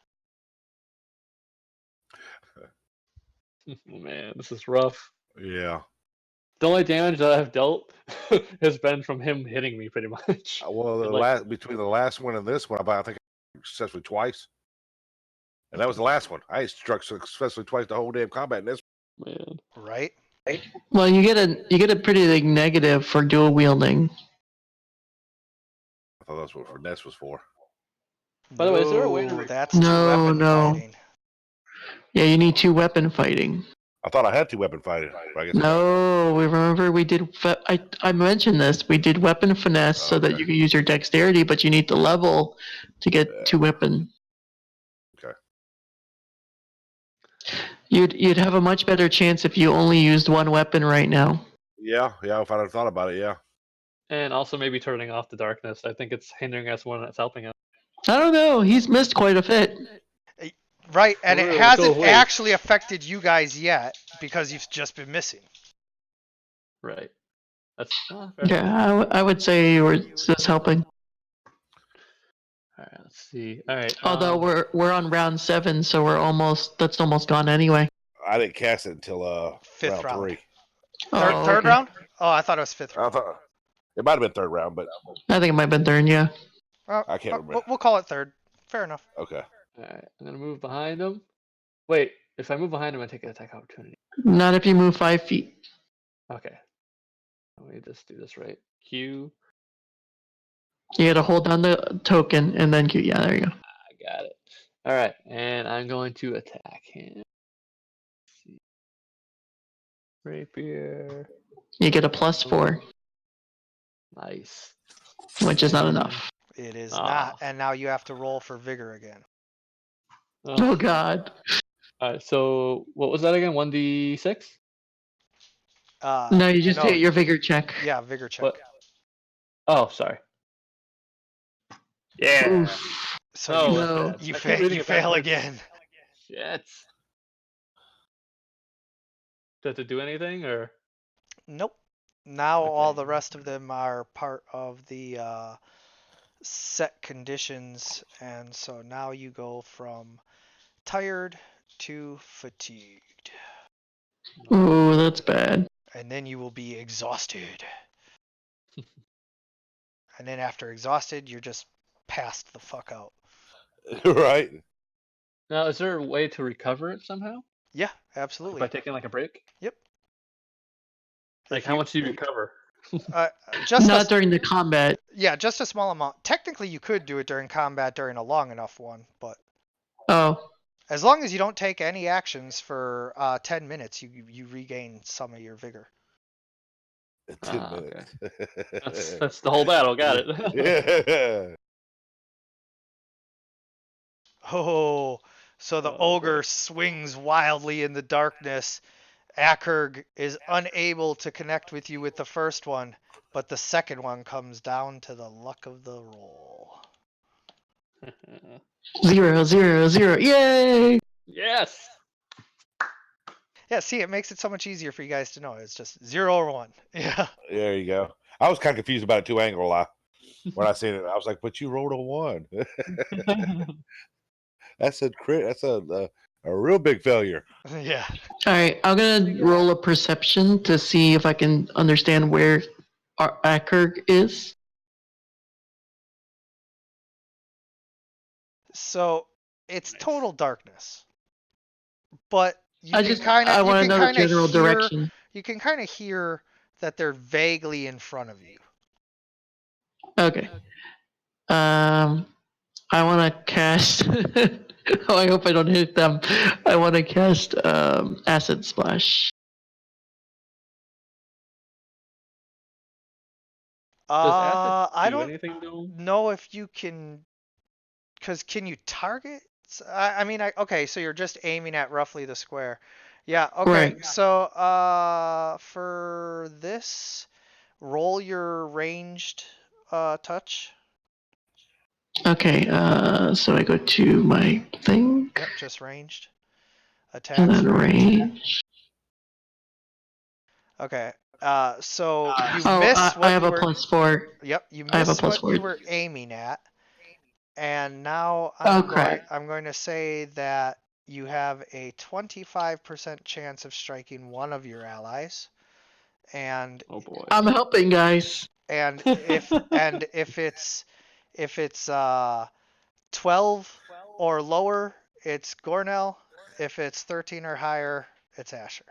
Man, this is rough. Yeah. The only damage that I've dealt has been from him hitting me, pretty much. Well, And, between the last one and this one, I think I successfully twice. And that was the last one. I struck successfully twice the whole damn combat in this. man. Right? Well, you get a pretty big negative for dual wielding. I thought that's what finesse was for. By the way, is there a way to that's No, 2-weapon no. fighting. Yeah, you need 2 weapon fighting. I thought I had 2 weapon fighting. But I guess I don't. No, we remember we did. I mentioned this. We did weapon finesse so that Okay. you can use your dexterity, but you need the level to get 2 weapon. Okay. You'd have a much better chance if you only used 1 weapon right now. Yeah, if I'd have thought about it, yeah. And also maybe turning off the darkness. I think it's hindering us more than it's helping us. I don't know. He's missed quite a bit. Right, and it Really? hasn't So wait. actually affected you guys yet because you've just been missing. Right. That's fair. Yeah, I would say you were just helping. All right, let's see. All right. Although we're on round 7, so that's almost gone anyway. I didn't cast it until 5th round round. 3. Third okay. round? Oh, I thought it was 5th I round. thought it might have been 3rd round, but I think it might have been 3rd, yeah. I can't remember. We'll call it 3rd. Fair enough. Okay. All right, I'm gonna move behind him. Wait, if I move behind him, I take an attack opportunity. Not if you move 5 feet. Okay. Let me just do this right. Q. You gotta hold down the token and then Q. Yeah, there you go. I got it. All right, and I'm going to attack him. Let's see. Rapier. You get a +4, Nice. which is not enough. It is Ah. not, and now you have to roll for vigor again. Oh god. All right, so what was that again? 1d6? No, you just no, hit your vigor check. Yeah, vigor check. What? Oh, sorry. Yeah. Oof. So No, you, that's No. bad. you, I keep fa- reading you it fail backwards. again. Shit. to do anything, or Nope. Now all Okay. the rest of them are part of the set conditions, and so now you go from tired to fatigued, Ooh, that's bad. and then you will be exhausted. And then after exhausted, you're just passed the fuck out. Right. now is there a way to recover it somehow Yeah, by absolutely. taking like a break? Yep. Like If how you- much do you recover? just Not a, during the combat. yeah, just a small amount. Technically, you could do it during combat during a long enough one, but Oh, as long as you don't take any actions for 10 minutes, you regain some of your vigor. 10 Ah, okay. minutes. That's the whole battle. Got it. Yeah. Oh, so the Oh, boy. ogre swings wildly in the darkness. Akerg is unable to connect with you with the first one, but the second one comes down to the luck of the roll. 0, 0, 0. Yay! Yes. Yeah, see, it makes it so much easier for you guys to know. It's just 0 or 1. Yeah. There you go. I was kind of confused about it too, Angle. When I seen it, I was like, "But you rolled a 1." That's a crit. That's a real big failure. Yeah. Alright, I'm gonna roll a perception to see if I can understand where our Akerg is. So it's total darkness, but you I can just kind I of want to know the general direction. you can kind of hear that they're vaguely in front of you. Okay. I want to cast. Oh, I hope I don't hit them. I want to cast Acid Splash. Does acid I do don't anything to him? know if you can, because can you target? I mean, okay, so you're just aiming at roughly the square. Yeah, okay. Right. So, for this, roll your ranged touch. Okay. So I go to my thing, Yep, just ranged. and Attacks then ranged. range. Okay. So you Oh, miss I what have you a were. +4. Yep, you I have a miss what +4. you were aiming at, and now Oh crap. I'm going to say that you have a 25% chance of striking one of your allies, and Oh boy. I'm helping, guys. if it's 12 or lower, it's Gornell. If it's 13 or higher, it's Asher.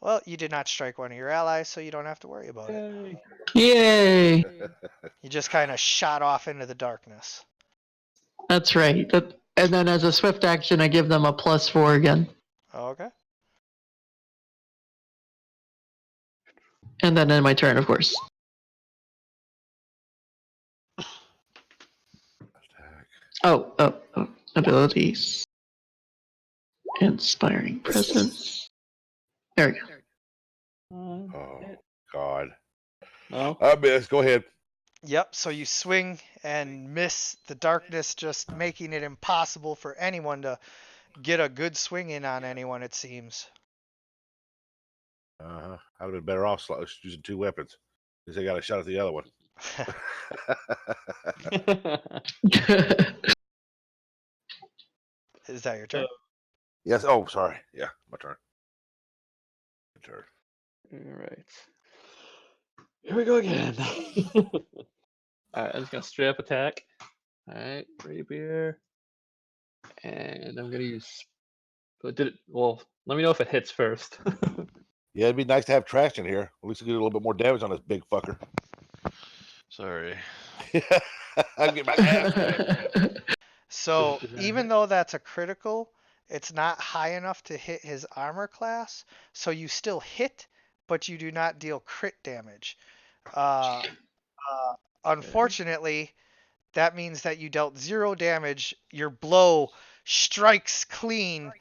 Well, you did not strike one of your allies, so you don't have to worry about it. Yay! You just kind of shot off into the darkness. That's right. And then as a swift action, I give them a +4 again. Okay. And then in my turn, of course. Oh, abilities. Inspiring presence. There we go. Oh God. No. I miss. Go ahead. Yep, so you swing and miss the darkness, just making it impossible for anyone to get a good swing in on anyone, it seems. I'd have been better off using 2 weapons because I got a shot at the other one. Is that your turn? Yes. Oh, sorry. Yeah, my turn. My turn. All right. Here we go again. All right, I'm just gonna straight up attack. All right, rapier, and I'm gonna use. But did it? Well, let me know if it hits first. Yeah, it'd be nice to have trash in here. At least we get a little bit more damage on this big fucker. Sorry. I'll get my ass. So even though that's a critical, it's not high enough to hit his armor class, so you still hit, but you do not deal crit damage. Unfortunately, that means that you dealt 0 damage. Your blow strikes clean,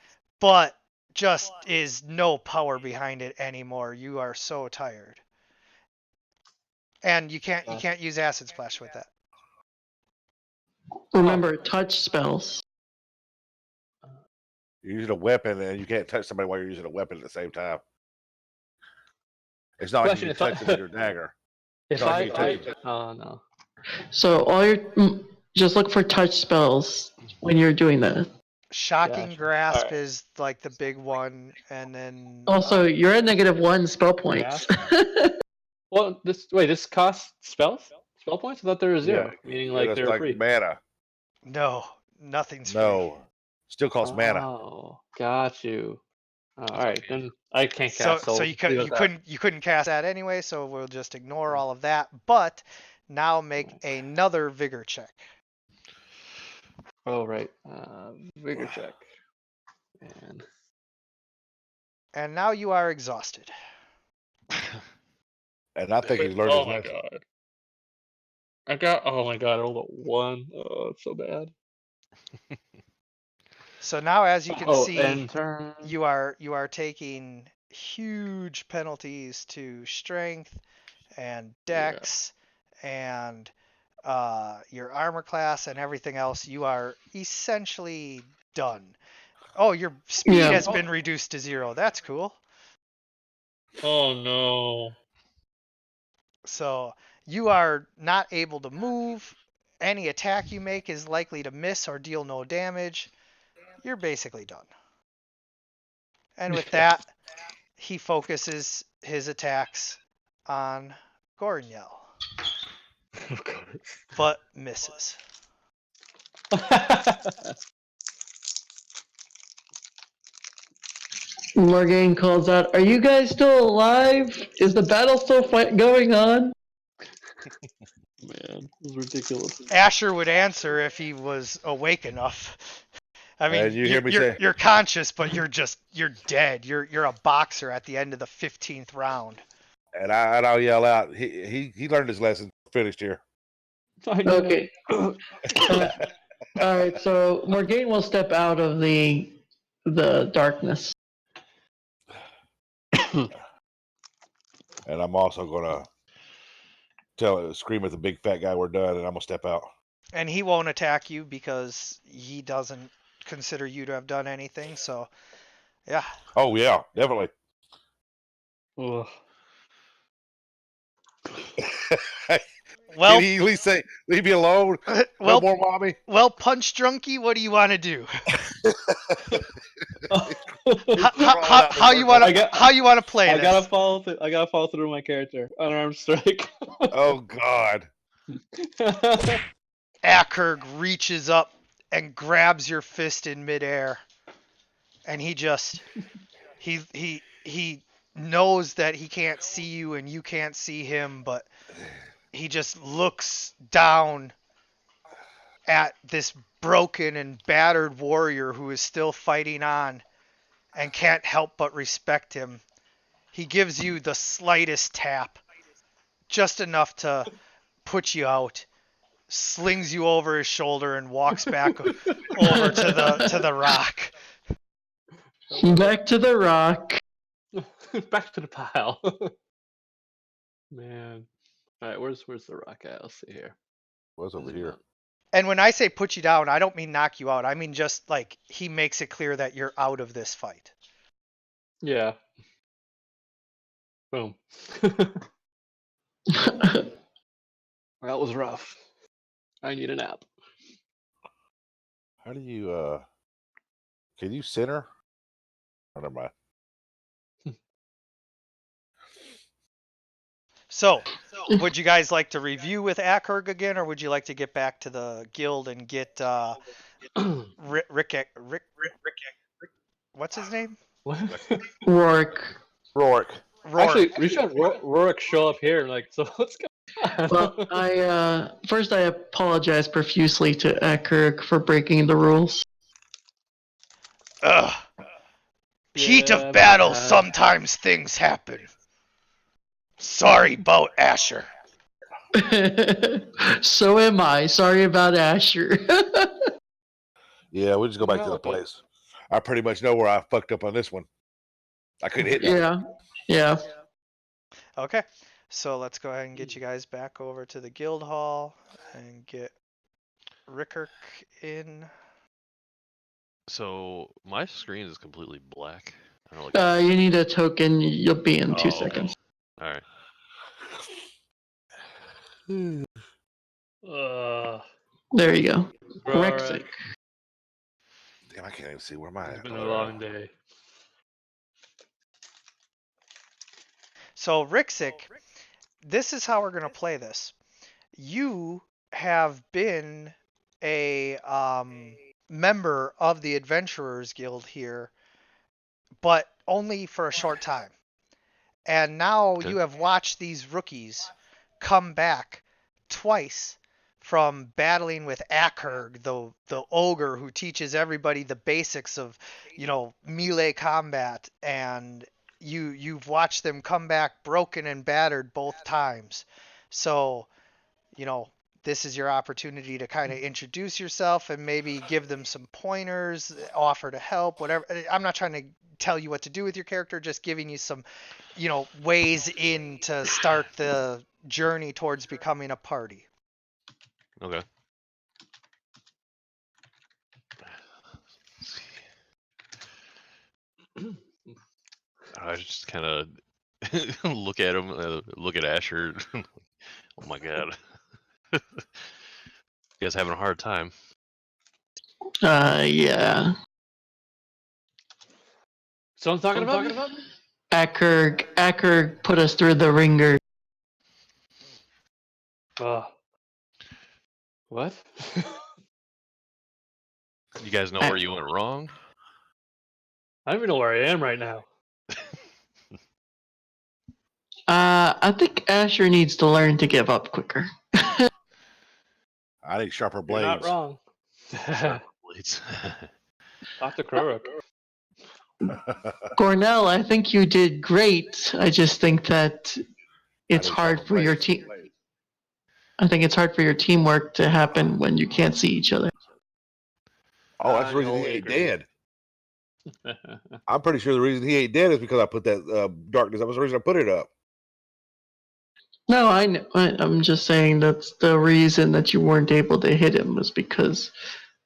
but just is no power behind it anymore. You are so tired. And you can't use acid splash with that. Remember, touch spells. You're using a weapon, and you can't touch somebody while you're using a weapon at the same time. It's not like Question, you if can I- touch them with your dagger. If No, I I, mean, touch it. oh no. So just look for touch spells when you're doing that. Shocking Gotcha. Grasp Alright. is like the big one, and then Also, you're at -1 spell points. Well, this costs spell points? I thought they were zero, meaning like that's they were like free. mana. no, nothing's free. No, still costs mana. Oh, got you. All right, then I can't So cast soul. so you couldn't cast that anyway, so we'll just ignore all of that. But now make another vigor check. Oh right, vigor check. And now you are exhausted. And I think he's learned Oh his my lesson. god. Oh my god, I rolled a 1. Oh, it's so bad. So now, as you can see, and turn. you are taking huge penalties to strength and dex and your armor class and everything else. You are essentially done. Oh, your speed Yeah. has been reduced to 0. That's cool. Oh no. So you are not able to move. Any attack you make is likely to miss or deal no damage. You're basically done. And with that, he focuses his attacks on Gornyell, Oh god. but misses. Morgan calls out, "Are you guys still alive? Is the battle still going on?" Man, this is ridiculous. Asher would answer if he was awake enough. I mean, And you hear me say- you're conscious, but you're dead. You're a boxer at the end of the 15th round. And I'll yell out. He learned his lesson. Finished here. I know. Okay. All right. So Morgan will step out of the darkness. And I'm also gonna scream at the big fat guy we're done, and I'm gonna step out. And he won't attack you because he doesn't consider you to have done anything. So, yeah. Oh yeah, definitely. Ugh. Well, Can he at least say, "Leave me alone"? well, No more, mommy. well, Punch Drunky, what do you want to do? I How you want to play I this? gotta follow through my character. Unarmed strike. Oh God. Akerg reaches up and grabs your fist in midair, and he knows that he can't see you and you can't see him, but he just looks down at this broken and battered warrior who is still fighting on and can't help but respect him. He gives you the slightest tap, just enough to put you out, slings you over his shoulder, and walks back over to the rock. Back to the rock. Back to the pile. Man. Alright, where's the rock at? Let's see here. What's over here? And when I say put you down, I don't mean knock you out. I mean just like he makes it clear that you're out of this fight. Yeah. Boom. That was rough. I need a nap. How do you? Can you center? Oh, never mind. So, would you guys like to review with Akerg again, or would you like to get back to the guild and get Rick? What's his name? What? Rourke. Rourke. Actually, we should have Rourke show up here. Like, so let's go. Well, first I apologize profusely to Akerk for breaking the rules. Ugh. Heat of battle, sometimes things happen. Sorry about Asher. So am I. Sorry about Asher. Yeah, we'll just go back to the place. I pretty much know where I fucked up on this one. I couldn't hit nothing. Yeah. Okay, so let's go ahead and get you guys back over to the guild hall and get Rickert in. So my screen is completely black. I don't know, You need a token. You'll be in 2 Oh, okay. seconds. All right. There you go. Alright. Rexic. Damn, I can't even see where am I It's at. been a long day. So Rixic, this is how we're gonna play this. You have been a member of the Adventurers Guild here, but only for a short time. And now Okay. you have watched these rookies come back twice from battling with Akerg, the ogre who teaches everybody the basics of, melee combat, and you've watched them come back broken and battered both times. So, this is your opportunity to kind of introduce yourself and maybe give them some pointers, offer to help, whatever. I'm not trying to tell you what to do with your character, just giving you some, ways in to start the journey towards becoming a party. Okay. I just kind of look at him, look at Asher. Oh my god. You guys having a hard time. Yeah. Someone's talking about me? Akerg put us through the ringer. What? You guys know where you went wrong? I don't even know where I am right now. I think Asher needs to learn to give up quicker. I need sharper You're blades. not wrong. Blades. Talk to Kroruk. Cornell, I think you did great. I just think that it's I need hard sharper for your blades. team. I think it's hard for your teamwork to happen when you can't see each other. Oh, that's the reason he ain't dead. I'm pretty sure the reason he ain't dead is because I put that darkness. That was the reason I put it up. No, I know. I'm just saying that's the reason that you weren't able to hit him was because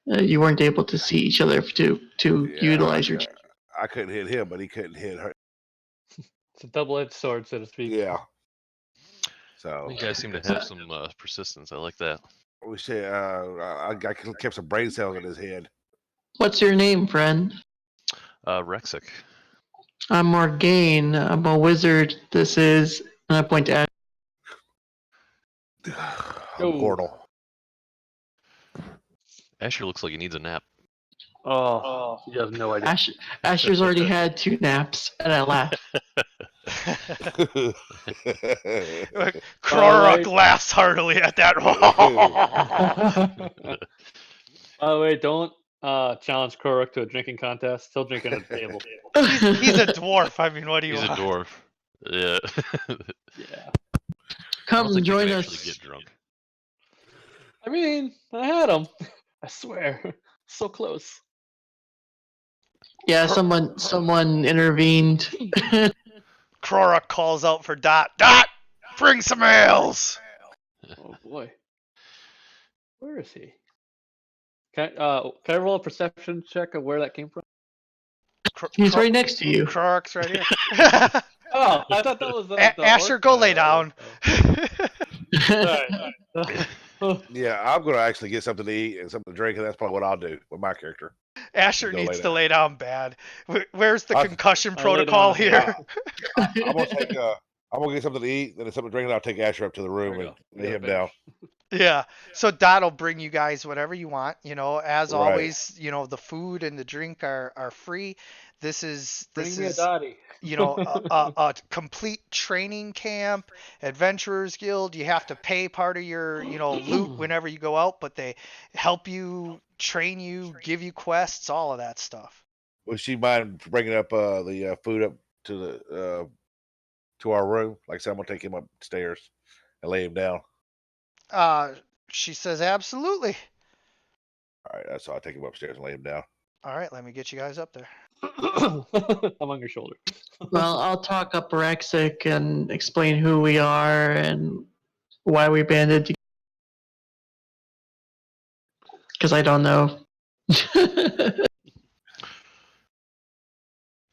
you weren't able to see each other to Yeah, utilize your. I couldn't hit him, but he couldn't hit her. It's a double-edged sword, so to speak. Yeah. So You guys seem to have some persistence. I like that. we say I kept some brain cells in his head. What's your name, friend? Rexic. I'm Morgaine. I'm a wizard. This is, and I point to Ash. Portal. Asher looks like he needs a nap. Oh, you have no idea. Asher's already had 2 naps, and I laugh. Kroruk laughs heartily at that. By the way, don't challenge Kroruk to a drinking contest. He'll drink at a table. He's a dwarf. I mean, what do you He's a want? dwarf. Yeah. Yeah. Come join us. Actually get drunk. I mean, I had him. I swear. So close. Yeah, someone intervened. Kroruk calls out for Dot. Dot, bring some ales. Oh boy. Where is he? Can I roll a perception check of where that came from? He's right next to you. Kroruk's right here. Oh, I thought that was the Asher, orc go guy. lay down. Alright. Yeah, I'm gonna actually get something to eat and something to drink, and that's probably what I'll do with my character. Asher Go needs lay to down. lay down bad. Where's the I'll- concussion I'll lay protocol down. here? I'm gonna take I'm gonna get something to eat, then something to drink, and I'll take Asher up to the room There we and go. lay him down. Yeah. So Dot will bring you guys whatever you want. As Right. always, the food and the drink are free. This is Bring me a Dottie. a complete training camp, Adventurers Guild. You have to pay part of your loot whenever you go out, but they help you, train you, give you quests, all of that stuff. Would she mind bringing up the food up to the to our room? Like I said, I'm gonna take him upstairs and lay him down. She says absolutely. All right, so I'll take him upstairs and lay him down. All right, let me get you guys up there. I'm on your shoulder. Well, I'll talk up Rexic and explain who we are and why we banded together. Because I don't know.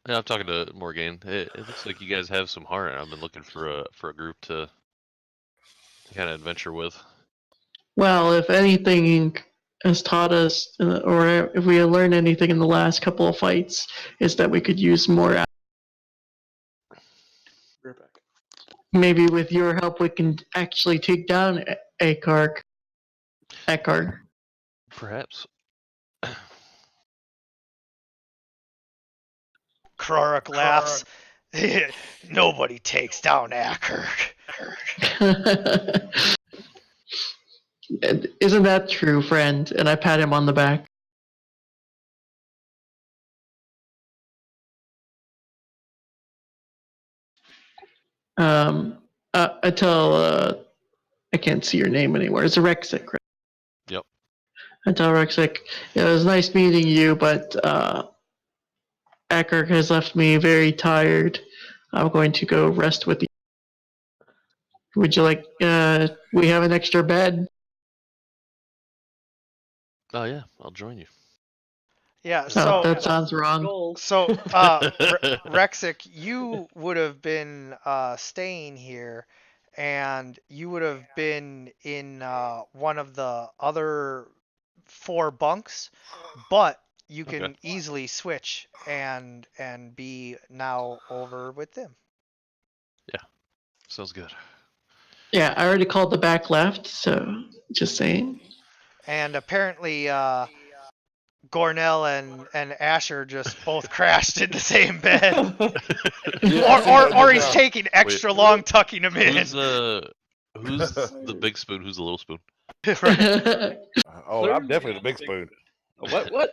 Yeah, I'm talking to Morgan. It looks like you guys have some heart. I've been looking for a group to kind of adventure with. Well, if anything has taught us, or if we learned anything in the last couple of fights, is that we could use more. We're back. Maybe with your help, we can actually take down Eckhart. Perhaps. Krorik laughs. Nobody takes down Acker. Isn't that true, friend? And I pat him on the back. I tell, I can't see your name anymore. It's Rexic, right? Yep. I tell Rexic, it was nice meeting you, but Acker has left me very tired. I'm going to go rest with you. Would you like, we have an extra bed? Oh yeah, I'll join you. Yeah, Oh, so that sounds wrong. Gold. so Rexic, you would have been staying here, and you would have been in one of the other 4 bunks, but you can Okay. easily switch and be now over with them. Sounds good. Yeah, I already called the back left, so just saying. And apparently, Gornell and Asher just both crashed in the same bed, or he's taking extra long tucking him in. Who's the big spoon? Who's the little spoon? Right. Oh, I'm definitely the big spoon. What?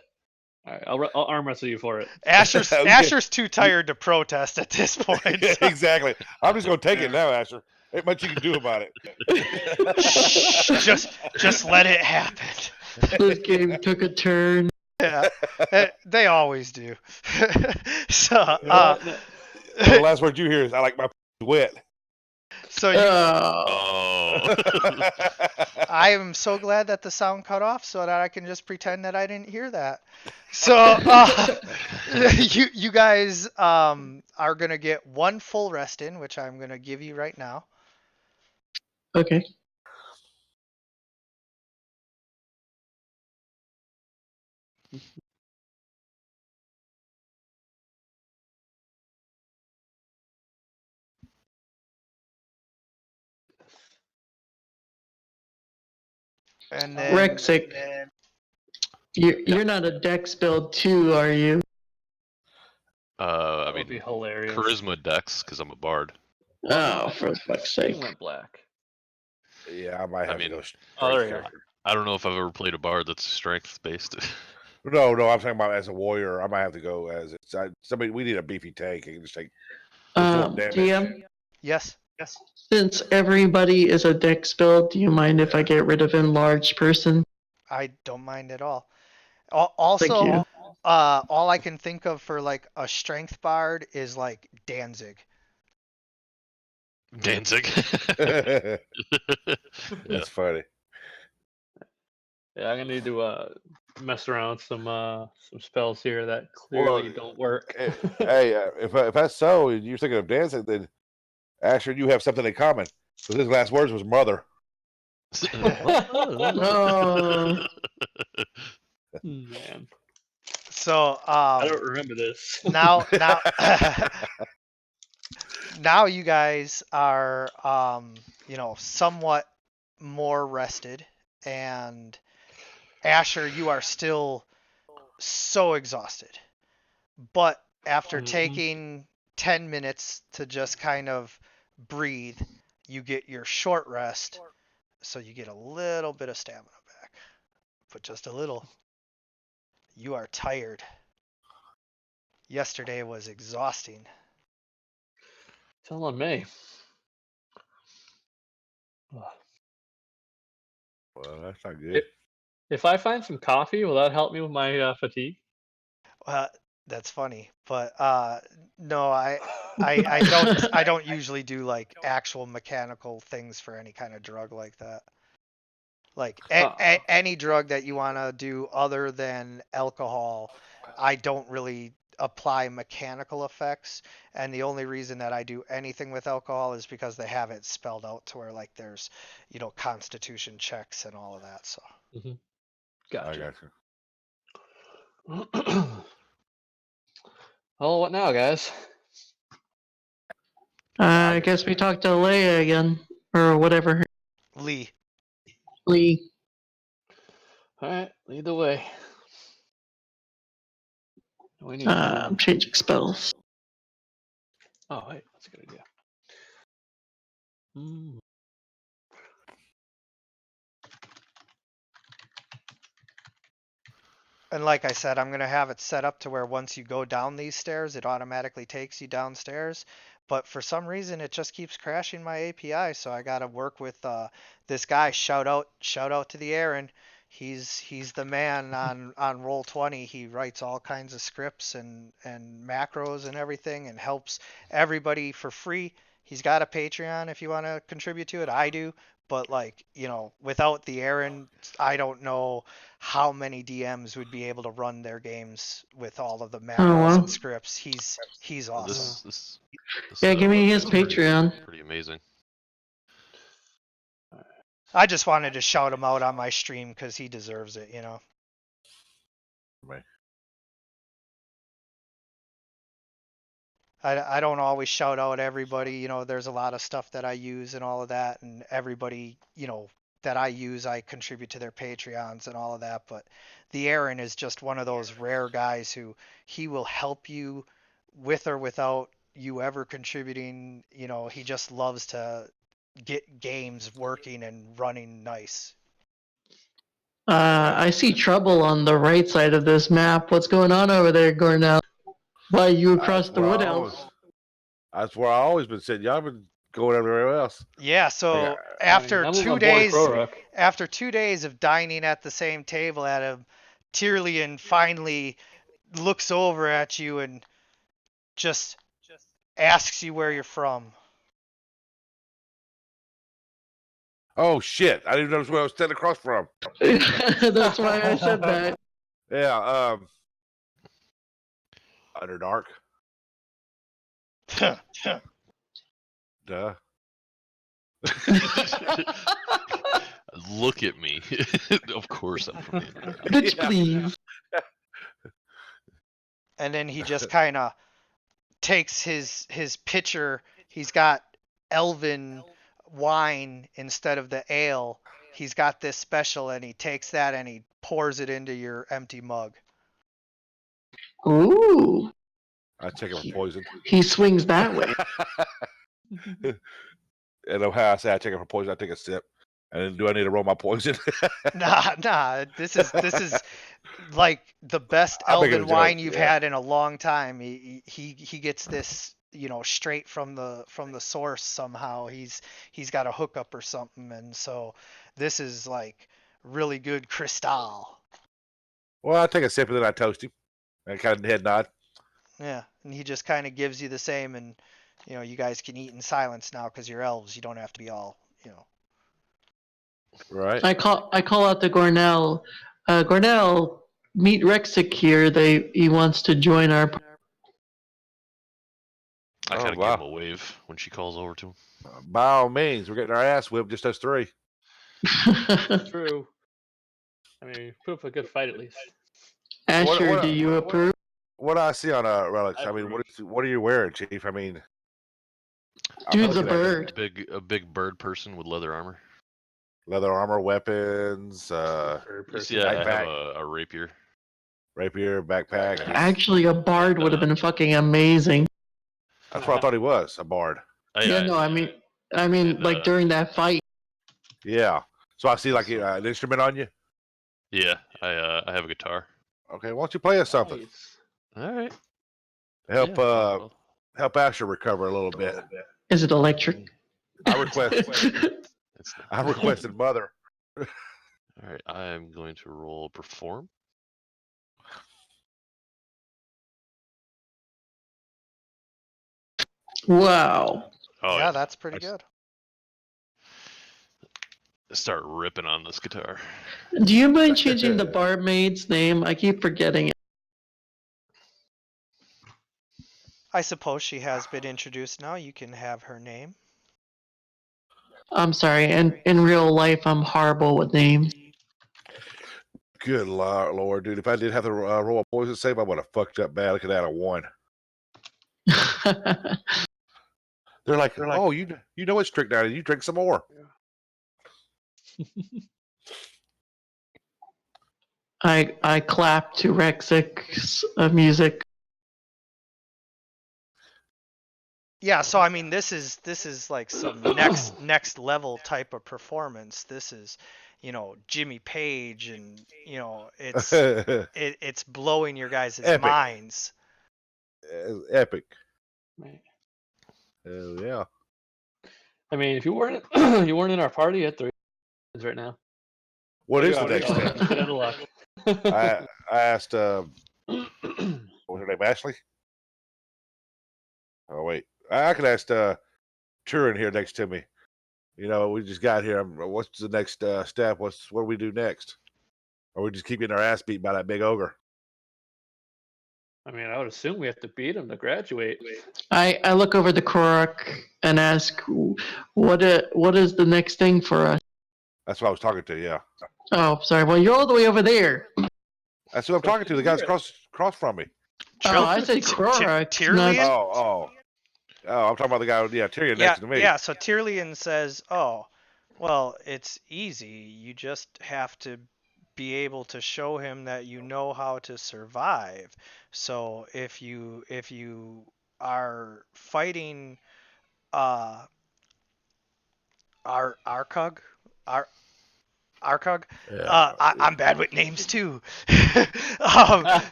All right, I'll arm wrestle you for it. Okay. Asher's too tired to protest at this point. Yeah, so- exactly. I'm just gonna take it now, Asher. Ain't much you can do about it. Shh, just let it happen. This game took a turn. Yeah, they always do. So, The last word you hear is, "I like my wet." so you, Oh. I am so glad that the sound cut off so that I can just pretend that I didn't hear that. So you guys are gonna get 1 full rest in, which I'm gonna give you right now. Okay. Oh. And then Rexic, you're not a Dex build too, are you? I That would mean, be hilarious. charisma dex because I'm a bard. Oh, for fuck's He sake. went black. Yeah, I might have mean, to go. oh, there straight you go. character. I don't know if I've ever played a bard that's strength based. No, I'm talking about as a warrior. I might have to go as somebody. We need a beefy tank. You can just take full damage. GM, yes. since everybody is a Dex build, do you mind if I get rid of enlarged person? I don't mind at all. Thank Also, you. all I can think of for like a strength bard is like Danzig. Danzig. That's Yeah. funny. Yeah, I'm gonna need to mess around with some spells here that clearly don't work. Hey, if that's so, and you're thinking of dancing, then Asher, you have something in common. Because his last words was mother. Oh, Man, So I don't remember this. now now you guys are somewhat more rested, and Asher, you are still so exhausted, but after Mhm. taking 10 minutes to just kind of breathe, you get your short rest, so you get a little bit of stamina back, but just a little. You are tired. Yesterday was exhausting. Telling me. Well, that's not good. If I find some coffee, will that help me with my fatigue? That's funny, but no, I don't usually do like actual mechanical things for any kind of drug like that. Like any drug that you want to do other than alcohol, I don't really apply mechanical effects, and the only reason that I do anything with alcohol is because they have it spelled out to where like there's, constitution checks and all of that. So I Gotcha. got you. Well, what now, guys? I guess we talked to Leia again, or whatever. Lee, Lee. All right, lead the way. We need. Changing spells. Oh, wait, that's a good idea. Mm. and like I said, I'm gonna have it set up to where once you go down these stairs, it automatically takes you downstairs. But for some reason, it just keeps crashing my API, so I gotta work with this guy. Shout out to the Aaron. He's the man on Roll20. He writes all kinds of scripts and macros and everything, and helps everybody for free. He's got a Patreon if you want to contribute to it. I do, but like without the Aaron, I don't know how many DMs would be able to run their games with all of the macros wow. and scripts. He's Well, awesome. this Yeah, give me his website's pretty- Patreon. Pretty amazing. I just wanted to shout him out on my stream because he deserves it. Right. I don't always shout out everybody. There's a lot of stuff that I use and all of that, and everybody, that I use, I contribute to their Patreons and all of that. But the Aaron is just one of those rare guys who he will help you with or without you ever contributing. He just loves to get games working and running nice. I see trouble on the right side of this map. What's going on over there, Gornell? Why are you across the wood elves? That's where I always been sitting. Y'all been going everywhere else. Yeah, so Yeah, after I'm on 2 board days, Krorok. after 2 days of dining at the same table at him, Tyrlian finally looks over at you and just asks you where you're from. Oh shit! I didn't notice where I was standing across from. That's why I said that. Yeah. Underdark. Duh. Look at me. Of course I'm from the Underdark. Bitch, Yeah. please. And then he just kind of takes his pitcher. He's got elven wine instead of the ale. He's got this special, and he takes that and he pours it into your empty mug. Ooh, I check it for poison. he swings that way. And how I say I check it for poison, I take a sip. And then do I need to roll my poison? Nah. This is like the best I'm making a elven wine joke, you've yeah. had in a long time. He gets this, straight from the source somehow. He's got a hookup or something, and so this is like really good Cristal. Well, I take a sip and then I toast him. And kind of head nod. Yeah, and he just kind of gives you the same, and you guys can eat in silence now because you're elves. You don't have to be all. Right. I call out to Gornell. Gornell, meet Rexic here. He wants to join our. I Oh, kind of wow. give him a wave when she calls over to him. By all means, we're getting our ass whipped, just us three. True. I mean, put up a good fight at least. Asher, What- do you approve? What I see on relics, I I mean, what are you wearing, Chief? I mean, I'm Dude's a looking at bird. A big bird person with leather armor. leather armor, weapons, You see, I have backpack. a rapier. rapier, backpack. Actually, a bard would have been fucking amazing. That's what I thought he was, a bard. Yeah, no, I mean, and, like during that fight. Yeah. So I see like an instrument on you. Yeah, I have a guitar. Okay, why don't you play us something? Nice. All right. Help Yeah, well, help Asher recover a little bit. Is it electric? I request it's not- I requested mother. All right, I am going to roll perform. Wow. Oh yeah, that's pretty good. Start ripping on this guitar. Do you mind changing the barmaid's name? I keep forgetting it. I suppose she has been introduced now. You can have her name. I'm sorry, and in real life, I'm horrible with names. Good Lord, dude. If I did have to roll a poison save, I would have fucked up bad. Look at that, a 1. They're like, oh, you know it's strychnine, and you drink some more. I clap to Rexic's music. Yeah, so I mean, this is like some next level type of performance. This is, Jimmy Page, and it's blowing your guys' Epic. minds. Epic. Right. Yeah. I mean, if you weren't you weren't in our party at 3 right now. What is the You're next out step? of luck. I asked, what was her name, Ashley? Oh, wait. I could ask Turin here next to me. We just got here. What's the next step? What do we do next? Or we just keep getting our ass beat by that big ogre? I mean, I would assume we have to beat him to graduate. I look over the Korok and ask, what is the next thing for us? That's what I was talking to, yeah. Oh, sorry. Well, you're all the way over there. That's who I'm talking to. The guy's across from me. Oh, I said Korok. Tyrion? Oh, I'm talking about the guy, Tyrion next to me. Yeah, so Tyrion says, oh, well, it's easy. You just have to be able to show him that you know how to survive. So if you are fighting Arkug, I'm bad with names too.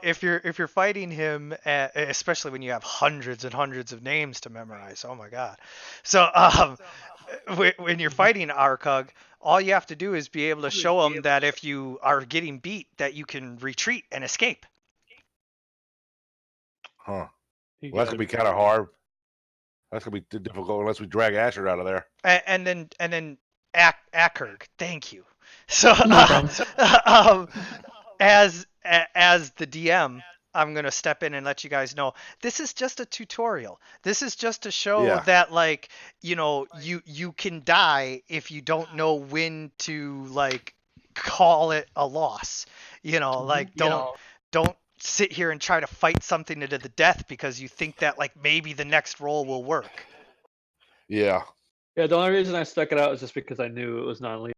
If you're fighting him, especially when you have hundreds and hundreds of names to memorize, oh my god. So when you're fighting Arkug, all you have to do is be able to show him that if you are getting beat, that you can retreat and escape. Huh. Well, that's gonna be kind of hard. That's gonna be difficult unless we drag Asher out of there. And then Akurg, thank you. So as the DM, I'm gonna step in and let you guys know this is just a tutorial. This is just to show that you can die if you don't know when to call it a loss. Don't sit here and try to fight something to the death because you think that maybe the next roll will work. Yeah. Yeah, the only reason I stuck it out is just because I knew it was non-lethal.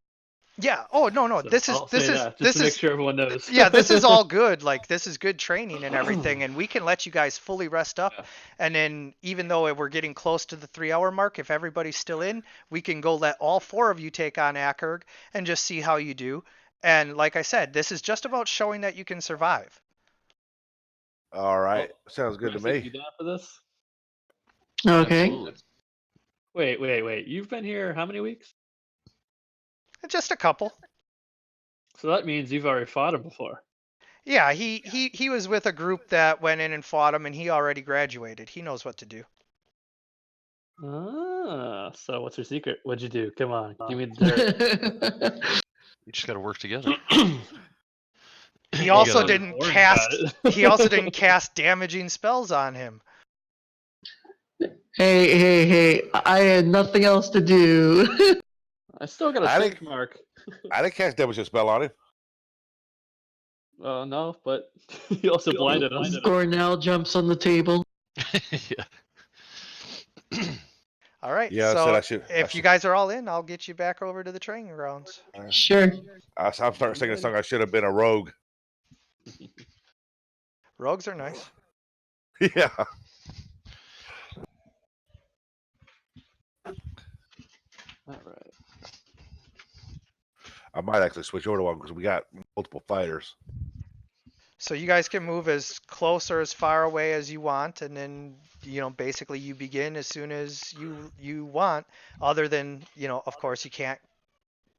Yeah. Oh no. So This is to make sure everyone knows. Yeah, this is all good. This is good training and everything, and we can let you guys fully rest up. Yeah. And then even though we're getting close to the 3-hour mark, if everybody's still in, we can go let all 4 of you take on Akurg and just see how you do. And like I said, this is just about showing that you can survive. All right. Sounds good to Chris, me. You down for this? Okay. Absolutely. Wait. You've been here how many weeks? Just a couple. So that means you've already fought him before. Yeah, he was with a group that went in and fought him, and he already graduated. He knows what to do. Ah, so what's your secret? What'd you do? Come on, give me the dirt. You just got to work together. He also gotta- didn't worry cast. about it. He also didn't cast damaging spells on him. Hey! I had nothing else to do. I still got a I stink think- mark. I didn't cast damage spell on him. No, but he also blinded us. Gornell jumps on the table. Yeah. All right. Yeah, I so said I should. if you guys are all in, I'll get you back over to the training grounds. Sure. I'm starting singing a song. I should have been a rogue. Rogues are nice. Yeah. All right. I might actually switch over to one because we got multiple fighters. So you guys can move as close or as far away as you want, and then basically you begin as soon as you want. Other than of course you can't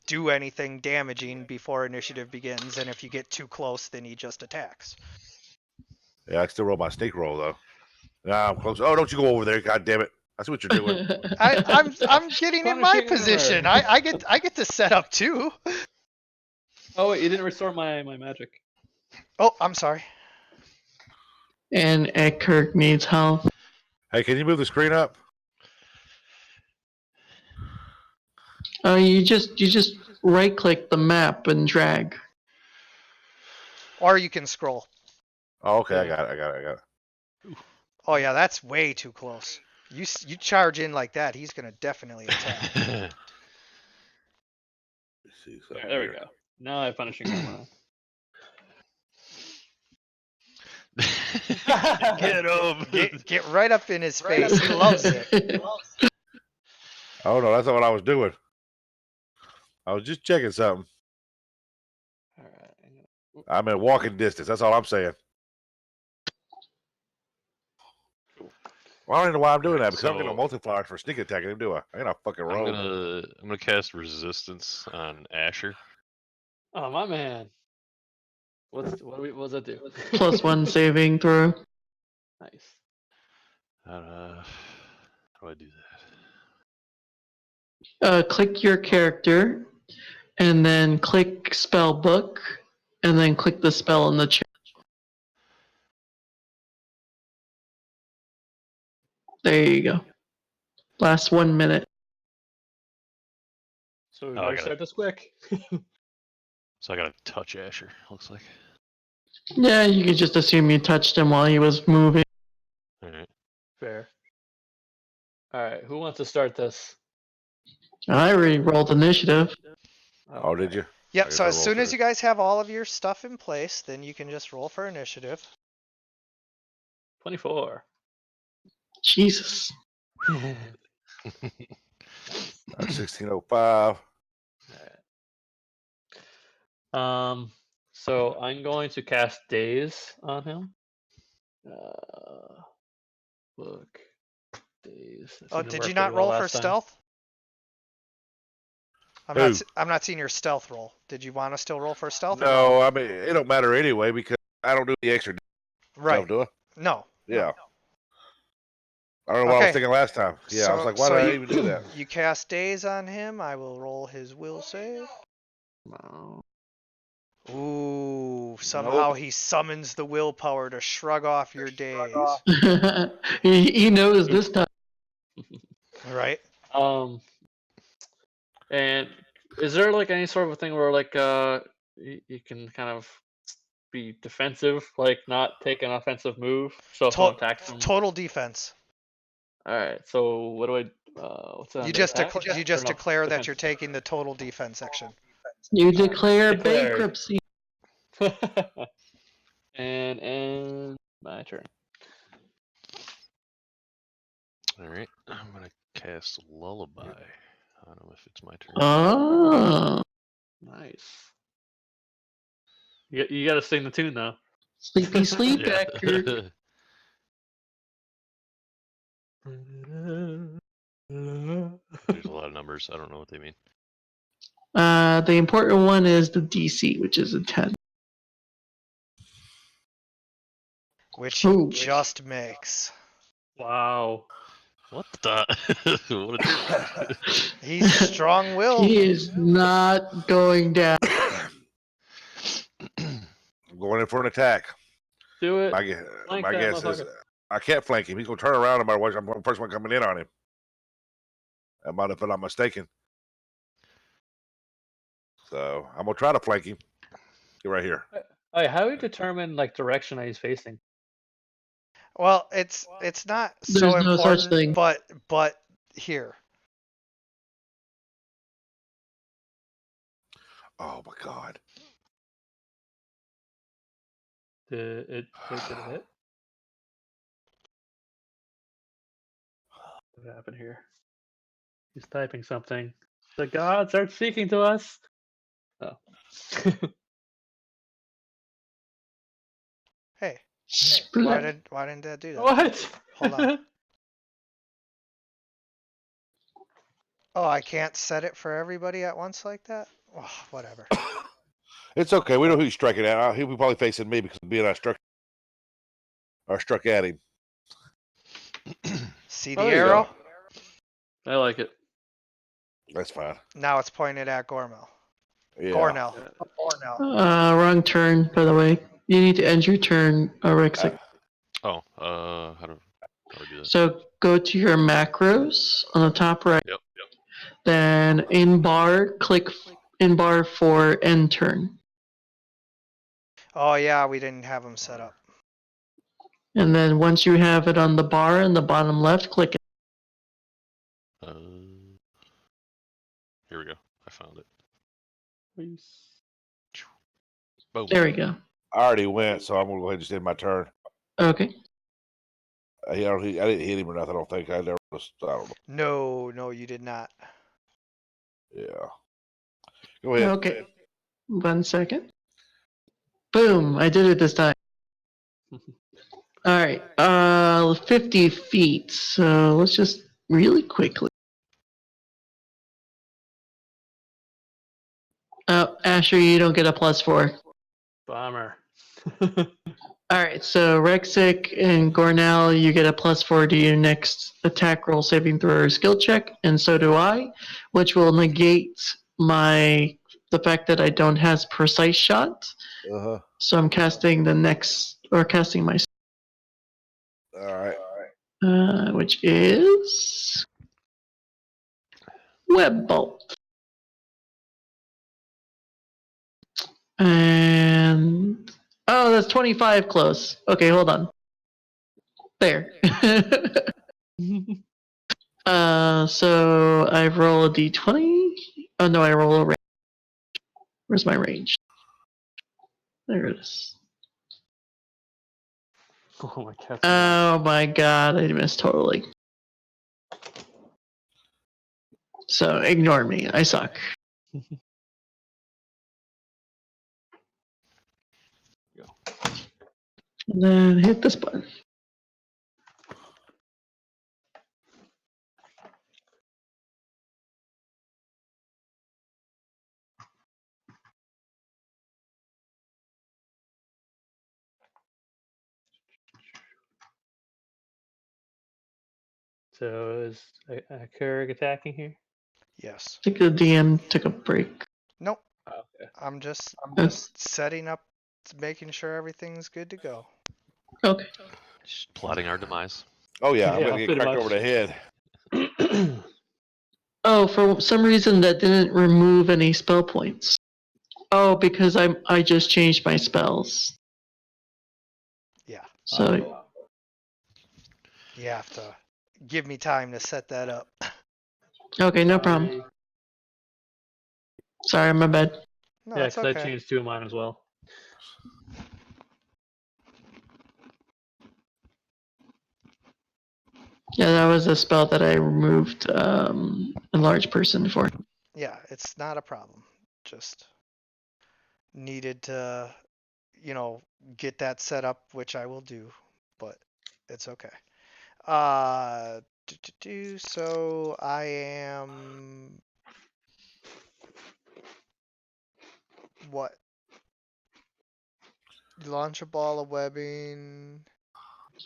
do anything damaging before initiative begins, and if you get too close, then he just attacks. Yeah, I still roll my sneak roll though. Nah, I'm close. Oh, don't you go over there! God damn it! That's what you're doing. I'm getting in my Punishing her. position. I get to set up too. Oh wait, you didn't restore my magic. Oh, I'm sorry. And Ekirk needs health. Hey, can you move the screen up? You just right click the map and drag. Or you can scroll. Oh, okay, I Yeah. got it. Oh yeah, that's way too close. You charge in like that, he's gonna definitely attack. Let's see something There we here. go. Now I'm punishing him. Get him! Get right up in his face. He loves it. Oh no, that's not what I was doing. I was just checking something. All right. I'm in walking distance. That's all I'm saying. Well, I don't know why I'm doing that because I'm getting a So- multiplier for sneak attacking him, do I? I ain't a fucking I'm roll. gonna cast resistance on Asher. Oh my man. What does that do? +1 saving throw. Nice. How do I do that? Click your character, and then click spell book, and then click the spell in the chat. There you go. Last 1 minute. So we Oh, I better got it. start this quick. So I gotta touch Asher. Looks like. Yeah, you could just assume you touched him while he was moving. All right. Fair. All right. Who wants to start this? I already rolled initiative. Oh, did you? I Yep, guess so I as roll soon as first. you guys have all of your stuff in place, then you can just roll for initiative. 24. Jesus. 1605. So I'm going to cast Daze on him. Look, Daze. That Oh, seemed to did work you pretty not well roll for last time. stealth? Who? I'm not seeing your stealth roll. Did you want to still roll for stealth? or No, I mean it don't matter anyway because I don't do the extra Right. stuff, do I? No. Yeah. I don't know what I was Okay. thinking last time. Yeah, I was like, why so did I you- even do that? You cast daze on him. I will roll his will save. No. Ooh, somehow Nope. he summons the willpower to shrug off your daze. he knows this time. Right? And is there like any sort of a thing where like you can kind of be defensive, like not take an offensive move, so if someone attacks them. Total defense. All right. So what do I? What's that? You under just attack? you just Or no, declare that defense. you're taking the total defense action. You declare Declared. bankruptcy. and my turn. All right. I'm gonna cast Lullaby. I don't know if it's my turn. Oh, Nice. You got to sing the tune though. sleepy sleep, Yeah. Ekirk. There's a lot of numbers. I don't know what they mean. The important one is the DC, which is a 10. Which he Ooh. just makes. Wow. What the? What a jerk. He's strong-willed. He is not going down. I'm going in for an attack. Do it. My Flank my that guess is motherfucker. I can't flank him. He's gonna turn around no matter what. I'm the first one coming in on him. That might have been I'm mistaken. So I'm gonna try to flank him. Get right here. Hey, how do you determine like direction that he's facing? Well, it's not so There's no important, such thing. but here. Oh my god. Did it hit? What happened here? He's typing something. The gods are speaking to us. Oh. Hey, why Split. didn't that do that? What? Hold on. Oh, I can't set it for everybody at once like that? Oh, whatever. It's okay. We know who he's striking at. He'll be probably facing me because being I struck at him. See the Oh, there you arrow? I like it. That's fine. Now it's pointed at Gormel. Yeah. Gornell. Wrong turn, by the way. You need to end your turn, Rexic. Oh, how do I do that? So go to your macros on the top right. Yep. Then in bar, click in bar for end turn. Oh yeah, we didn't have them set up. And then once you have it on the bar in the bottom left, click it. Here we go. I found it. Please. Boom. There we go. I already went, so I'm gonna go ahead and just end my turn. Okay. I didn't hit him or nothing. I don't think I don't know. No, you did not. Yeah. Go ahead. Okay. 1 second. Boom! I did it this time. All right. 50 feet. So let's just really quickly. Oh, Asher, you don't get a +4. Bummer. All right. So Rexic and Gornell, you get a +4 to your next attack roll, saving throw, or skill check, and so do I, which will negate the fact that I don't have precise shot. Uh-huh. So I'm casting casting my, All right. which is Web Bolt. And oh, that's 25 close. Okay, hold on. There. So I roll a d20. Oh no, I roll a range. Where's my range? There it is. Oh my god. Oh my god, I missed totally. So ignore me. I suck. And then hit this button. So is Kurg attacking here? Yes. I think the DM took a break. Nope. Oh, okay. I'm just Okay. setting up, making sure everything's good to go. Okay. Just plotting our demise. Oh yeah, I'm Yeah, gonna get pretty cracked much. over the head. Oh, for some reason that didn't remove any spell points. Oh, because I just changed my spells. Yeah. So You have to give me time to set that up. okay, no problem. Sorry, my bad. No, Yeah, it's because okay. I changed 2 of mine as well. Yeah, that was a spell that I removed enlarge person for. Yeah, it's not a problem. Just needed to, get that set up, which I will do, but it's okay. So I am what? Launch a ball of webbing,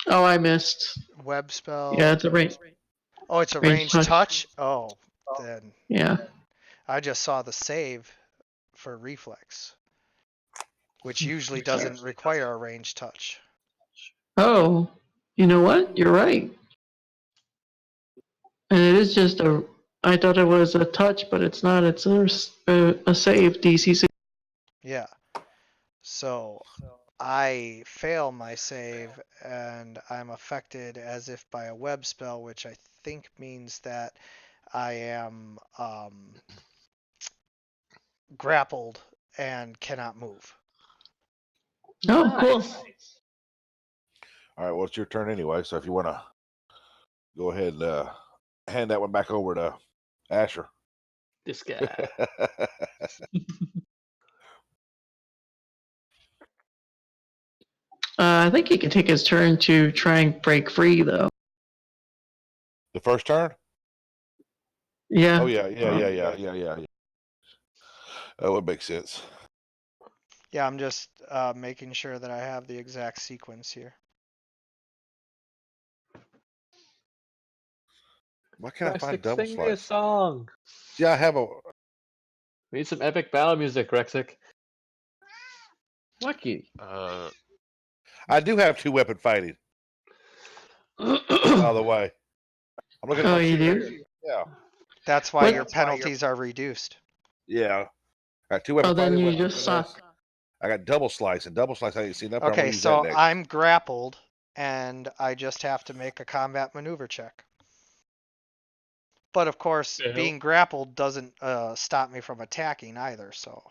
Oh, I missed. web spell. Yeah, it's a range. Oh, it's a range ranged touch. touch? Oh, then Yeah. I just saw the save for reflex, which usually doesn't require a ranged touch. Oh, you know what? You're right. And it is just a. I thought it was a touch, but it's not. It's a save DC 6. Yeah. So I fail my save and I'm affected as if by a web spell, which I think means that I am grappled and cannot move. Oh, cool. All right, well it's your turn anyway, so if you wanna go ahead and hand that one back over to Asher. This guy. I think he can take his turn to try and break free, though. The first turn? Yeah. Oh yeah. That would make sense. Yeah, I'm just making sure that I have the exact sequence here. Why can't I find Rexic, double sing me a slice? song. Yeah, I have a. We need some epic battle music, Rexic. Lucky. I do have 2 weapon fighting. Out of the way. I'm looking at Oh, my you sheet right do? here. Yeah. That's why What- your penalties are reduced. Yeah. I got 2 weapon Oh, then fighting you weapons just for this. suck. I got double slice, and double slice I ain't seen that. Probably Okay, use so that next. I'm grappled, and I just have to make a combat maneuver check. But of course, The hell? being grappled doesn't stop me from attacking either, so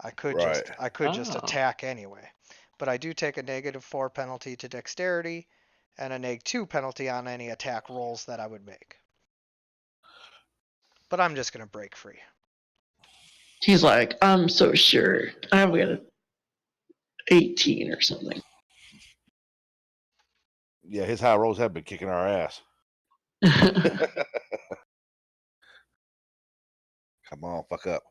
I could just Oh. attack anyway. But I do take a -4 penalty to dexterity and a -2 penalty on any attack rolls that I would make. But I'm just gonna break free. He's like, I'm so sure. I've got a 18 or something. Yeah, his high rolls have been kicking our ass. Come on, fuck up.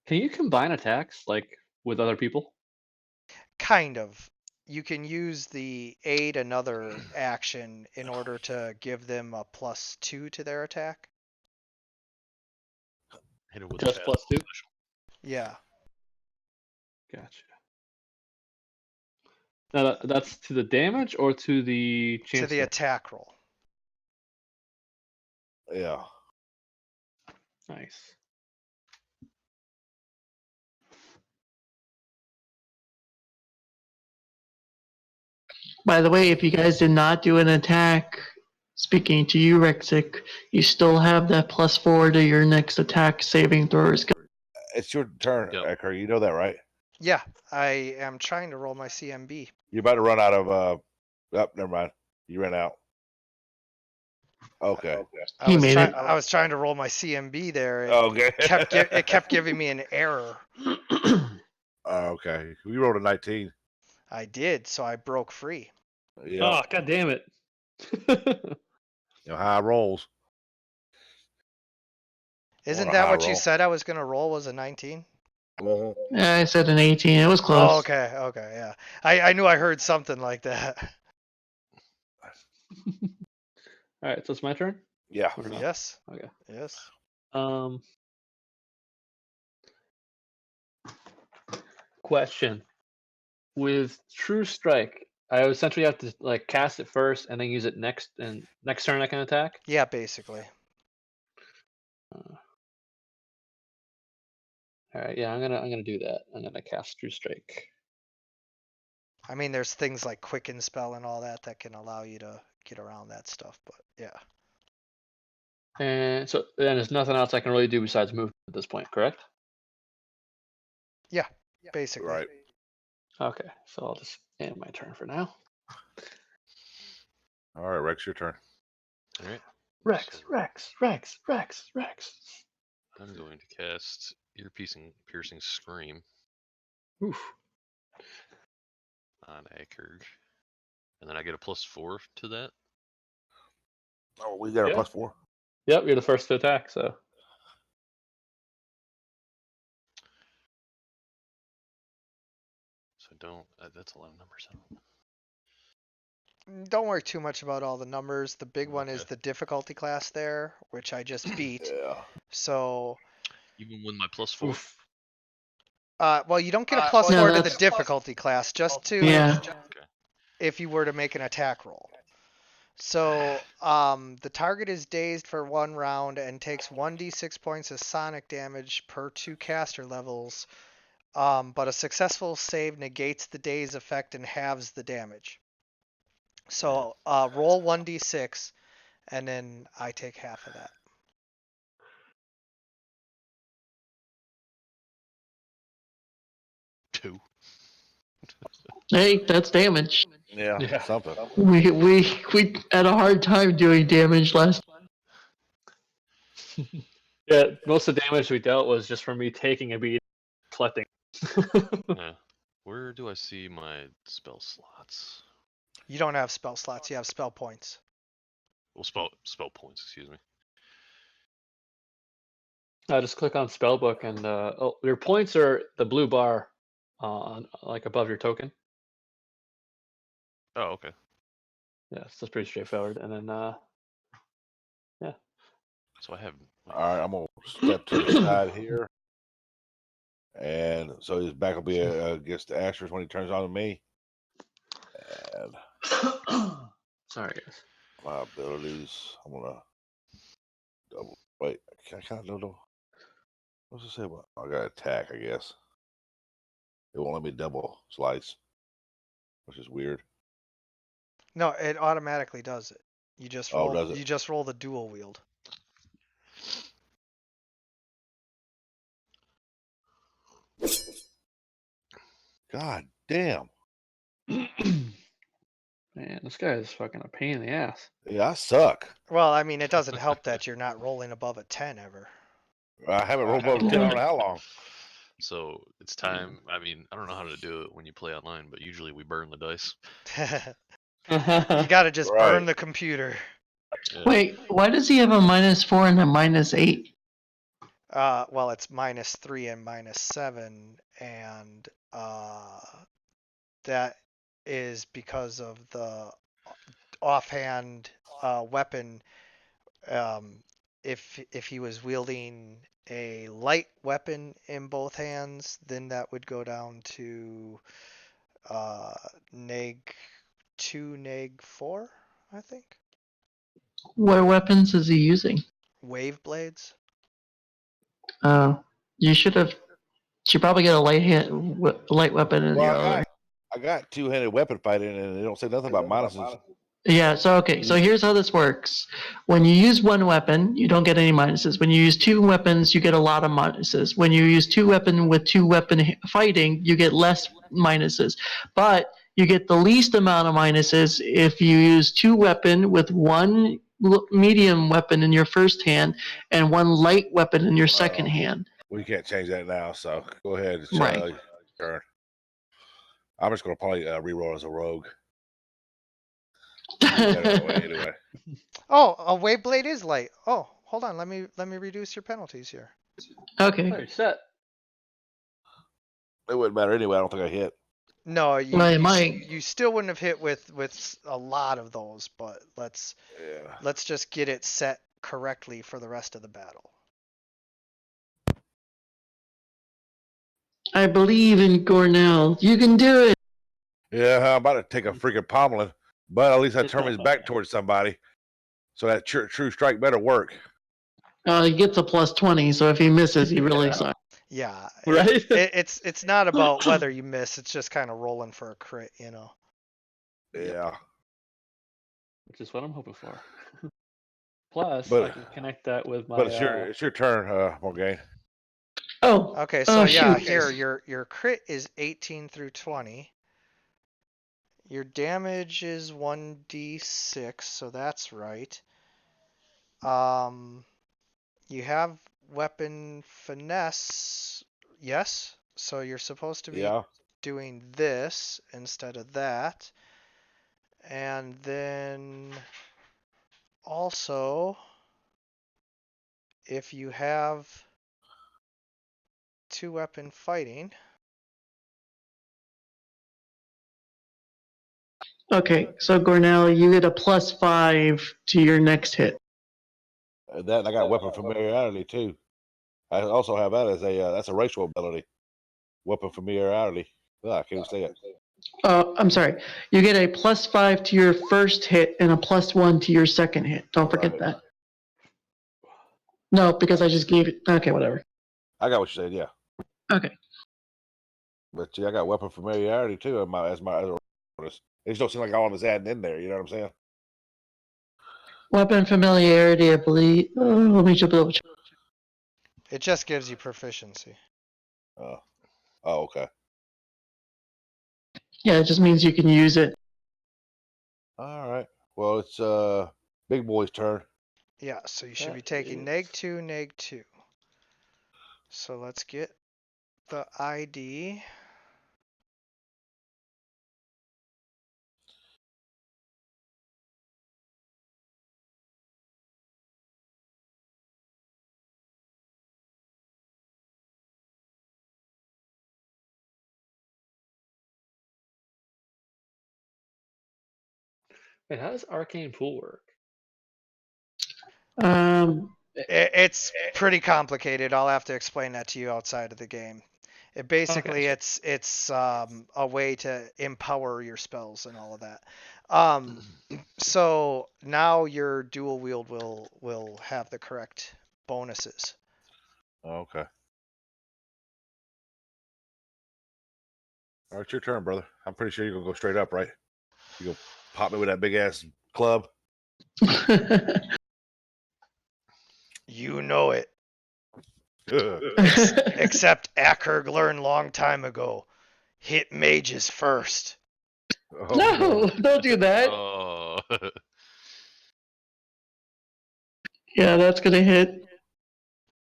Can you combine attacks like with other people? Kind of. You can use the aid another action in order to give them a +2 to their attack. Hit him with Just a +2? Yeah. Gotcha. Now that's to the damage or to the chance To the attack roll. Yeah. Nice. By the way, if you guys did not do an attack, speaking to you, Rexic, you still have that +4 to your next attack saving throws. It's your turn, Yep. Ecker. You know that, right? Yeah, I am trying to roll my CMB. You're about to run out of never mind. You ran out. Okay. He made it. I was trying to roll my CMB there. It Okay. it kept giving me an error. Okay. We rolled a 19. I did, so I broke free. Yeah. Oh, god damn it. You know, high rolls. Isn't a that high what you roll. said I was gonna roll was a 19? I said an 18. It was close. Oh, okay, yeah. I knew I heard something like that. Alright, so it's my turn? Yeah. Or no? Yes. Okay. Yes. Question. With True Strike, I essentially have to like cast it first and then use it next, and next turn I can attack? Yeah, basically. Alright, yeah, I'm gonna do that. I'm gonna cast True Strike. I mean, there's things like Quicken Spell and all that that can allow you to get around that stuff, but yeah. And so then there's nothing else I can really do besides move at this point, correct? Basically. Right. Okay, so I'll just end my turn for now. All right, Rex, your turn. All right. Rex, So Rex, Rex, Rex, Rex. I'm going to cast piercing scream Oof. on Eckerd, and then I get a +4 to that. Oh, we got a Yeah. +4. Yep, you're the first to attack, so. So don't. That's a lot of numbers. Don't worry too much about all the numbers. The big one is Okay. the difficulty class there, which I just beat. Yeah. So, Even with my +4. Oof. well, you don't get a No, +4 to the that's- difficulty class, just to Yeah. if you were to make an attack roll. So, the target is dazed for 1 round and takes 1d6 points of sonic damage per 2 caster levels. But a successful save negates the daze effect and halves the damage. So, roll 1d6, and then I take half of that. Two. Hey, that's damage. Yeah. Yeah. Something. We had a hard time doing damage last. Yeah, most of the damage we dealt was just from me taking a beat, collecting. Yeah. Where do I see my spell slots? You don't have spell slots, you have spell points. Well, spell points. Excuse me. Just click on spellbook and your points are the blue bar on like above your token. Oh, okay. Yeah, so it's pretty straightforward. And then So I have. All right, I'm gonna step to the side here, and so his back will be against Asher's when he turns on to me. And sorry guys. my abilities, I'm gonna double. Wait, I kind of don't know. What's it say about? I got attack, I guess. It won't let me double slice, which is weird. No, it automatically does it. You just Oh, roll. does it? You just roll the dual wield. God damn. Man, this guy is fucking a pain in the ass. Yeah, I suck. Well, I mean, it doesn't help that you're not rolling above a 10 ever. I haven't rolled above 10 I don't know how long. So it's time. I mean, I don't know how to do it when you play online, but usually we burn the dice. You gotta just burn Right. the computer. Yeah. Wait, why does he have a -4 and a -8? Well, it's -3 and -7, and that is because of the offhand weapon. If he was wielding a light weapon in both hands, then that would go down to neg 2, neg 4, I think. What weapons is he using? Wave blades. You should probably get a light weapon in the Well, other. I got two-handed weapon fighting, and they don't say nothing about minuses. Yeah, so okay, so here's how this works. When you use one weapon, you don't get any minuses. When you use two weapons, you get a lot of minuses. When you use two weapon with two weapon fighting, you get less minuses. But you get the least amount of minuses if you use two weapon with one medium weapon in your first hand and one light weapon in your second hand. We can't change that now, so go ahead. It's Right. turn. I'm just gonna probably reroll as a rogue. Anyway. Oh, a wave blade is light. Oh, hold on. Let me reduce your penalties here. Okay. Hey, set. It wouldn't matter anyway. I don't think I hit. No, Well, it might. you still wouldn't have hit with a lot of those, but let's Yeah. just get it set correctly for the rest of the battle. I believe in Gornell. You can do it. Yeah, I'm about to take a freaking pommeling, but at least I turn his back towards somebody, so that true strike better work. He gets a +20, so if he misses, he really sucks. Yeah, Right? it's not about whether you miss. It's just kind of rolling for a crit, you know. Yeah. Which is what I'm hoping for. Plus, But- I can connect that with my. But it's your turn, Morgaine. Oh. Okay, so yeah, shoot. here your crit is 18 through 20. Your damage is 1d6, so that's right. You have weapon finesse, yes. So you're supposed to be Yeah. doing this instead of that. And then also, if you have two weapon fighting, Okay, so Gornell, you get a +5 to your next hit. That and I got weapon familiarity too. I also have that as a that's a racial ability. Weapon familiarity. Oh, I can't say it. I'm sorry. You get a +5 to your first hit and a +1 to your second hit. Don't forget Right. that. No, because I just gave it. Okay, whatever. I got what you said. Yeah. Okay. But yeah, I got weapon familiarity too as my other. It just don't seem like all of it's adding in there. You know what I'm saying? Weapon familiarity, I believe. Let me double check. it just gives you proficiency. Oh, okay. Yeah, it just means you can use it. All right. Well, it's big boy's turn. Yeah, so you should be That taking is- neg 2, neg 2. So let's get the ID. Wait, how does Arcane Pool work? It's pretty complicated. I'll have to explain that to you outside of the game. It basically it's a way to empower your spells and all of that. So now your dual wield will have the correct bonuses. Okay. All right, your turn, brother. I'm pretty sure you're gonna go straight up, right? You go pop me with that big ass club. You know it. Ugh. Except Akerg learned long time ago. Hit mages first. Oh, No, don't do that. Oh. Yeah, that's gonna hit.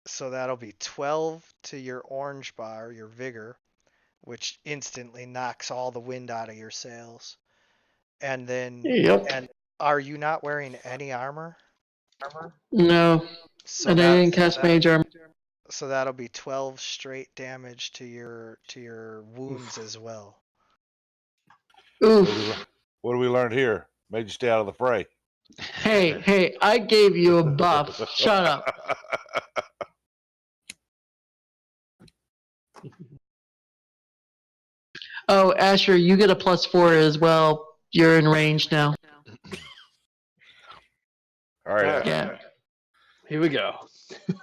So that'll be 12 to your orange bar, your vigor, which instantly knocks all the wind out of your sails. And then, Yep. and are you not wearing any armor? No, So and I didn't cast mage armor. So that'll be 12 straight damage to your wounds as well. Oof. What do we learn here? Made you stay out of the fray. Hey, I gave you a buff. Shut up. Oh, Asher, you get a +4 as well. You're in range now. All right. Yeah. Here we go.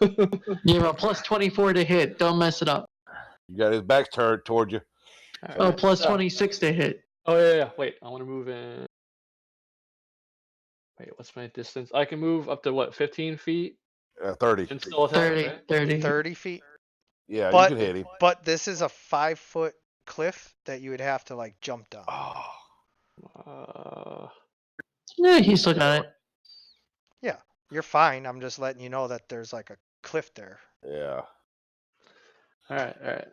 You have a +24 to hit. Don't mess it up. You got his back turned toward you. Oh, Alright, so- +26 to hit. Oh yeah. Wait, I want to move in. Wait, what's my distance? I can move up to what, 15 feet 30. and still attack. 30, Right? 30. 30 feet. Yeah, But- you can hit him. But this is a 5-foot cliff that you would have to like jump down. Oh, Yeah, he still got it. You're fine. I'm just letting you know that there's like a cliff there. yeah. Alright.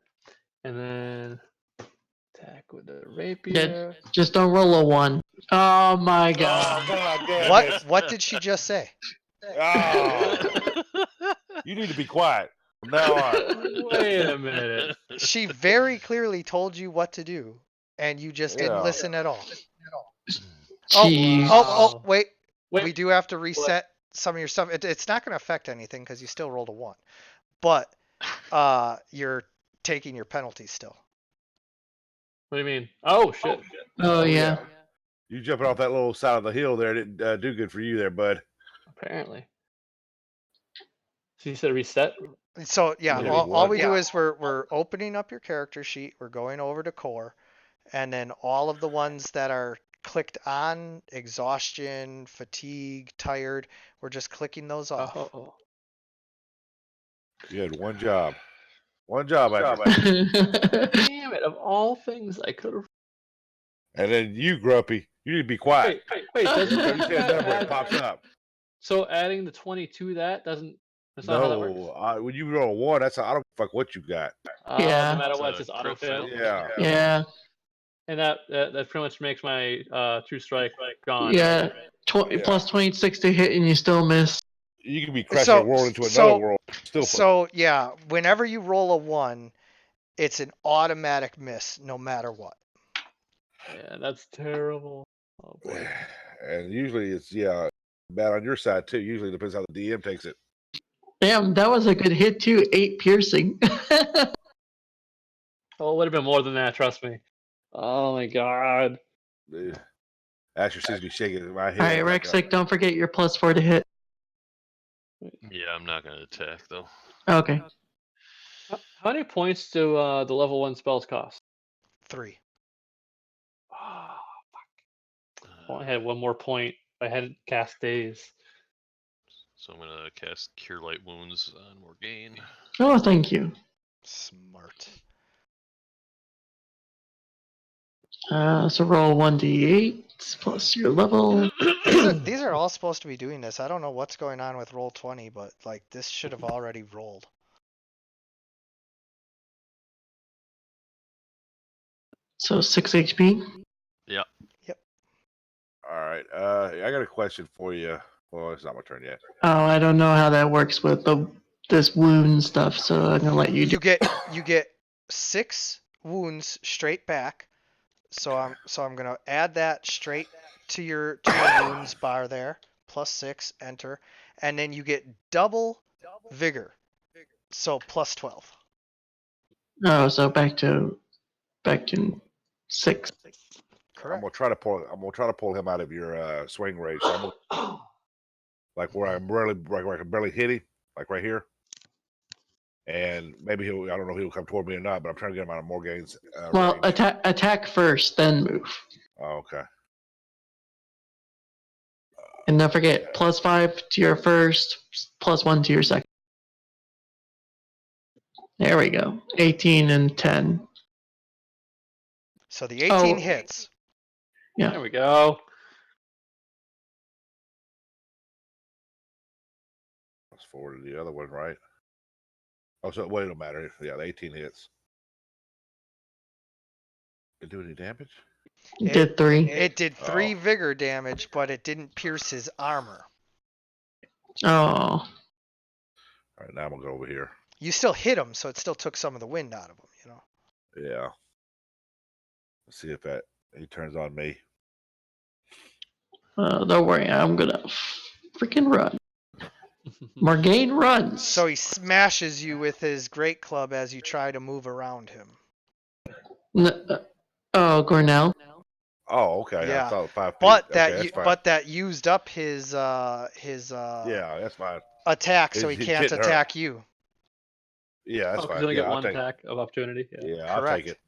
And then attack with the rapier. Just don't roll a 1. Oh my god. God damn What it. what did she just say? Oh, you need to be quiet from now on. Wait a minute. She very clearly told you what to do, and you just didn't Yeah. listen at all. Jeez. Oh, wait. Wait. We do have to reset some of your stuff. It's not going to affect anything because you still rolled a 1. But you're taking your penalties still. What do you mean? Oh shit. Oh yeah. You jumping off that little side of the hill there didn't do good for you there, bud. Apparently. So you said reset? So yeah, Yeah, all we what? do is we're opening up your character sheet. We're going over to core, and then all of the ones that are clicked on, exhaustion, fatigue, tired, we're just clicking those off. Oh. You had one job. One job, Asher. Damn it! Of all things, I could have. And then you, Grumpy, you need to be quiet. Wait. Doesn't Every time that number it pops up. So adding the 20 to that doesn't. That's not how that works. No, when you roll a 1, that's I don't fuck what you got. Yeah. No matter It's what, a it's just crit auto fail. fail. Yeah. Yeah. And that pretty much makes my true strike gone. Yeah. Plus 26 to hit and you still miss. You can be crashing So- a world into another so- world. Still fuck. So yeah, whenever you roll a 1, it's an automatic miss no matter what. Yeah, that's terrible. Oh boy. And usually it's bad on your side too. Usually depends how the DM takes it. Damn, that was a good hit too. 8 piercing. Oh, it would have been more than that. Trust me. Oh my god. Asher seems to be shaking my head. Alright, Rexic, don't forget your +4 to hit. Yeah, I'm not gonna attack though. Okay. How many points do the level 1 spells cost? 3. Oh, I only had one more point. I had cast days. So I'm gonna cast Cure Light Wounds on Morgaine. Oh, thank you. Smart. So roll 1d8 plus your level. These are all supposed to be doing this. I don't know what's going on with roll 20, but like this should have already rolled. So 6 HP. All right. I got a question for you. Well, it's not my turn yet. Oh, I don't know how that works with this wound stuff, so I'm gonna let you do. You get 6 wounds straight back. So I'm gonna add that straight to your wounds bar there, +6, enter, and then you get double vigor, so +12. Oh, so back to 6. I'm Correct. gonna try to pull him out of your swing range. So I'm gonna, like where I can barely hit him, like right here. And maybe I don't know if he'll come toward me or not, but I'm trying to get him out of Morgane's Well, range. attack first, then move. Oh, okay. And don't forget, +5 to your first, +1 to your second. There we go. 18 and 10. So the 18 Oh. hits. Yeah. There we go. Let's forward to the other one, right? Oh, so wait, it don't matter. Yeah, the 18 hits. Did it do any damage? It did 3. It did 3 Oh. vigor damage, but it didn't pierce his armor. Oh. All right, now I'm gonna go over here. You still hit him, so it still took some of the wind out of him, you know. Yeah. Let's see if he turns on me. Don't worry, I'm gonna freaking run. Morgane runs. So he smashes you with his great club as you try to move around him. Oh, Gornell. Oh, okay. Yeah. I thought 5 feet. But Okay, that's fine. that used up his Yeah, that's fine. attack, so he He's can't hitting her. attack you. Yeah, that's Oh, 'cause fine. you only Yeah, get I'll one take. attack of opportunity. Yeah. Yeah, I'll Correct. take it.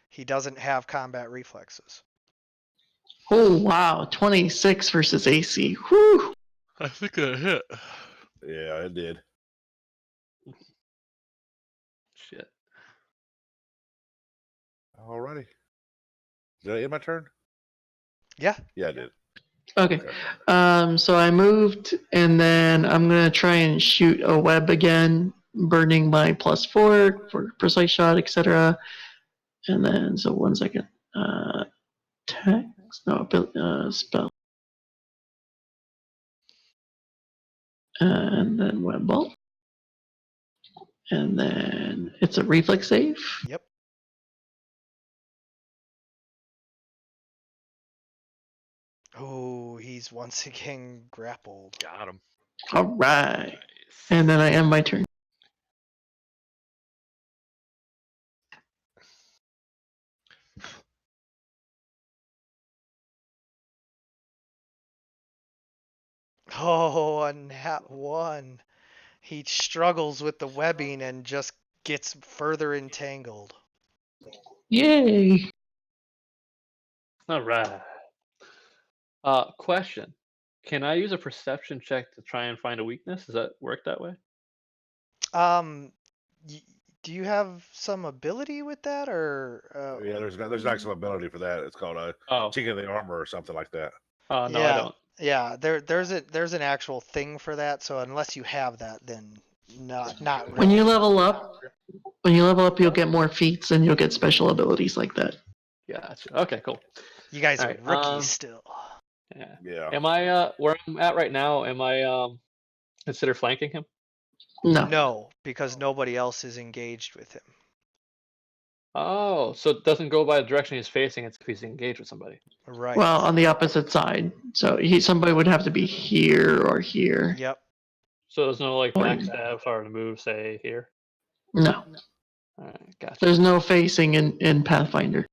He doesn't have combat reflexes. Oh wow, 26 versus AC. Whew. I think that hit. Yeah, it did. Shit. Alrighty. Did I end my turn? Yeah. Yeah, I did. Okay. So I moved, and then I'm gonna try and shoot a web again, burning my +4 for precise shot, etc. And then, so 1 second. Text, no, spell. And then web ball. And then it's a reflex save. Yep. Oh, he's once again grappled. Got him. All right. Nice. And then I end my turn. Oh, a nat 1. He struggles with the webbing and just gets further entangled. Yay. All right. Question: can I use a perception check to try and find a weakness? Does that work that way? Do you have some ability with that, or? Yeah, there's not some ability for that. It's called a Oh, Chink of the Armor or something like that. no, I Yeah. don't. Yeah, there's an actual thing for that. So unless you have that, then not really. When you level up, you'll get more feats and you'll get special abilities like that. Gotcha. Okay, cool. You guys are Alright, rookies still. Yeah. Yeah. Am I where I'm at right now? Am I consider flanking him? No. No, because nobody else is engaged with him. Oh, so it doesn't go by the direction he's facing. It's if he's engaged with somebody. Right. Well, on the opposite side. So somebody would have to be here or here. Yep. So there's no like Oh, backstab if I were to move, say here. No. All right, gotcha. There's no facing in Pathfinder.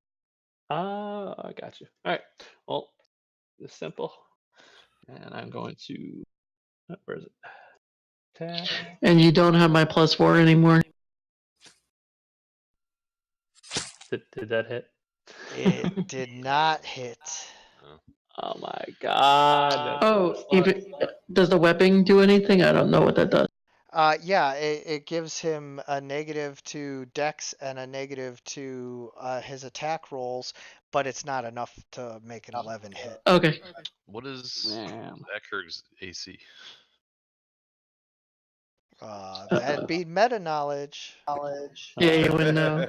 I got you. All right. Well, it's simple. And I'm going to. Where is it? Attack. And you don't have my +4 anymore. Did that hit? It did not hit. Oh my god. Oh, even does the webbing do anything? I don't know what that does. Yeah, it gives him a negative to Dex and a negative to his attack rolls, but it's not enough to make an 11 hit. Okay. What is Man. Eckherg's AC? That'd be meta knowledge. Yeah, you wouldn't know.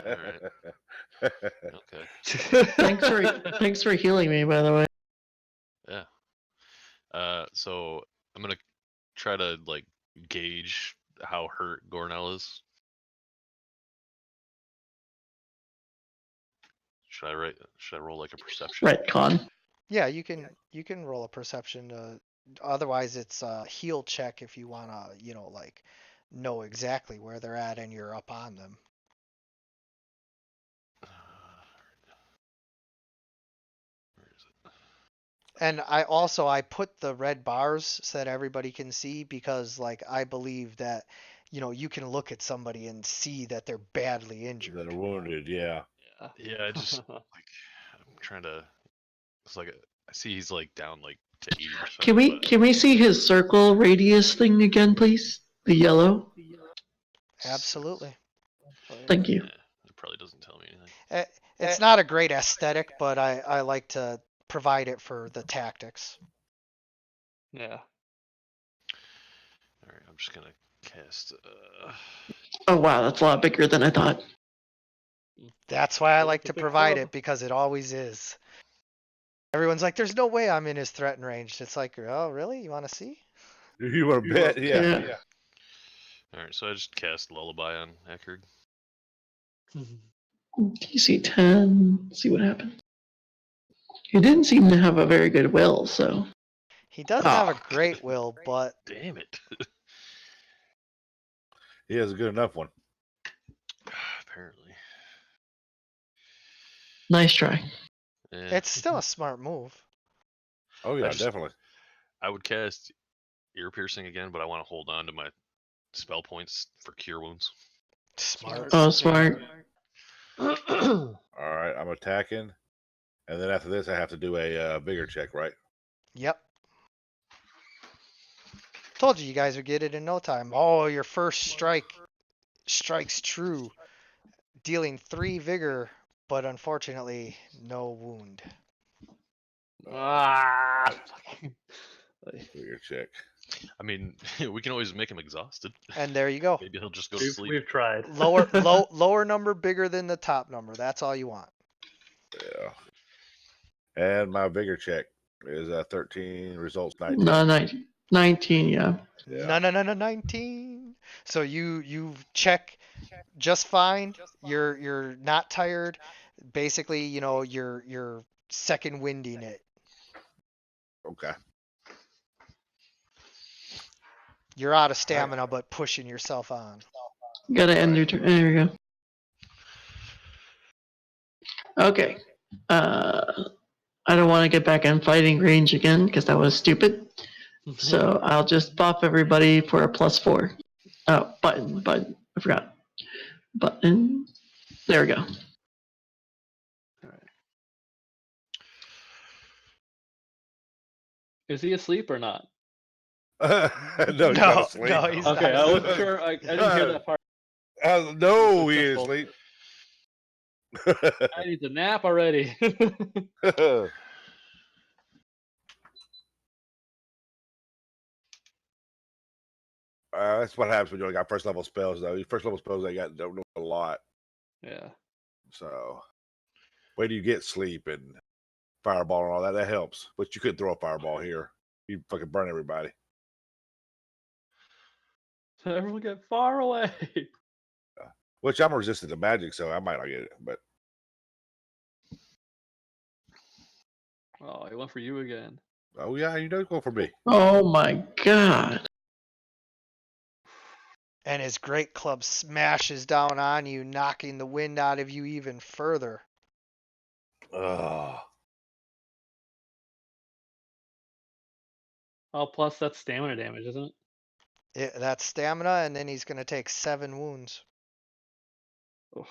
Okay. Thanks for healing me, by the way. Yeah. So I'm gonna try to like gauge how hurt Gornell is. Should I roll like a perception? Retcon. Yeah, you can roll a perception. Otherwise, it's a heal check if you wanna, like know exactly where they're at and you're up on them. Where is it? And I put the red bars so that everybody can see because like I believe that you can look at somebody and see that they're badly That injured. are wounded. Yeah. Yeah, I just like I'm trying to. It's like I see he's like down like to 80%. Can we see his circle radius thing again, please? The yellow. Absolutely. Thank you. It probably doesn't tell me anything. It's not a great aesthetic, but I like to provide it for the tactics. Yeah. All right, I'm just gonna cast. Oh wow, that's a lot bigger than I thought. That's why I like It's a to big provide club. it because it always is. Everyone's like, "There's no way I'm in his threat range." It's like, "Oh, really? You want to see?" You want to bet? Yeah. Yeah. All right, so I just cast Lullaby on Eckerd. DC 10. See what happens. He didn't seem to have a very good will, so. He doesn't have a Oh. great will, but Damn it! He has a good enough one. Apparently. Nice try. Yeah. it's still a smart move. Oh yeah, just- definitely. I would cast Ear Piercing again, but I want to hold on to my spell points for Cure Wounds. Smart. Oh, smart. All right, I'm attacking, and then after this, I have to do a bigger check, right? Yep. Told you guys would get it in no time. Oh, your first strikes true, dealing 3 vigor, but unfortunately no wound. Ah. Bigger check. I mean, we can always make him exhausted. And there you go. Maybe he'll just go to We've, sleep. we've tried. Lower number bigger than the top number. That's all you want. Yeah. And my bigger check is 13. Results 19. No, 19, yeah. Yeah. No, 19. So you check just fine. You're not tired. Basically, you're second winding it. Okay. You're out of stamina, but pushing yourself on. Gotta end your turn. There you go. Okay. I don't want to get back in fighting range again because that was stupid. So I'll just buff everybody for a +4. Oh, button. I forgot. Button. There we go. Is he asleep or not? No, he's not asleep. No, he's Okay, not. I wasn't sure. I didn't hear that part. No, he is Simple. asleep. I need to nap already. That's what happens when you only got first level spells, though. Your first level spells, they don't know a lot. Yeah. So, wait till you get sleep and fireball and all that. That helps. But you couldn't throw a fireball here. You fucking burn everybody. Everyone get far away. Which I'm resistant to magic, so I might not get it. But Oh, he went for you again. oh yeah, you know, go for me. Oh my god. And his great club smashes down on you, knocking the wind out of you even further. Oh, Oh, plus that's stamina damage, isn't it? That's stamina, and then he's going to take 7 wounds. Oof.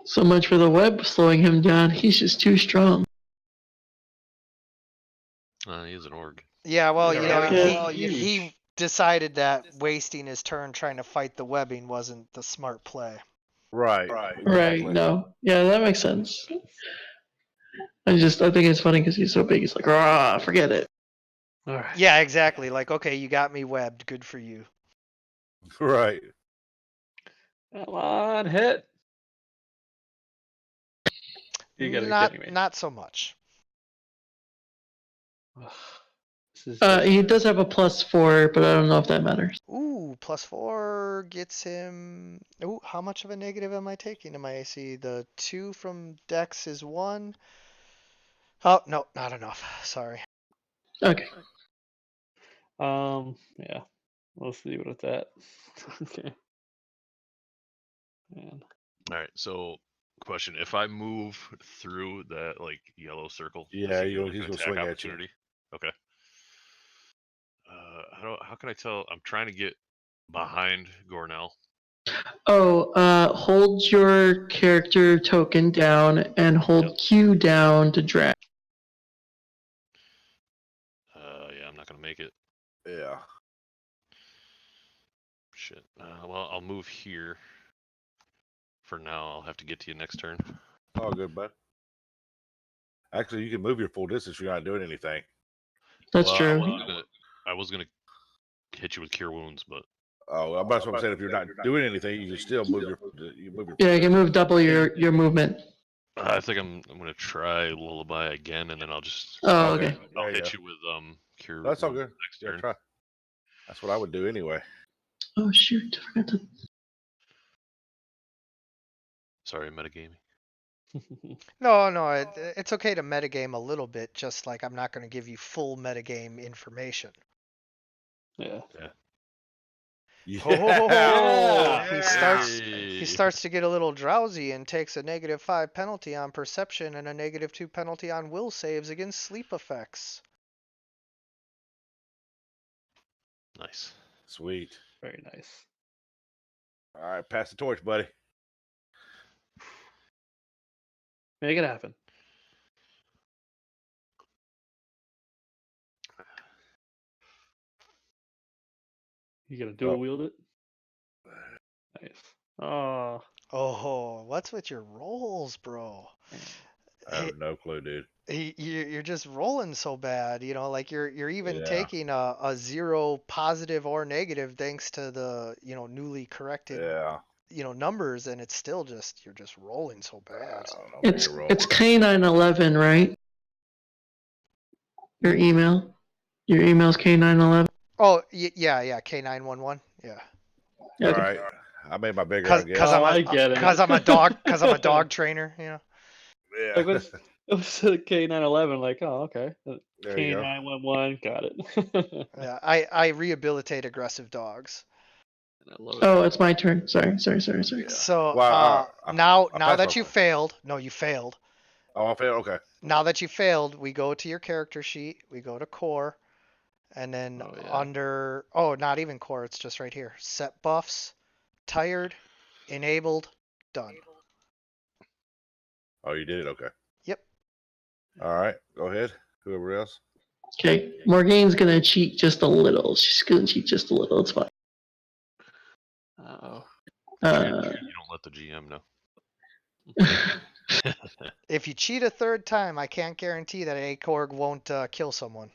So much for the web slowing him down. He's just too strong. He is an org. Yeah, well, Yeah, he decided that wasting his turn trying to fight the webbing wasn't the smart play. right. Right, no. Yeah, that makes sense. I think it's funny because he's so big. He's like, rah, forget it. All right. Yeah, exactly. Like, okay, you got me webbed. Good for you. Right. Come on, hit. You gotta not be kidding me. not so much. This is He does have a +4, but I don't know if that matters. Ooh, +4 gets him. Ooh, how much of a negative am I taking to my AC? The 2 from Dex is 1. Oh, no, not enough. Sorry. Okay. Yeah. Let's see what it's at. Okay. Man. All right. So, question: if I move through that like yellow circle, does Yeah, he get, like, he's an gonna attack swing at you. opportunity? Okay. How can I tell? I'm trying to get behind Gornell. Oh, hold your character token down and hold Q down to drag. Yeah, I'm not gonna make it. Yeah. Shit. Well, I'll move here. For now, I'll have to get to you next turn. All good, bud. Actually, you can move your full distance. You're not doing anything. That's Well, true. I was gonna hit you with cure wounds, but Oh, that's what I'm saying. If you're not doing anything, you can still move your. You move your. Yeah, you can move double your movement. I think I'm gonna try lullaby again, and then I'll just Oh, Okay. okay. I'll There you hit go. you with cure That's all wounds good. next Yeah, turn. try. That's what I would do anyway. Oh shoot! I forgot to. Sorry, metagaming. No, it's okay to metagame a little bit, just like I'm not going to give you full metagame information. Yeah. Oh, Yeah. he starts to get a little drowsy and takes a -5 penalty on perception and a -2 penalty on will saves against sleep effects. Nice. Sweet. Very nice. All right, pass the torch, buddy. Make it happen. You gonna dual wield it? Nice. Oh. Oh, what's with your rolls, bro? I have no clue, dude. You're just rolling so bad, you know, like you're even Yeah. taking a 0 positive or negative thanks to the, newly corrected, Yeah. numbers, and it's still just you're just rolling so I bad. don't know. It's Maybe roll. it's K911, right? Your email. Your email's K911. Oh, yeah, K911. Yeah. All Okay. right. I made my bigger, Cause, I guess. cause Oh, I'm I a, get it. cause I'm a dog, cause I'm a dog trainer, you know. Yeah. Like what's it was a K911? Like, oh, okay. There you go. K911, got it. Yeah, I rehabilitate aggressive dogs. I love it. Oh, it's my turn. Sorry. Yeah. So Well, now I that passed you my- failed, no, you failed. Oh, I failed. Okay. Now that you failed, we go to your character sheet, we go to core, and then Oh, yeah. under not even core, it's just right here. Set buffs, tired, enabled, done. Oh, you did it. Okay. Yep. All right. Go ahead. Whoever else. Okay. Morgane's gonna cheat just a little. She's gonna cheat just a little. It's fine. Uh-oh. You don't let the GM know. If you cheat a third time, I can't guarantee that ACORG won't kill someone.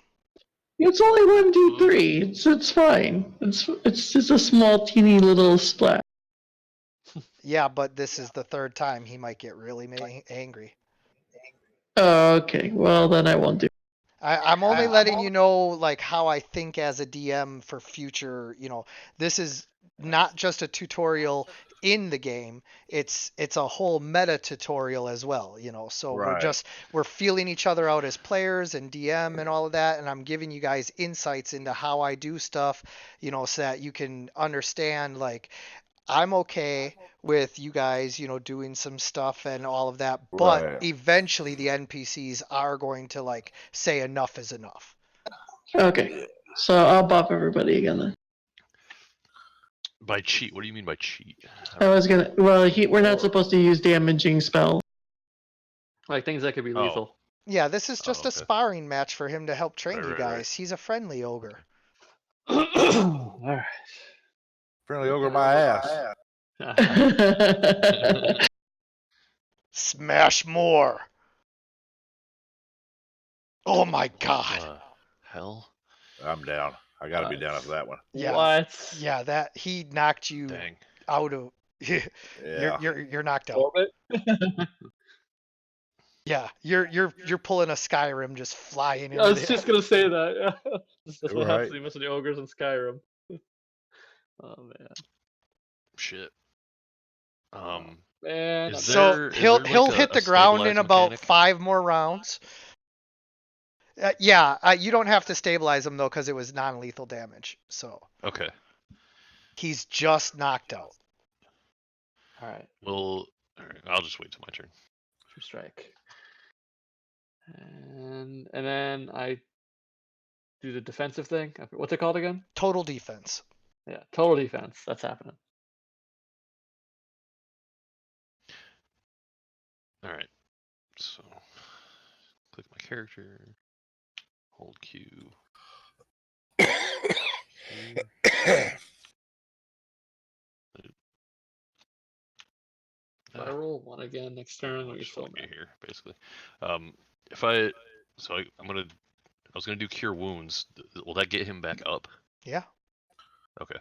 It's only 1d3. It's fine. It's just a small, teeny little splat. Yeah, but this is the third time. He might get really angry. Okay. Well, then I won't do. I'm only letting you know like how I think as a DM for future, this is not just a tutorial in the game. It's a whole meta tutorial as well, So Right. we're feeling each other out as players and DM and all of that, and I'm giving you guys insights into how I do stuff, so that you can understand like I'm okay with you guys, doing some stuff and all of that, but Right. eventually the NPCs are going to like say enough is enough. Okay. So I'll buff everybody again then. By cheat, what do you mean by cheat? I was gonna. Well, we're not supposed to use damaging spell. Like things that could be Oh. lethal. Yeah, this is just a okay. sparring match for him to help train you Right. guys. He's a friendly ogre. All right. Friendly ogre my ass. Smash more. Oh my god. Hell? I'm down. I got to be down What? after that one. Yeah. What? Yeah, that he knocked you Dang. out of Yeah. you're knocked out. Orbit? Yeah, you're pulling a Skyrim just flying into I was the just gonna say that. Yeah. That's what happens Right. to most of the ogres in Skyrim. Oh man. Shit. Man, Is I'm So there- is he'll there, like, hit a the ground stabilize in about mechanic? 5 more rounds. Yeah, you don't have to stabilize him though because it was non-lethal damage. So Okay. he's just knocked out. alright. Well, all right. I'll just wait till my turn. True strike. And then I do the defensive thing. What's it called again? Total defense. Yeah, total defense. That's happening. All right. So, click my character. Hold Q. Q. If I roll one again next turn, I'll or you just still wing it mad? here, basically. If I, so I was gonna do cure wounds. Will that get him back up? Yeah. Okay.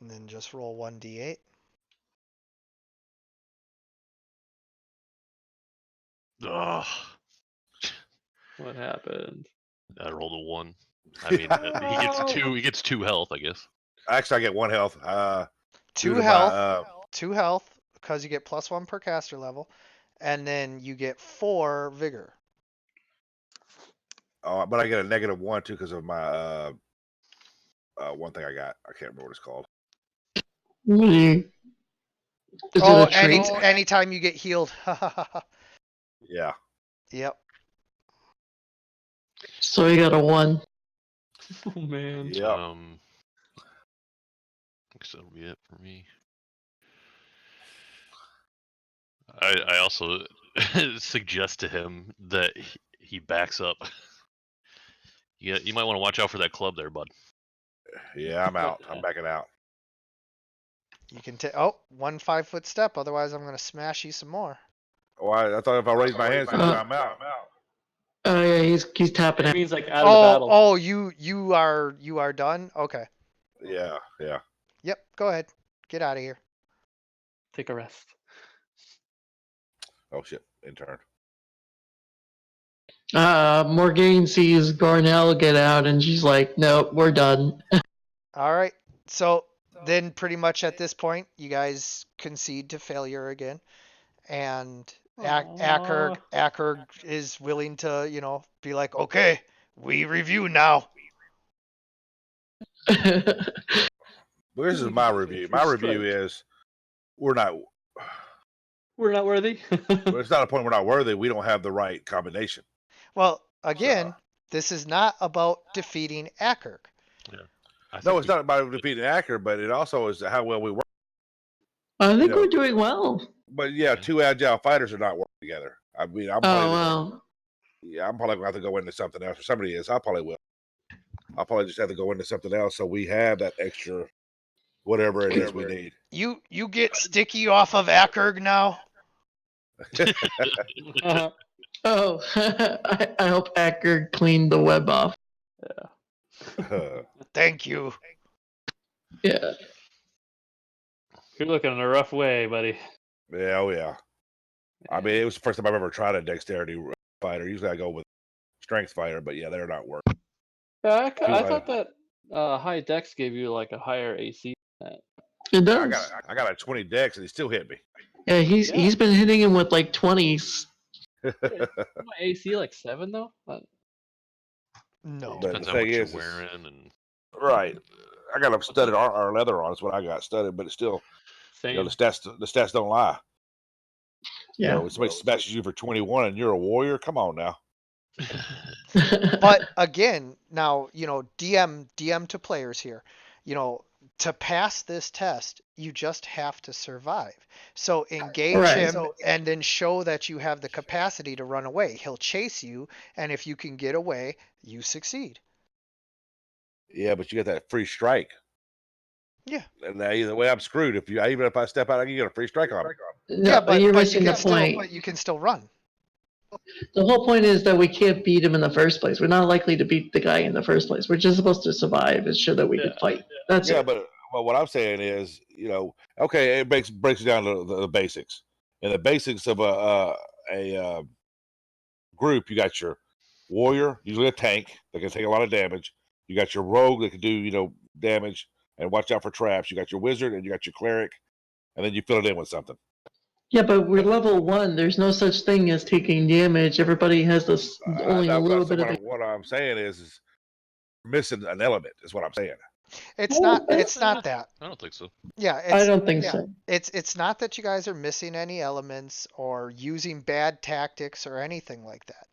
And then just roll 1d8. Ugh. What happened? I rolled a 1. I mean, he gets No. 2. He gets 2 health, I guess. Actually, I get 1 health. 2 due to my, health. 2 health because you get +1 per caster level, and then you get 4 vigor. but I get a -1 too because of my one thing I got. I can't remember what it's called. Is it Oh, a trait? anytime you get healed. Yeah. Yep. So you got a 1. Oh man. Yeah. I guess that'll be it for me. I also suggest to him that he backs up. Yeah, you might want to watch out for that club there, bud. Yeah, I'm out. I'm backing out. You can take 1 5-foot step, otherwise I'm gonna smash you some more. Oh, I thought if I raise my hands, I'm out. Oh yeah, he's tapping It out. means like out of the battle. Oh, you are done? Okay. Yeah. Yep, go ahead. Get out of here. Take a rest. Oh shit! In turn. Morgane sees Garnell get out, and she's like, "Nope, we're done." All right. So then pretty much at this point, you guys concede to failure again. And Akerg is willing to, be like, okay, we review now. Well, this is my review. My review is we're not worthy. well, it's not a point we're not worthy. We don't have the right combination. Well, again, this is not about defeating Akerg. No, it's not about defeating Acker, but it also is how well we work. I think we're doing well. But yeah, 2 agile fighters are not working together. I mean, I'm probably wow. I'm probably gonna have to go into something else. Or somebody is. I probably will. I'll probably just have to go into something else so we have that extra whatever it is we need. You get sticky off of Akerg now? Oh, I hope Acker cleaned the web off. Thank you. Yeah. You're looking in a rough way, buddy. Yeah, oh yeah. I mean, it was the first time I've ever tried a dexterity fighter. Usually I go with strength fighter, but yeah, they're not working. Yeah, I thought that high dex gave you like a higher AC than that. It does. I got a 20 dex and he still hit me. Yeah, he's been hitting him with like 20s. My AC like 7 though? No. But Depends the how much thing you're is, wearing and right. I got a studded or leather on. That's what I got studded, but it's still, Same. the stats don't lie. Yeah. If somebody smashes you for 21 and you're a warrior, come on now. But again, now, DM to players here. To pass this test, you just have to survive. So engage him and then show that you have the capacity to run away. He'll chase you, and if you can get away, you succeed. Yeah, but you get that free strike. Yeah. And now either way, I'm screwed. Even if I step out, I can get a free strike on me. No, but you're missing the point. But you can still run. The whole point is that we can't beat him in the first place. We're not likely to beat the guy in the first place. We're just supposed to survive and show that we can fight. That's Yeah, it. but what I'm saying is, okay, it breaks it down to the basics. And the basics of a group, you got your warrior, usually a tank that can take a lot of damage. You got your rogue that can do damage and watch out for traps. You got your wizard and you got your cleric, and then you fill it in with something. Yeah, but we're level 1. There's no such thing as taking damage. Everybody has this only a little bit of. What I'm saying is missing an element. Is what I'm saying. It's not. It's not that. I don't think so. Yeah. I don't think so. It's not that you guys are missing any elements or using bad tactics or anything like that.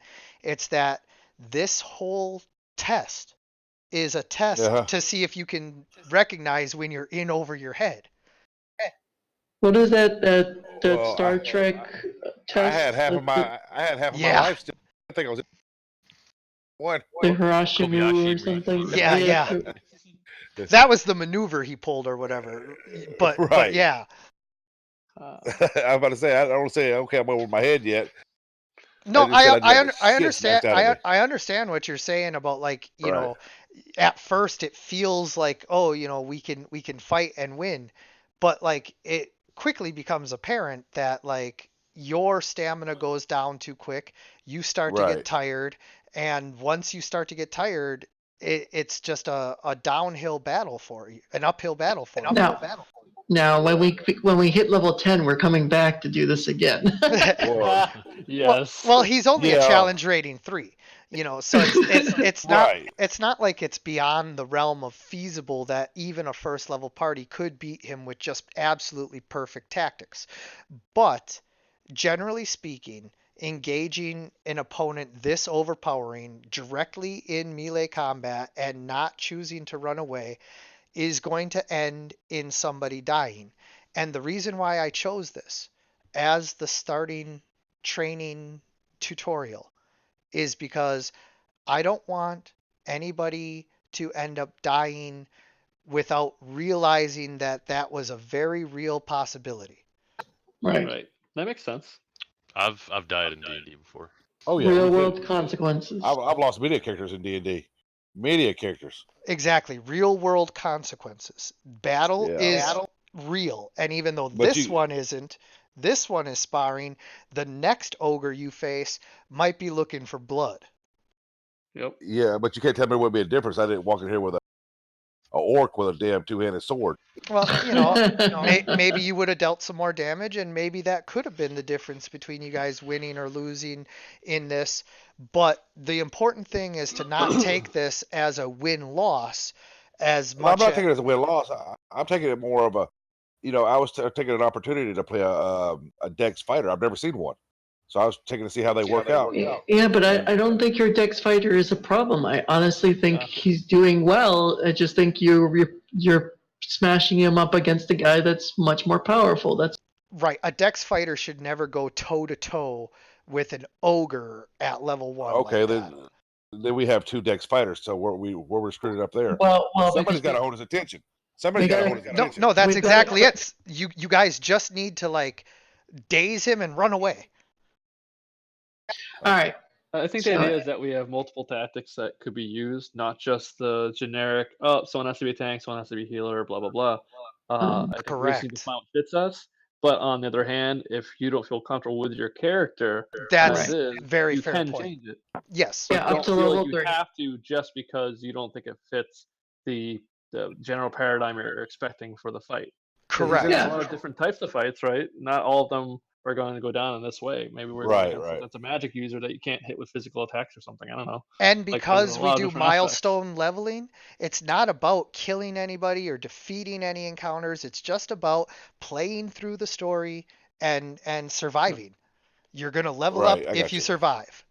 It's that this whole test is a test to see if you can recognize when you're in over your head. What is that Well, Star Trek test? I had half of my life still. I think I was one. The Hirashima Kobayashi or something. Yeah. That was the maneuver he pulled or whatever. But Right. yeah. I was about to say I don't say okay. I'm over my head yet. No, I just said I I'd get the shit understand. smacked out of me. I understand what you're saying about, like, you Right. know, at first it feels like, oh, we can fight and win, but like it quickly becomes apparent that like your stamina goes down too quick. You start to Right. get tired, and once you start to get tired, it's just a downhill battle for you, an uphill battle for you. Now, when we hit level 10, we're coming back to do this again. Well, Yes. Well, he's only a Yeah. challenge rating 3, so it's not Right. it's not like it's beyond the realm of feasible that even a first level party could beat him with just absolutely perfect tactics. But generally speaking, engaging an opponent this overpowering directly in melee combat and not choosing to run away is going to end in somebody dying. And the reason why I chose this as the starting training tutorial is because I don't want anybody to end up dying without realizing that that was a very real possibility. Right. Right. That makes sense. I've died in D&D before. Oh yeah. Real me too. world consequences. I've lost media characters in D&D. Media characters. Exactly. Real world consequences. Battle Yeah. is real. And even though But this one isn't, this one is sparring, the next ogre you face might be looking for blood. Yep. Yeah, but you can't tell me what would be a difference. I didn't walk in here with a orc with a damn two-handed sword. Well, maybe you would have dealt some more damage, and maybe that could have been the difference between you guys winning or losing in this. But the important thing is to not take this as a win-loss as Well, I'm much not as... taking it as a win-loss. I'm taking it more of a, I was taking an opportunity to play a Dex fighter. I've never seen one. So I was taking to see how they work out. Yeah, but I don't think your Dex fighter is a problem. I honestly think he's doing well. I just think you're smashing him up against a guy that's much more powerful. That's right. A Dex fighter should never go toe to toe with an ogre at level 1. Okay, like then we have 2 Dex fighters. So we're screwed up there. well, Somebody's got to hold his attention. Somebody's got to hold his attention. No, that's We've got- exactly it. You guys just need to like daze him and run away. all right. I think the idea is that we have multiple tactics that could be used, not just the generic, someone has to be a tank, someone has to be a healer, blah, blah, blah. I think we just need to Correct. find what fits us. But on the other hand, if you don't feel comfortable with your character, That's as is, very you fair can point. change it. Yes. Yeah, Don't up to feel level like you 3. have to just because you don't think it fits the general paradigm you're expecting for the fight. 'Cause Correct. There's a lot of different types of fights, right? Not all of them are going to go down in this way. Maybe we're going against that's a magic user that you can't hit with physical attacks or something. I don't know. And Like, because there's a we lot of do different aspects. milestone leveling, it's not about killing anybody or defeating any encounters. It's just about playing through the story and surviving. You're going to level up Right, I if got you you. survive.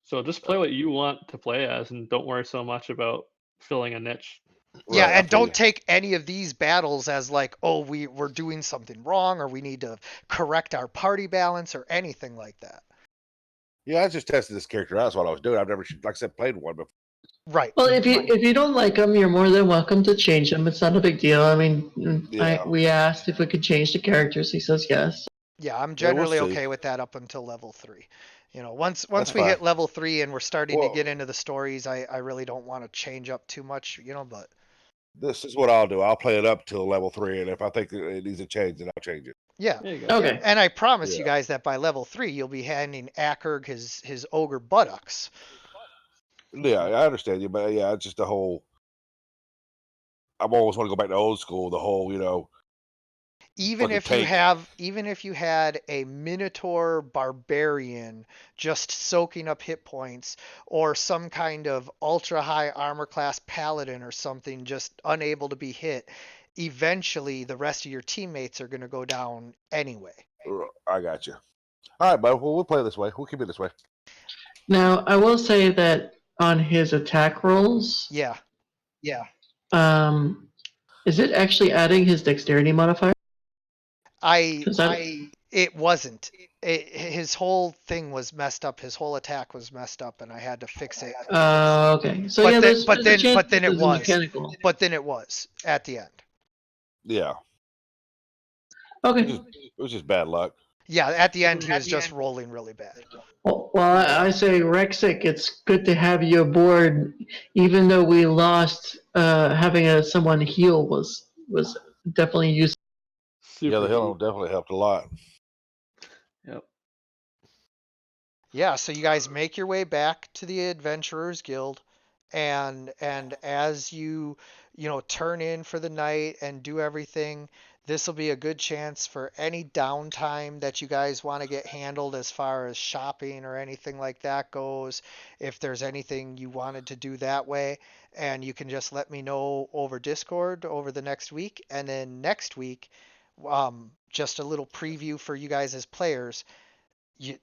So just play what you want to play as, and don't worry so much about filling a niche. Yeah, Right, I and feel don't you. take any of these battles as like, oh, we're doing something wrong or we need to correct our party balance or anything like that. Yeah, I just tested this character out. That's what I was doing. I've never, like I said, played one before. Right. Well, if you don't like him, you're more than welcome to change him. It's not a big deal. I mean, Yeah. we asked if we could change the characters. He says yes. Yeah, I'm we'll generally see. okay with that up until level 3. You know, once That's we hit fine. level 3 and we're starting to Well, get into the stories, I really don't want to change up too much, you know, but this is what I'll do. I'll play it up till level 3, and if I think it needs to change, then I'll change it. yeah. There you go. Yeah, Okay. and I promise you Yeah. guys that by level 3 you'll be handing Akerg his ogre buttocks. Yeah, I understand you, but yeah, it's just the whole. I'm always want to go back to old school. The whole, Even fucking if you tank. have even if you had a Minotaur barbarian just soaking up hit points, or some kind of ultra high armor class paladin or something just unable to be hit, eventually the rest of your teammates are going to go down anyway. I got you. All right, bud. Well, we'll play it this way. We'll keep it this way. Now, I will say that on his attack rolls, Yeah. is it actually adding his dexterity modifier? I 'Cause I- it wasn't. His whole thing was messed up. His whole attack was messed up, and I had to fix it. Okay. So But yeah, then- there's, but there's a then- chance but then this it is a was. mechanical. But then it was at the end. Yeah, Okay. it was just bad luck. Yeah, at the end he was just rolling really bad. Well, I say, Rexic, it's good to have you aboard, even though we lost. Having someone heal was definitely useful. Super Yeah, the hill neat. definitely helped a lot. Yep. Yeah, so you guys make your way back to the Adventurers Guild, and as you turn in for the night and do everything, this will be a good chance for any downtime that you guys want to get handled as far as shopping or anything like that goes. If there's anything you wanted to do that way, and you can just let me know over Discord over the next week, and then next week, just a little preview for you guys as players.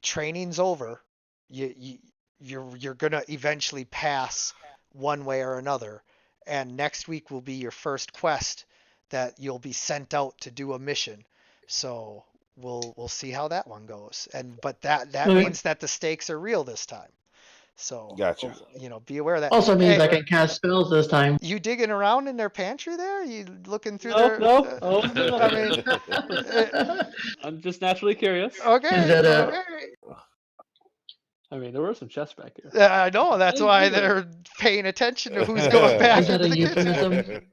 Training's over. You're gonna eventually pass one way or another, and next week will be your first quest that you'll be sent out to do a mission. So we'll see how that one goes. But that Okay. means that the stakes are real this time. So Gotcha. be aware of that. Also means Hey, I can cast spells this time. you digging around in their pantry there? You looking through No, their? no. Oh, no. I mean, I'm just naturally curious. okay. Is that Okay. I mean, there were some chests back here. I know. That's Oh, why yeah. they're paying attention to who's going back Is that into a the kitchen. euphemism?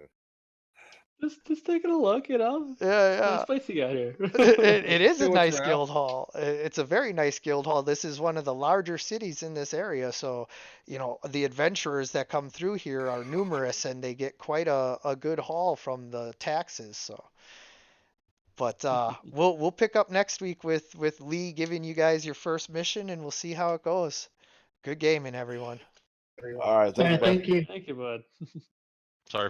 Just taking a look, you know. Yeah, Kind of yeah. spicy out here. It is See a what's nice around. guild hall. It's a very nice guild hall. This is one of the larger cities in this area, so the adventurers that come through here are numerous, and they get quite a good haul from the taxes. So, but we'll pick up next week with Lee giving you guys your first mission, and we'll see how it goes. Good gaming, everyone. All right, All right, thank you, bud. thank you. Thank you, bud. Sorry for